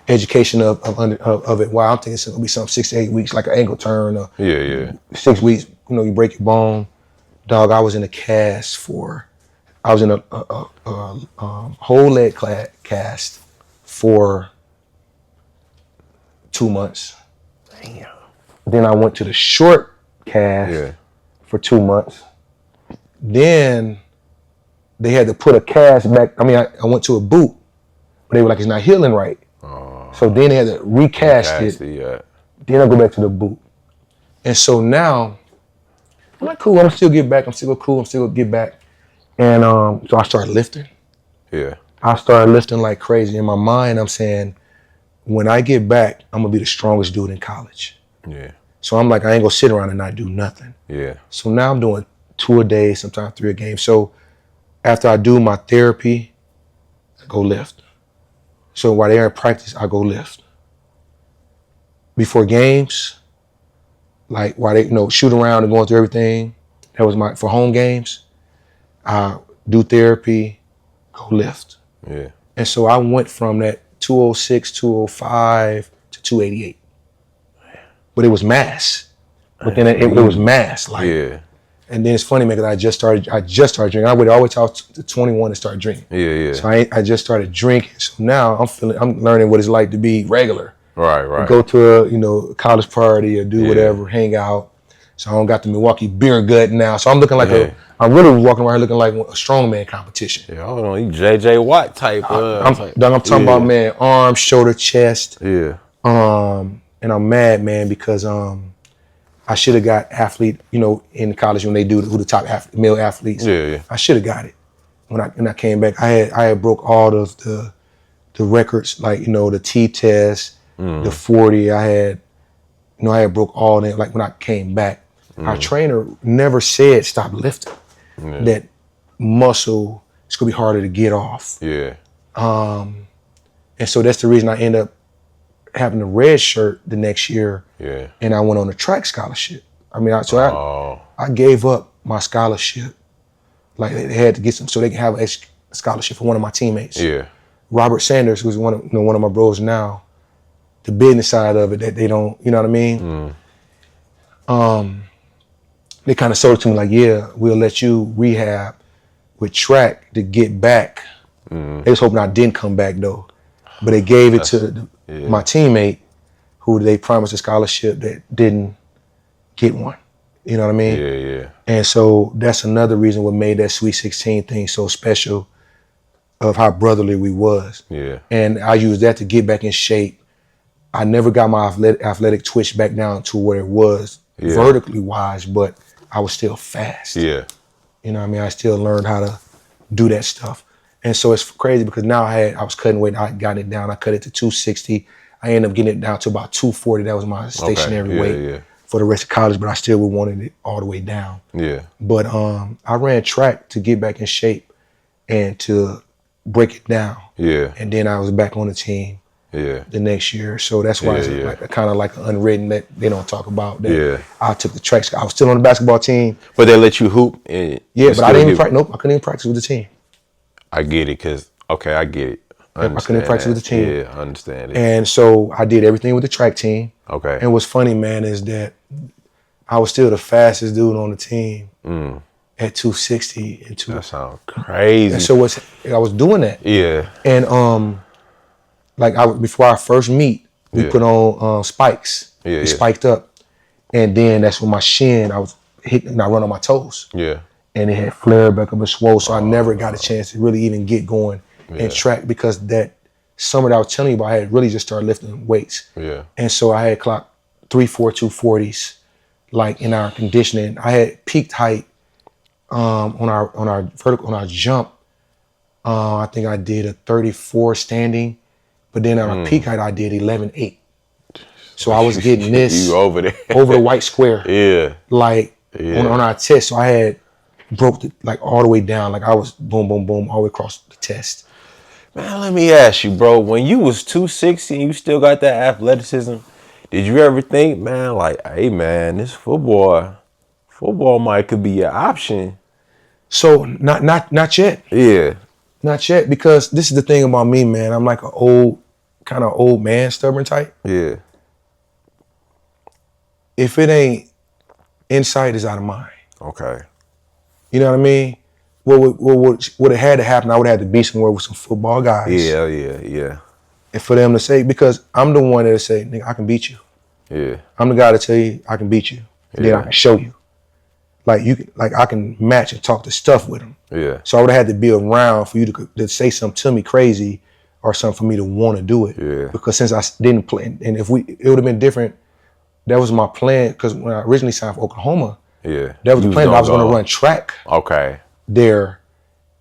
S2: education of it. Wow, I'm thinking it's gonna be something 6 to 8 weeks, like an ankle turn. Or 6 weeks, you know, you break your bone. Dog, I was in a cast I was in a whole leg cast for 2 months.
S1: Damn.
S2: Then I went to the short cast for 2 months. Then they had to put a cast back. I mean, I went to a boot, but they were like, it's not healing right. So then they had to recast it. Then I go back to the boot. And so now, I'm like, cool, I'm still get back. I'm still cool. I'm still gonna get back. And so I started lifting.
S1: Yeah.
S2: I started lifting like crazy. In my mind, I'm saying, when I get back, I'm gonna be the strongest dude in college.
S1: Yeah.
S2: So I'm like, I ain't gonna sit around and not do nothing.
S1: Yeah.
S2: So now I'm doing 2 a day, sometimes 3 a game. So after I do my therapy, I go lift. So while they're in practice, I go lift. Before games, like while they shoot around and going through everything, that was for home games. I do therapy, go lift.
S1: Yeah.
S2: And so I went from that 206, 205 to 288. But it was mass. But then it was mass. Like,
S1: yeah.
S2: And then it's funny, man, because I just started drinking. I would always talk to 21 to start drinking.
S1: Yeah, yeah.
S2: So I just started drinking. So now I'm learning what it's like to be regular.
S1: Right.
S2: Go to a college party or do whatever, hang out. So I don't got the Milwaukee beer gut now. So I'm looking like I'm really walking around here looking like a strongman competition.
S1: Yeah, hold on, you JJ Watt type.
S2: I'm talking about, man, arms, shoulder, chest.
S1: Yeah.
S2: And I'm mad, man, because I should have got athlete, in college when they do who the top male athletes.
S1: Yeah.
S2: I should have got it when I came back. I had broke all of the records, like the T test, the 40. I had broke all that. Like when I came back, our trainer never said stop lifting. That muscle it's gonna be harder to get off.
S1: Yeah.
S2: And so that's the reason I end up having a red shirt the next year.
S1: Yeah.
S2: And I went on a track scholarship. I mean, I gave up my scholarship. Like they had to get some so they can have a scholarship for one of my teammates.
S1: Yeah.
S2: Robert Sanders, who's one of my bros now, the business side of it that they don't, you know what I mean? They kind of sold it to me like, yeah, we'll let you rehab with track to get back. They was hoping I didn't come back though. But they gave it to my teammate who they promised a scholarship that didn't get one. You know what I mean?
S1: Yeah.
S2: And so that's another reason what made that Sweet 16 thing so special of how brotherly we was.
S1: Yeah.
S2: And I used that to get back in shape. I never got my athletic twitch back down to where it was vertically wise, but I was still fast.
S1: Yeah.
S2: You know what I mean? I still learned how to do that stuff. And so it's crazy because now I was cutting weight. I got it down. I cut it to 260. I ended up getting it down to about 240. That was my stationary weight for the rest of college, but I still wanted it all the way down.
S1: Yeah.
S2: But I ran track to get back in shape and to break it down.
S1: Yeah.
S2: And then I was back on the team the next year. So that's why it's like kind of like unwritten that they don't talk about. That I took the track. I was still on the basketball team.
S1: But they let you hoop?
S2: But I didn't even practice. Nope, I couldn't even practice with the team.
S1: I get it because, I get it.
S2: I couldn't practice with the team.
S1: Yeah, I understand it.
S2: And so I did everything with the track team.
S1: Okay.
S2: And what's funny, man, is that I was still the fastest dude on the team at 260 and
S1: That sounds crazy.
S2: And so I was doing that.
S1: Yeah.
S2: And before our first meet, we put on spikes.
S1: Yeah.
S2: We spiked up, and then that's when my shin I was hitting and I run on my toes.
S1: Yeah.
S2: And it had flared back up and swole, so I never got a chance to really even get going in track because that summer that I was telling you about, I had really just started lifting weights.
S1: Yeah.
S2: And so I had clocked 3.4 240s, like in our conditioning. I had peaked height on our jump. I think I did a 34 standing, but then on our peak height I did 11.8. So I was getting this
S1: you over there
S2: over the white square. On our test. So I had broke all the way down. Like I was boom, boom, boom, all the way across the test.
S1: Man, let me ask you, bro, when you was 260 and you still got that athleticism, did you ever think, man, like, hey, man, this football might could be an option?
S2: So not yet.
S1: Yeah.
S2: Not yet, because this is the thing about me, man. I'm like an old man, stubborn type.
S1: Yeah.
S2: If it ain't insight, is out of mind.
S1: Okay.
S2: You know what I mean? What had to happen, I would have to be somewhere with some football guys.
S1: Yeah.
S2: And for them to say, because I'm the one that'll say, nigga, I can beat you.
S1: Yeah.
S2: I'm the guy to tell you I can beat you. And then I can show you. I can match and talk the stuff with them.
S1: Yeah.
S2: So I would have had to be around for you to say something to me crazy or something for me to want to do it. Yeah. Because since I didn't play, and it would have been different. That was my plan, because when I originally signed for Oklahoma, that was the plan. I was going to run track.
S1: Okay.
S2: There,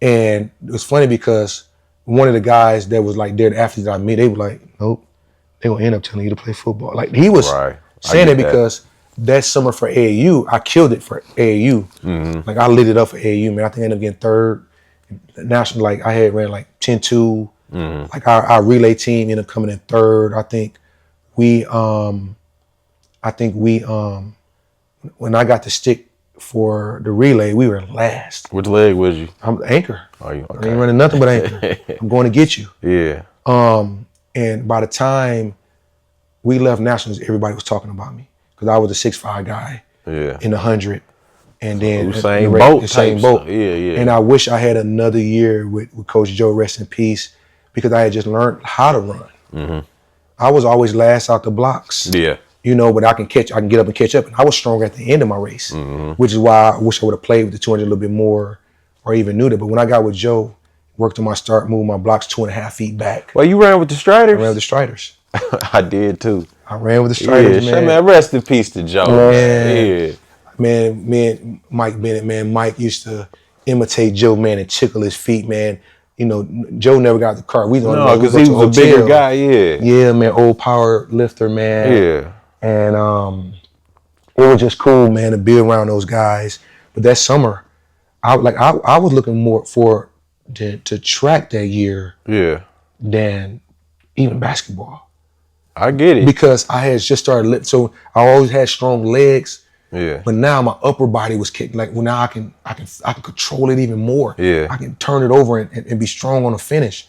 S2: And it was funny because one of the guys that was like, they're the athletes that I met, they were like, nope, they gonna end up telling you to play football. Like he was saying it because that summer for AAU, I killed it for AAU. Like I lit it up for AAU, man. I think I ended up getting third. National, like I had ran like 10-2. Like our relay team ended up coming in third. I think we when I got the stick for the relay, we were last.
S1: Which leg was you?
S2: I'm anchor.
S1: Oh, you okay?
S2: I ain't running nothing but anchor. I'm going to get you.
S1: Yeah.
S2: And by the time we left nationals, everybody was talking about me because I was a 6'5" guy in the 100. And then
S1: the same boat.
S2: Yeah. And I wish I had another year with Coach Joe, rest in peace, because I had just learned how to run. I was always last out the blocks.
S1: Yeah.
S2: You know, but I can get up and catch up. And I was stronger at the end of my race, which is why I wish I would have played with the 200 a little bit more or even knew that. But when I got with Joe, worked on my start, moved my blocks 2.5 feet back.
S1: Well, you ran with the Striders?
S2: I ran with the Striders.
S1: I did too.
S2: I ran with the Striders,
S1: man. Rest in peace to Joe.
S2: Man, me and Mike Bennett, man. Mike used to imitate Joe, man, and tickle his feet, man. You know, Joe never got the car.
S1: Because he was a bigger guy,
S2: Yeah, man, old power lifter, man.
S1: Yeah.
S2: And it was just cool, man, to be around those guys. But that summer, I was looking more for to track that year than even basketball.
S1: I get it.
S2: Because I had just started so I always had strong legs.
S1: Yeah.
S2: But now my upper body was kicking. Like, well, now I can control it even more.
S1: Yeah.
S2: I can turn it over and be strong on the finish.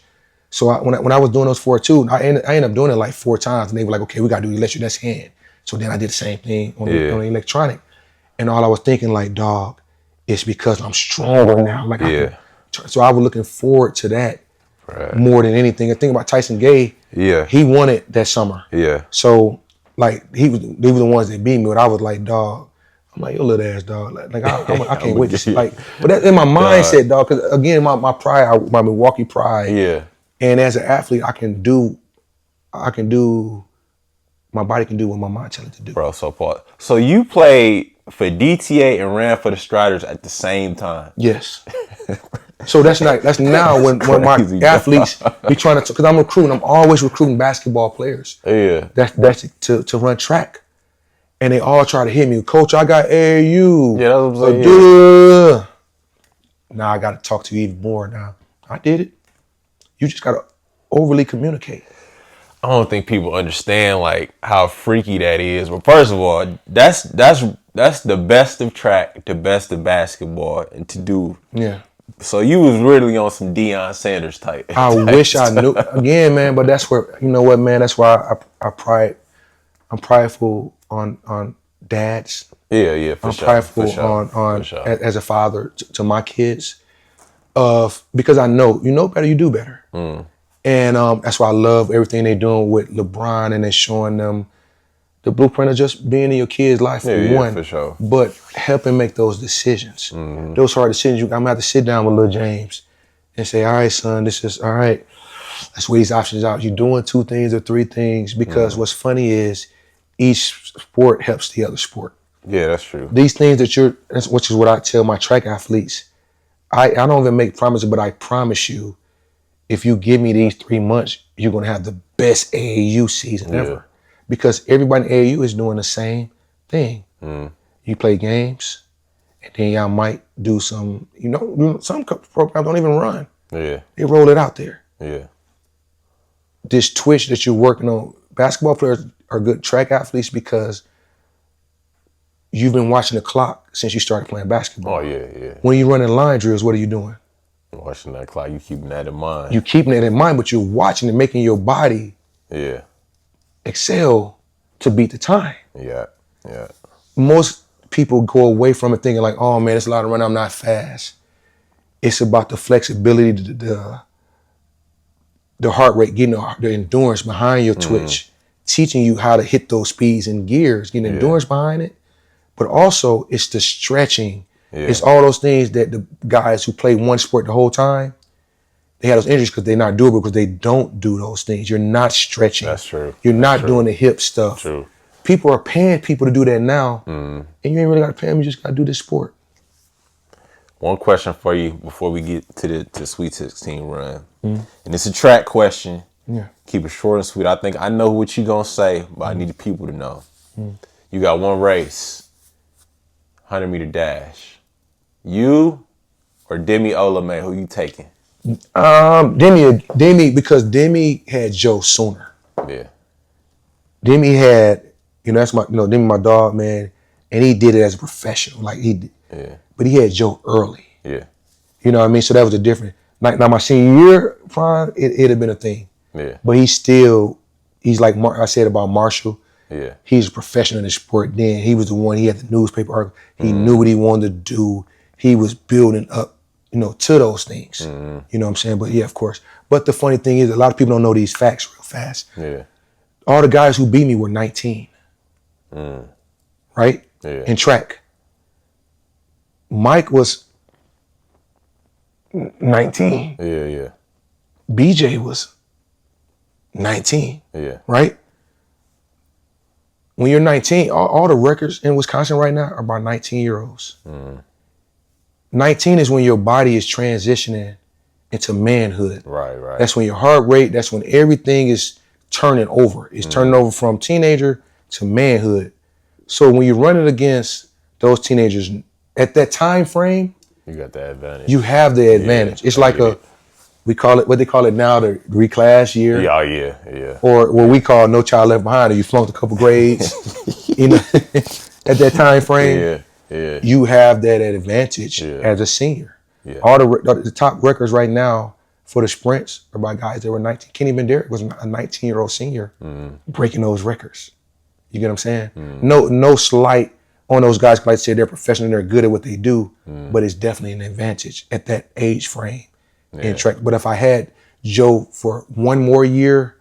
S2: So when I was doing those 4.2, I ended up doing it like 4 times, and they were like, okay, we got to do electric, that's hand. So then I did the same thing on the electronic. And all I was thinking, like, dog, it's because I'm stronger now. Like, so I was looking forward to that more than anything. And think about Tyson Gay.
S1: Yeah.
S2: He won it that summer.
S1: Yeah.
S2: So, like, they were the ones that beat me, but I was like, dog, I'm like, your little ass, dog. Like I can't wait to see. Like, but that's in my mindset, dog. Because again, my pride, my Milwaukee pride.
S1: Yeah.
S2: And as an athlete, I can do. My body can do what my mind tells it to do.
S1: Bro, so you played for DTA and ran for the Striders at the same time.
S2: Yes. So that's now when my athletes be trying to, because I'm recruiting. I'm always recruiting basketball players.
S1: Yeah.
S2: That's to run track. And they all try to hit me, Coach, I got AAU.
S1: Yeah, that's what I'm saying.
S2: Now I got to talk to you even more now. I did it. You just got to overly communicate.
S1: I don't think people understand like how freaky that is. But first of all, that's the best of track, the best of basketball, and to do.
S2: Yeah. So
S1: you was really on some Deion Sanders type.
S2: I wish I knew again, man. But that's where, you know what, man. That's why I'm prideful on dads.
S1: Yeah, for
S2: I'm
S1: sure.
S2: prideful on as a father to my kids, because I know better, you do better. And that's why I love everything they're doing with LeBron, and they're showing them the blueprint of just being in your kid's life for one.
S1: For sure.
S2: But helping make those decisions. Those hard decisions, I'm going to have to sit down with little James and say, all right, son, this is, all right, let's weigh these options out. You're doing 2 things or 3 things, because what's funny is each sport helps the other sport.
S1: Yeah, that's true.
S2: These things which is what I tell my track athletes. I don't even make promises, but I promise you, if you give me these 3 months, you're going to have the best AAU season ever. Because everybody in AAU is doing the same thing. You play games, and then y'all might do some, some programs don't even run.
S1: Yeah.
S2: They roll it out there.
S1: Yeah.
S2: This twitch that you're working on, basketball players are good track athletes because you've been watching the clock since you started playing basketball.
S1: Oh, yeah.
S2: When you're running line drills, what are you doing?
S1: Watching that clock, you keeping that in mind.
S2: You keeping it in mind, but you're watching and making your body excel to beat the time.
S1: Yeah.
S2: Most people go away from it thinking like, oh man, it's a lot of running, I'm not fast. It's about the flexibility, the heart rate, getting the endurance behind your twitch, teaching you how to hit those speeds and gears, getting endurance behind it. But also it's the stretching. It's all those things that the guys who play one sport the whole time, they have those injuries because they're not doable, because they don't do those things. You're not stretching.
S1: That's true.
S2: You're not doing the hip stuff.
S1: True.
S2: People are paying people to do that now, and you ain't really got to pay them. You just got to do this sport.
S1: One question for you before we get to the Sweet 16 run. And it's a track question.
S2: Yeah.
S1: Keep it short and sweet. I think I know what you're going to say, but I need the people to know. You got one race, 100-meter dash. You or Demi Olame, who you taking?
S2: Demi, because Demi had Joe sooner.
S1: Yeah.
S2: Demi had, that's Demi, my dog, man, and he did it as a professional. Like but he had Joe early.
S1: Yeah.
S2: You know what I mean? So that was a different. Like now, my senior year, Prime, it'd have been a thing.
S1: Yeah.
S2: But he's like I said about Marshall.
S1: Yeah.
S2: He's a professional in the sport. Then he was the one. He had the newspaper article. He knew what he wanted to do. He was building up, to those things. You know what I'm saying? But yeah, of course. But the funny thing is, a lot of people don't know these facts real fast.
S1: Yeah.
S2: All the guys who beat me were 19. Right?
S1: Yeah.
S2: In track. Mike was 19.
S1: Yeah.
S2: BJ was 19.
S1: Yeah.
S2: Right? When you're 19, all the records in Wisconsin right now are about 19-year-olds. 19 is when your body is transitioning into manhood.
S1: Right.
S2: That's when your heart rate, that's when everything is turning over. It's turning over from teenager to manhood. So when you're running against those teenagers, at that time frame,
S1: you got the advantage.
S2: You have the advantage. It's like we call it, what they call it now, the reclass year.
S1: Yeah.
S2: Or what we call No Child Left Behind, or you flunked a couple grades. At that time frame, you have that advantage as a senior.
S1: Yeah.
S2: All the top records right now for the sprints are by guys that were 19. Kenny Benderrick was a 19-year-old senior breaking those records. You get what I'm saying? No slight on those guys. Like I said, they're professional, they're good at what they do, but it's definitely an advantage at that age frame in track. But if I had Joe for one more year,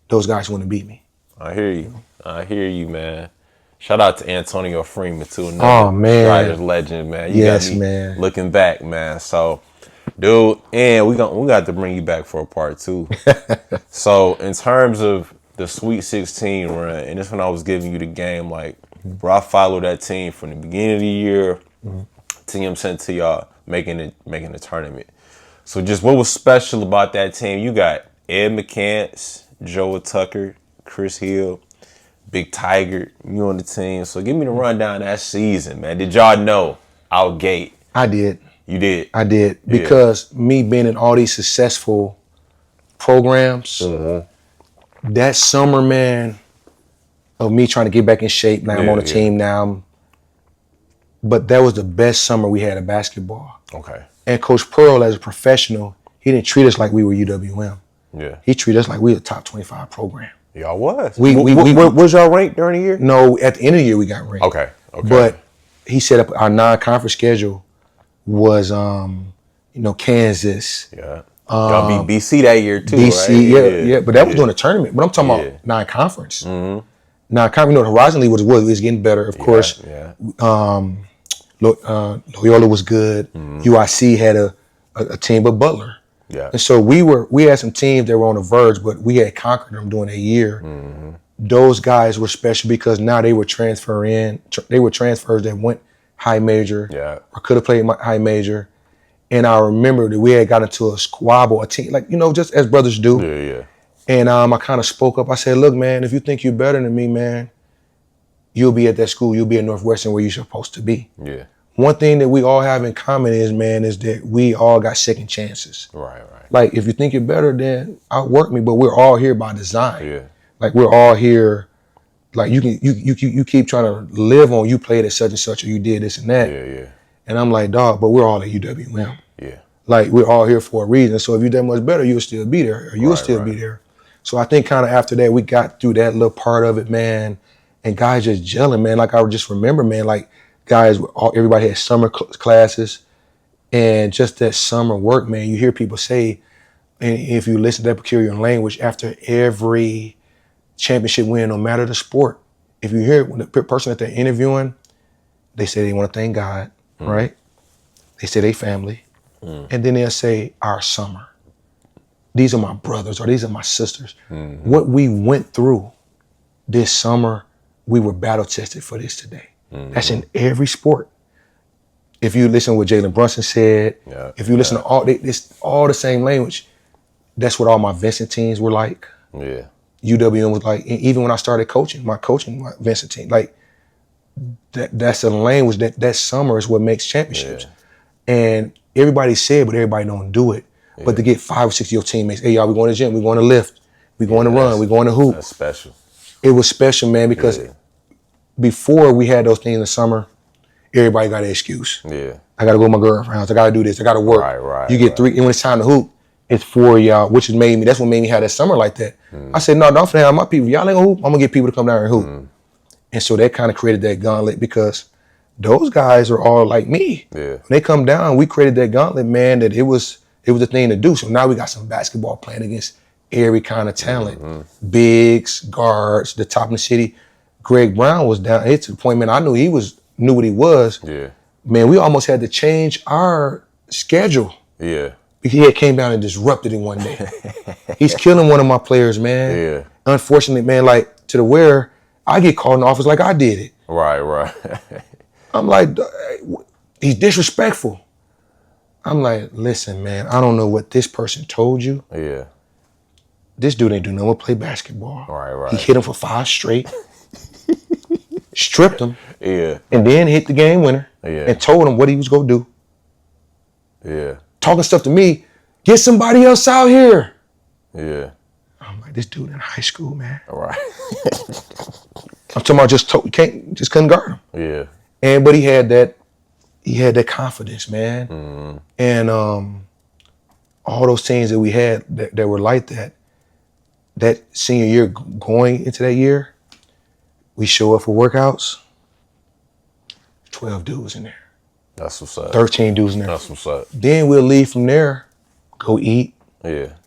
S2: those guys wouldn't beat me.
S1: I hear you, man. Shout out to Antonio Freeman too.
S2: Oh man,
S1: Riders legend, man.
S2: You got me man.
S1: Looking back, man. So, dude, and we got to bring you back for a part 2. So, in terms of the Sweet 16 run, and this when I was giving you the game, like, bro, I followed that team from the beginning of the year to y'all making the tournament. So, just what was special about that team? You got Ed McCants, Joe Tucker, Chris Hill, Big Tiger, you on the team. So give me the rundown of that season, man. Did y'all know out gate?
S2: I did.
S1: You did?
S2: I did. Because me being in all these successful programs, that summer, man, of me trying to get back in shape. Now I'm on the team now. But that was the best summer we had of basketball.
S1: Okay.
S2: And Coach Pearl, as a professional, he didn't treat us like we were UWM.
S1: Yeah.
S2: He treated us like we were a top 25 program.
S1: Y'all was.
S2: Was
S1: y'all ranked during the year?
S2: No, at the end of the year we got ranked.
S1: Okay.
S2: But he set up our non-conference schedule was, Kansas.
S1: Yeah. Y'all beat BC that year too,
S2: BC,
S1: right?
S2: yeah. But that was during the tournament. But I'm talking about non-conference. Non-conference, the Horizon League was getting better, of course.
S1: Yeah.
S2: Loyola was good. UIC had a team, but Butler.
S1: Yeah.
S2: And so we had some teams that were on the verge, but we had conquered them during a year. Those guys were special because now they were they were transfers that went high major or could have played high major. And I remember that we had got into a squabble, a team, like, just as brothers do.
S1: Yeah.
S2: And I kind of spoke up. I said, look, man, if you think you're better than me, man, you'll be at that school. You'll be at Northwestern where you're supposed to be.
S1: Yeah.
S2: One thing that we all have in common is that we all got second chances.
S1: Right.
S2: Like, if you think you're better, then outwork me. But we're all here by design.
S1: Yeah.
S2: Like, we're all here. Like, you keep trying to live on you played at such and such, or you did this and that.
S1: Yeah.
S2: And I'm like, dog, but we're all at UWM.
S1: Yeah.
S2: Like, we're all here for a reason. So if you're that much better, you'll still be there, or you'll still be there. So I think kind of after that, we got through that little part of it, man. And guys just gelling, man. Like, I just remember, man, like, guys, everybody had summer classes, and just that summer work, man. You hear people say, and if you listen to that peculiar language, after every championship win, no matter the sport, if you hear when the person that they're interviewing, they say they want to thank God, right? They say they family, and then they'll say our summer. These are my brothers, or these are my sisters. What we went through this summer, we were battle tested for this today. That's in every sport. If you listen to what Jalen Brunson said, if you listen to it's all the same language. That's what all my Vincent teams were like.
S1: Yeah.
S2: UWM was like, even when I started coaching, my Vincent team, like that's a language that summer is what makes championships. Yeah. And everybody said, but everybody don't do it. Yeah. But to get 5 or 6 of your teammates, hey y'all, we going to the gym, we going to lift, we going to run, we going to hoop.
S1: That's special.
S2: It was special, man, because before we had those things in the summer, everybody got an excuse. Yeah. I got to go to my girlfriend's house. I got to do this. I got to work.
S1: Right.
S2: You get 3, and when it's time to hoop, it's 4 of y'all, that's what made me have that summer like that. I said, no, don't have my people. Y'all ain't gonna hoop. I'm gonna get people to come down and hoop. And so that kind of created that gauntlet because those guys are all like me. Yeah. When they come down, we created that gauntlet, man, that it was the thing to do. So now we got some basketball playing against every kind of talent. Bigs, guards, the top in the city. Greg Brown was down. It's to the point, man, I knew knew what he was. Yeah. Man, we almost had to change our schedule. Yeah. He had came down and disrupted it one day. He's killing one of my players, man. Yeah. Unfortunately, man, like to the where I get called in the office like I did it.
S1: Right.
S2: I'm like, he's disrespectful. I'm like, listen, man, I don't know what this person told you. Yeah. This dude ain't do nothing but play basketball. Right. He hit him for 5 straight. Stripped him. Yeah. And then hit the game winner. Yeah. And told him what he was gonna do. Yeah. Talking stuff to me, get somebody else out here. Yeah. I'm like, this dude in high school, man.
S1: All right.
S2: I'm talking about just couldn't guard him. Yeah. But he had that confidence, man. Mm-hmm. And all those teams that we had that were like that senior year going into that year, we show up for workouts, 12 dudes in there.
S1: That's what's up.
S2: 13 dudes in there.
S1: That's what's up.
S2: Then we'll leave from there, go eat,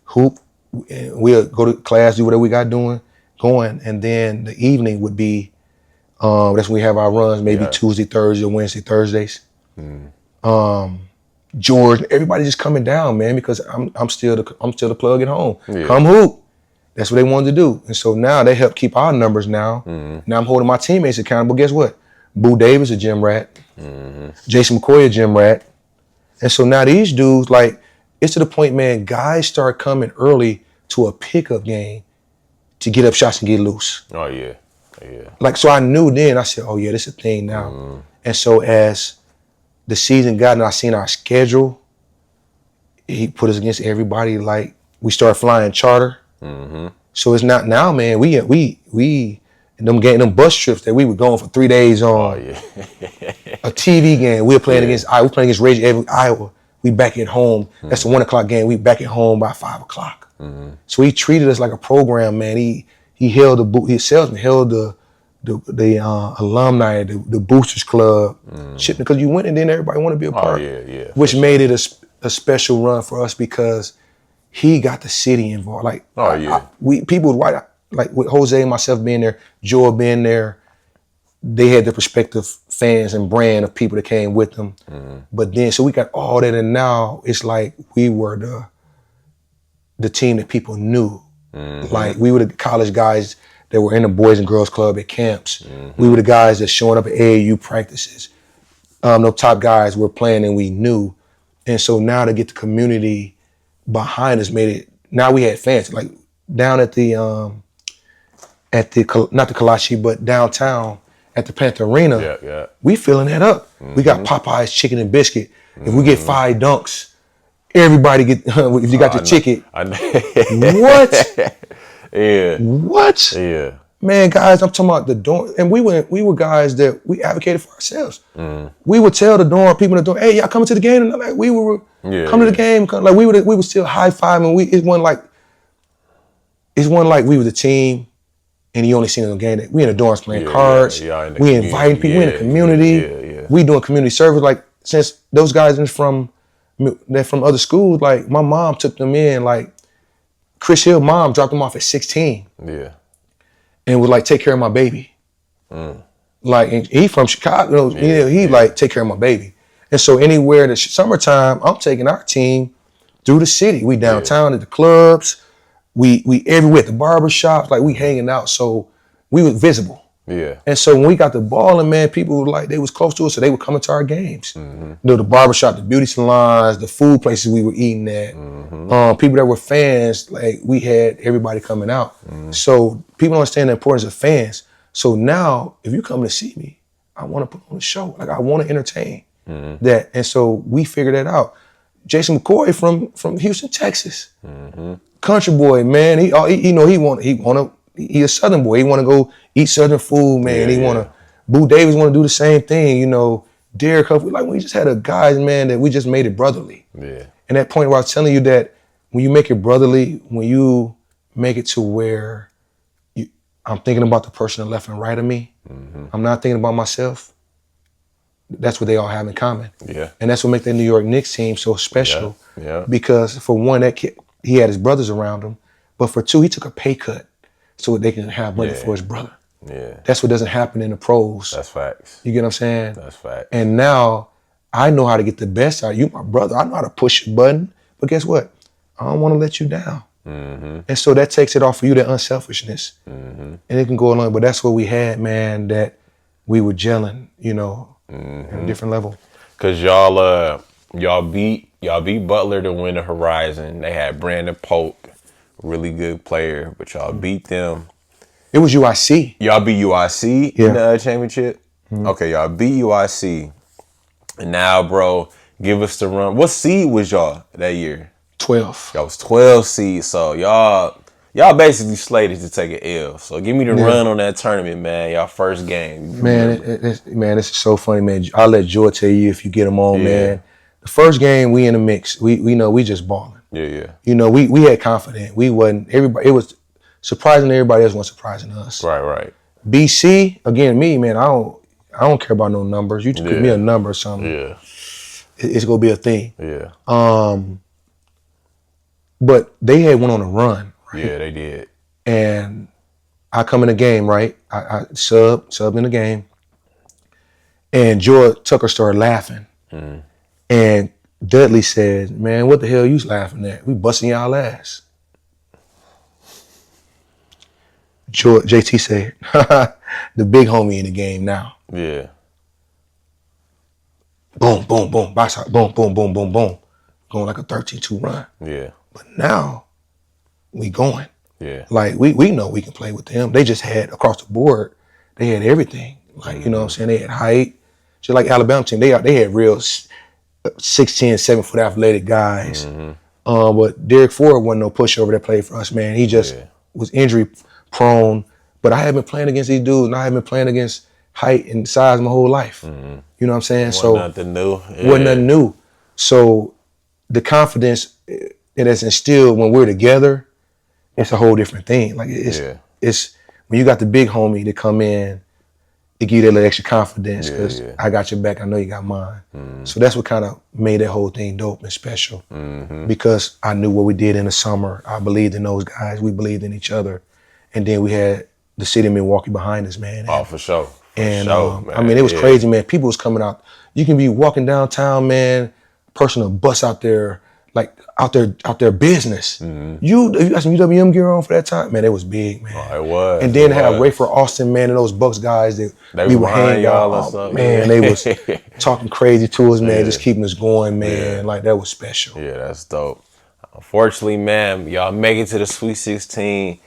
S2: hoop, we'll go to class, do whatever we got going, and then the evening would be, that's when we have our runs, maybe Tuesday, Thursday, or Wednesday, Thursdays. George, everybody just coming down, man, because I'm still the plug at home. Yeah. Come hoop. That's what they wanted to do. And so now they help keep our numbers now. Mm-hmm. Now I'm holding my teammates accountable. Guess what? Boo Davis a gym rat. Mm-hmm. Jason McCoy a gym rat. And so now these dudes, like, it's to the point, man, guys start coming early to a pickup game to get up shots and get loose.
S1: Oh, yeah.
S2: Like, so I knew then, I said, oh, yeah, this is a thing now. Mm-hmm. And so as the season got and I seen our schedule, he put us against everybody. Like, we started flying charter. Mm-hmm. So it's not now, man. We them bus trips that we were going for 3 days on. Oh, yeah. A TV game. We were playing against Rage Iowa. We back at home. Mm-hmm. That's a 1 o'clock game. We back at home by 5 o'clock. Mm-hmm. So he treated us like a program, man. He held his salesman held the alumni, the boosters club, shit, because you went and then everybody wanted to be a part. Which made it a special run for us because he got the city involved. Like, people would write, like with Jose and myself being there, Joel being there, they had the prospective fans and brand of people that came with them. Mm-hmm. But then, so we got all that, and now it's like we were the team that people knew. Mm-hmm. Like, we were the college guys that were in the Boys and Girls Club at camps. Mm-hmm. We were the guys that showing up at AAU practices. No top guys were playing and we knew. And so now to get the community behind us made it, now we had fans. Like down at the not the Kalashi, but downtown at the Panther Arena, we filling that up. Mm-hmm. We got Popeye's chicken and biscuit. Mm-hmm. If we get 5 dunks, everybody get, if you got the ticket. What?
S1: Yeah.
S2: What?
S1: Yeah.
S2: Man, guys, I'm talking about the dorm, and we were guys that we advocated for ourselves. Mm. We would tell the dorm people in the dorm, "Hey, y'all coming to the game?" And like we were come to the game. Like we were still high fiving. It wasn't like we were the team, and you only seen the game. We in the dorms playing cards. We inviting people. We in the community. We doing community service. Like, since those guys they're from other schools. Like, my mom took them in. Like, Chris Hill mom dropped them off at 16. Yeah. And would like take care of my baby. Mm. Like, and he from Chicago, he like take care of my baby. And so anywhere the summertime, I'm taking our team through the city. We downtown at the clubs, we everywhere at the barber shops, like we hanging out. So we were visible.
S1: Yeah.
S2: And so when we got the ball, and man, people were like, they was close to us, so they would come into our games. The barbershop, the beauty salons, the food places we were eating at, people that were fans, like we had everybody coming out. So people understand the importance of fans. So now, if you come to see me, I want to put on a show. Like I want to entertain that. And so we figured that out. Jason McCoy from Houston, Texas, country boy, man. He a Southern boy. He want to go eat Southern food, man. Boo Davis want to do the same thing, Derek Huff. Like we just had a guys, man, that we just made it brotherly.
S1: Yeah.
S2: And that point where I was telling you that when you make it brotherly, when you make it to where I'm thinking about the person left and right of me, I'm not thinking about myself. That's what they all have in common.
S1: Yeah.
S2: And that's what makes that New York Knicks team so special.
S1: Yeah.
S2: Because for one, that kid, he had his brothers around him, but for two, he took a pay cut so they can have money for his brother.
S1: Yeah.
S2: That's what doesn't happen in the pros.
S1: That's facts.
S2: You get what I'm saying?
S1: That's facts.
S2: And now I know how to get the best out of you, my brother. I know how to push your button, but guess what? I don't want to let you down. And so that takes it off for you, that unselfishness. And it can go along, but that's what we had, man, that we were gelling, at a different level.
S1: Cause y'all beat Butler to win the Horizon. They had Brandon Polk, really good player, but y'all beat them.
S2: It was UIC.
S1: Y'all beat UIC in the championship? Okay, y'all beat UIC. And now, bro, give us the run. What seed was y'all that year?
S2: 12.
S1: Y'all was 12 seeds, so y'all basically slated to take an L. So give me the run on that tournament, man. Y'all first game.
S2: Man, this is so funny, man. I'll let Joy tell you if you get him on, man. The first game, we in the mix. We know we just balling.
S1: Yeah.
S2: We had confidence. We wasn't everybody. It was surprising to everybody else, wasn't surprising to us.
S1: Right.
S2: BC, again, me, man. I don't care about no numbers. You just give me a number or something.
S1: Yeah.
S2: It's gonna be a thing.
S1: Yeah.
S2: But they had went on a run. Right?
S1: Yeah, they did.
S2: And I come in the game, right? I subbed in the game. And Joy Tucker started laughing. And Dudley said, man, what the hell you laughing at? We busting y'all ass. JT said, the big homie in the game now.
S1: Yeah.
S2: Boom, boom, boom. Box out. Boom, boom, boom, boom, boom. Going like a 13-2 run.
S1: Yeah.
S2: But now, we going.
S1: Yeah.
S2: Like, we know we can play with them. They just had, across the board, they had everything. Like, you know what I'm saying? They had height. Just like Alabama team, they had real 6'10", 7-foot athletic guys. But Derek Ford wasn't no pushover that played for us, man. He just was injury prone. But I have been playing against these dudes, and I have been playing against height and size my whole life. You know what I'm saying?
S1: Wasn't nothing new.
S2: Wasn't nothing new. So the confidence that is instilled when we're together, it's a whole different thing. Like it's when you got the big homie to come in, it give you that little extra confidence because I got your back, I know you got mine. So that's what kind of made that whole thing dope and special because I knew what we did in the summer. I believed in those guys. We believed in each other. And then we had the city of Milwaukee behind us, man.
S1: Oh, for sure.
S2: I mean, it was crazy, man. People was coming out. You can be walking downtown, man, person will bust out there, like out their business. You got some UWM gear on for that time? Man, it was big, man.
S1: Oh, it was.
S2: And then have Rayford Austin, man, and those Bucks guys that we were hanging out.
S1: Or something.
S2: Man, they was talking crazy to us, man, just keeping us going, man. Like, that was special.
S1: Yeah, that's dope. Unfortunately, man, y'all make it to the Sweet 16.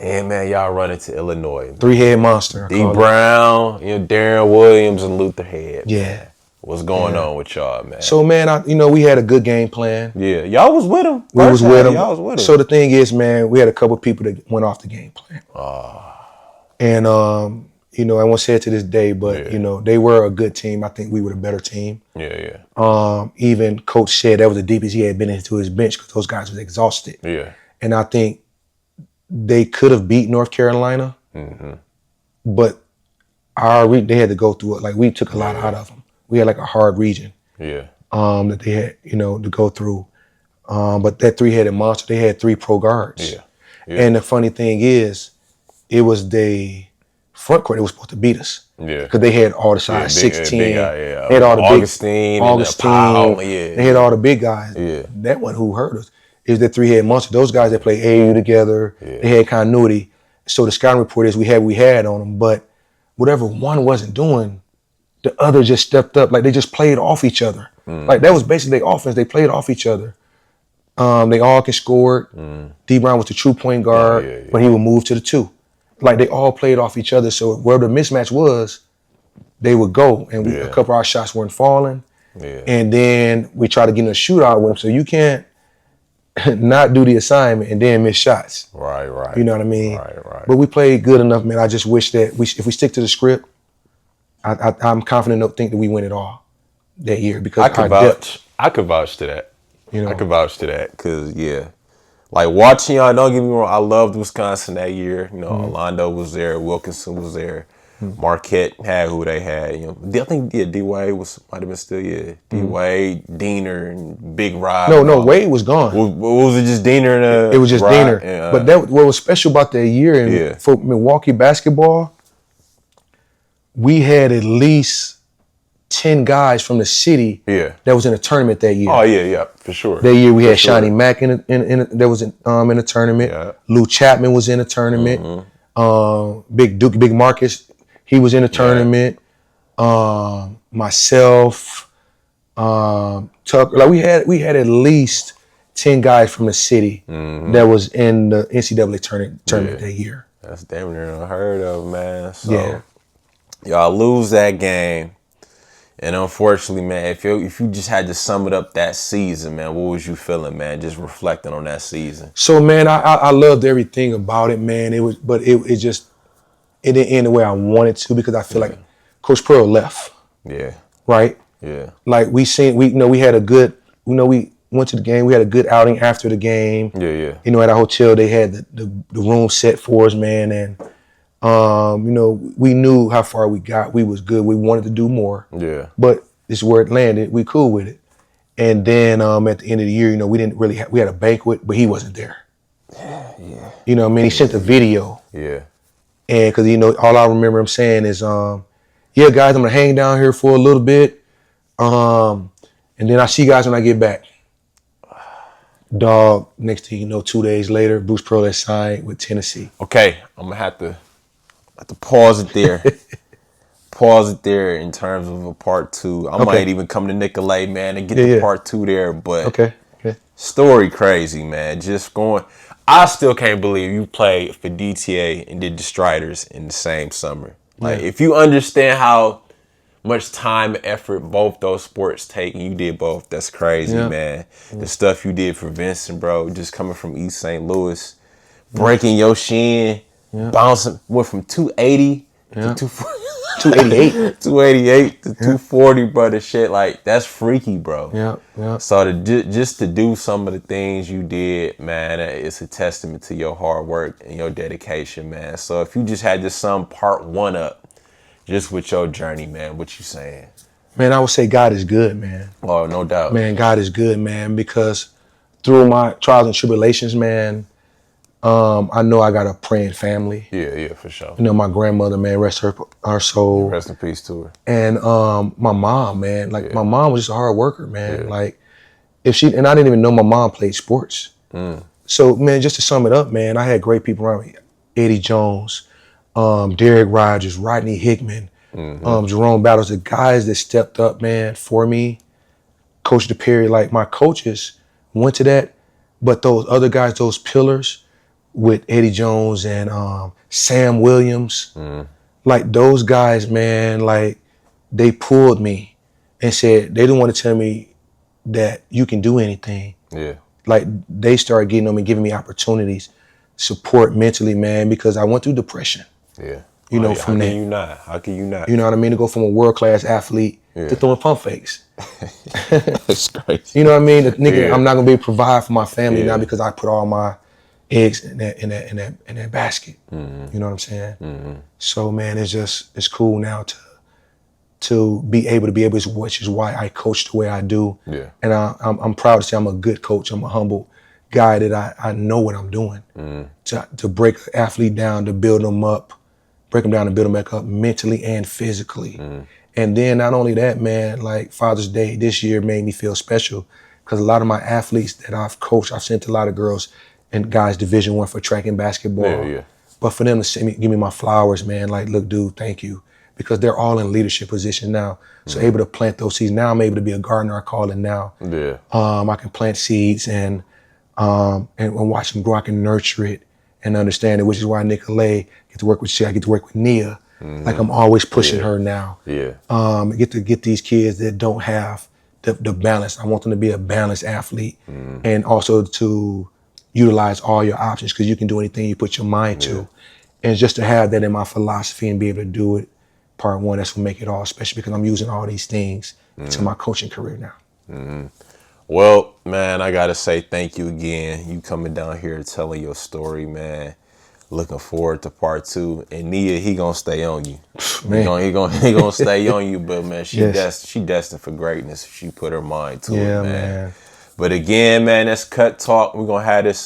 S1: And man, y'all run into Illinois.
S2: Three-head monster.
S1: D. Brown, Darren Williams, and Luther Head.
S2: Yeah.
S1: Man. What's going on with y'all, man?
S2: So, man, we had a good game plan.
S1: Yeah, y'all was with them.
S2: Y'all was with them.
S1: So
S2: the thing is, man, we had a couple people that went off the game plan. And, I won't say it to this day, but, they were a good team. I think we were the better team.
S1: Yeah.
S2: Even Coach said that was the deepest he had been into his bench because those guys was exhausted.
S1: Yeah.
S2: And I think they could have beat North Carolina, but they had to go through it. Like, we took a lot out of them. We had like a hard region that they had, to go through. But that three-headed monster, they had 3 pro guards.
S1: Yeah.
S2: And the funny thing is, it was the front court that was supposed to beat us.
S1: Yeah.
S2: Because they had all the size 16. They had all the
S1: Augustine.
S2: They had all the big guys.
S1: Yeah.
S2: That one who hurt us is the three-headed monster. Those guys that play AAU together, they had continuity. So the scouting report is we had on them, but whatever one wasn't doing, the other just stepped up. Like they just played off each other. Like that was basically their offense. They played off each other. They all can score. D Brown was the true point guard, but he would move to the 2. Like they all played off each other. So where the mismatch was, they would go, and a couple of our shots weren't falling. And then we tried to get in a shootout with them. So you can't not do the assignment and then miss shots.
S1: Right.
S2: You know what I mean?
S1: Right.
S2: But we played good enough, man. I just wish that if we stick to the script, I'm confident enough to think that we win it all that year because
S1: I could vouch to that.
S2: You know,
S1: I could vouch to that because like watching y'all. Don't get me wrong. I loved Wisconsin that year. You know, Orlando was there, Wilkinson was there, Marquette had who they had. You know, I think D Wade might have been still D Wade, Diener, and Big Rod.
S2: No, Wade was gone.
S1: Was it just Diener? And,
S2: it was just
S1: Rod?
S2: Diener. But what was special about that year for Milwaukee basketball, we had at least 10 guys from the city that was in a tournament that year.
S1: Oh yeah, for sure.
S2: That year we had Shawnee Mack in a tournament.
S1: Yeah.
S2: Lou Chapman was in a tournament. Big Marcus, he was in a tournament. Myself, Tucker. Like we had at least 10 guys from the city that was in the NCAA tournament that year.
S1: That's damn near unheard of, man. So y'all lose that game. And unfortunately, man, if you just had to sum it up that season, man, what was you feeling, man? Just reflecting on that season.
S2: So, man, I loved everything about it, man. It didn't end the way I wanted to because I feel like Coach Pearl left.
S1: Yeah.
S2: Right.
S1: Yeah.
S2: Like we had a good. We went to the game. We had a good outing after the game.
S1: Yeah.
S2: You know, at our hotel, they had the room set for us, man, and. We knew how far we got. We was good. We wanted to do more.
S1: Yeah.
S2: But this is where it landed. We cool with it. And then at the end of the year, we didn't really we had a banquet, but he wasn't there.
S1: Yeah.
S2: You know what I mean? He sent a video.
S1: Yeah.
S2: And because, all I remember him saying is, yeah, guys, I'm going to hang down here for a little bit. And then I'll see you guys when I get back. Dog, next thing you know, 2 days later, Bruce Pearl had signed with Tennessee.
S1: Okay, I'm going to have to pause it there. Pause it there in terms of a part 2. I might even come to Nicolay, man, and get the part 2 there. But
S2: okay.
S1: Story crazy, man. Just going. I still can't believe you played for DTA and did the Striders in the same summer. Like, if you understand how much time and effort both those sports take, and you did both, that's crazy, man. The stuff you did for Vincent, bro, just coming from East St. Louis, breaking your shin, bouncing, went from 280 to 288 to 240, bro. The shit, like, that's freaky, bro. So just to do some of the things you did, man, it's a testament to your hard work and your dedication, man. So if you just had to sum part 1 up, just with your journey, man, what you saying?
S2: Man, I would say God is good, man.
S1: Oh, no doubt.
S2: Man, God is good, man, because through my trials and tribulations, man, I know I got a praying family.
S1: Yeah, for sure.
S2: My grandmother, man, rest her soul.
S1: Rest in peace to her.
S2: And my mom, man, my mom was just a hard worker, man. Like, and I didn't even know my mom played sports. So, man, just to sum it up, man, I had great people around me. Eddie Jones, Derek Rogers, Rodney Hickman, Jerome Battles, the guys that stepped up, man, for me. Coach DePerry, like my coaches went to that, but those other guys, those pillars with Eddie Jones and Sam Williams, like those guys, man, like they pulled me and said they didn't want to tell me that you can do anything.
S1: Yeah.
S2: Like they started getting on me, giving me opportunities, support mentally, man, because I went through depression.
S1: Yeah.
S2: From that.
S1: How can you not?
S2: You know what I mean? To go from a world-class athlete to throwing pump fakes.
S1: That's crazy.
S2: You know what I mean? The nigga, I'm not gonna be able to provide for my family now because I put all my eggs in that basket. You know what I'm saying? So man, it's cool now to be able to which is why I coach the way I do.
S1: Yeah.
S2: And I'm proud to say I'm a good coach. I'm a humble guy that I know what I'm doing. To break an athlete down, to build them up, break them down and build them back up mentally and physically. And then not only that, man, like Father's Day this year made me feel special because a lot of my athletes that I've coached, I've sent a lot of girls and guys Division I for track and basketball.
S1: Yeah.
S2: But for them to give me my flowers, man, like, look, dude, thank you. because they're all in leadership positions now. So able to plant those seeds. Now I'm able to be a gardener, I call it now.
S1: Yeah.
S2: I can plant seeds and watch them grow. I can nurture it and understand it, which is why Nicolay get to work with I get to work with Nia. Like I'm always pushing her now.
S1: Yeah.
S2: Get to get these kids that don't have the balance. I want them to be a balanced athlete and also to utilize all your options because you can do anything you put your mind to. And just to have that in my philosophy and be able to do it, part one, that's what make it all special because I'm using all these things to my coaching career now.
S1: Well, man, I gotta say thank you again. You coming down here telling your story, man. Looking forward to part 2. And Nia, he gonna stay on you.
S2: Man.
S1: He gonna stay on you, but man, she destined for greatness if she put her mind to it, man. But again, man, that's Cut Talk. We're gonna have this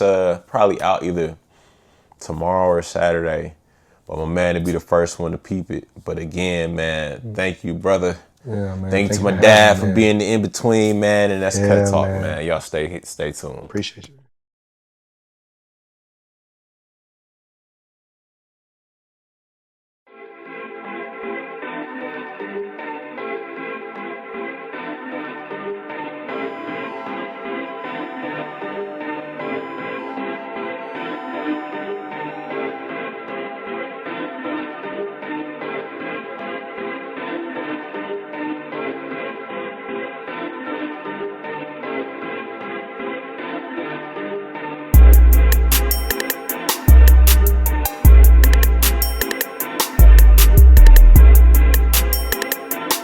S1: probably out either tomorrow or Saturday. But my man to be the first one to peep it. But again, man, thank you, brother.
S2: Yeah, man.
S1: Thank you to my dad for being the in-between, man. And that's Cut Talk, man. Y'all stay tuned.
S2: Appreciate you.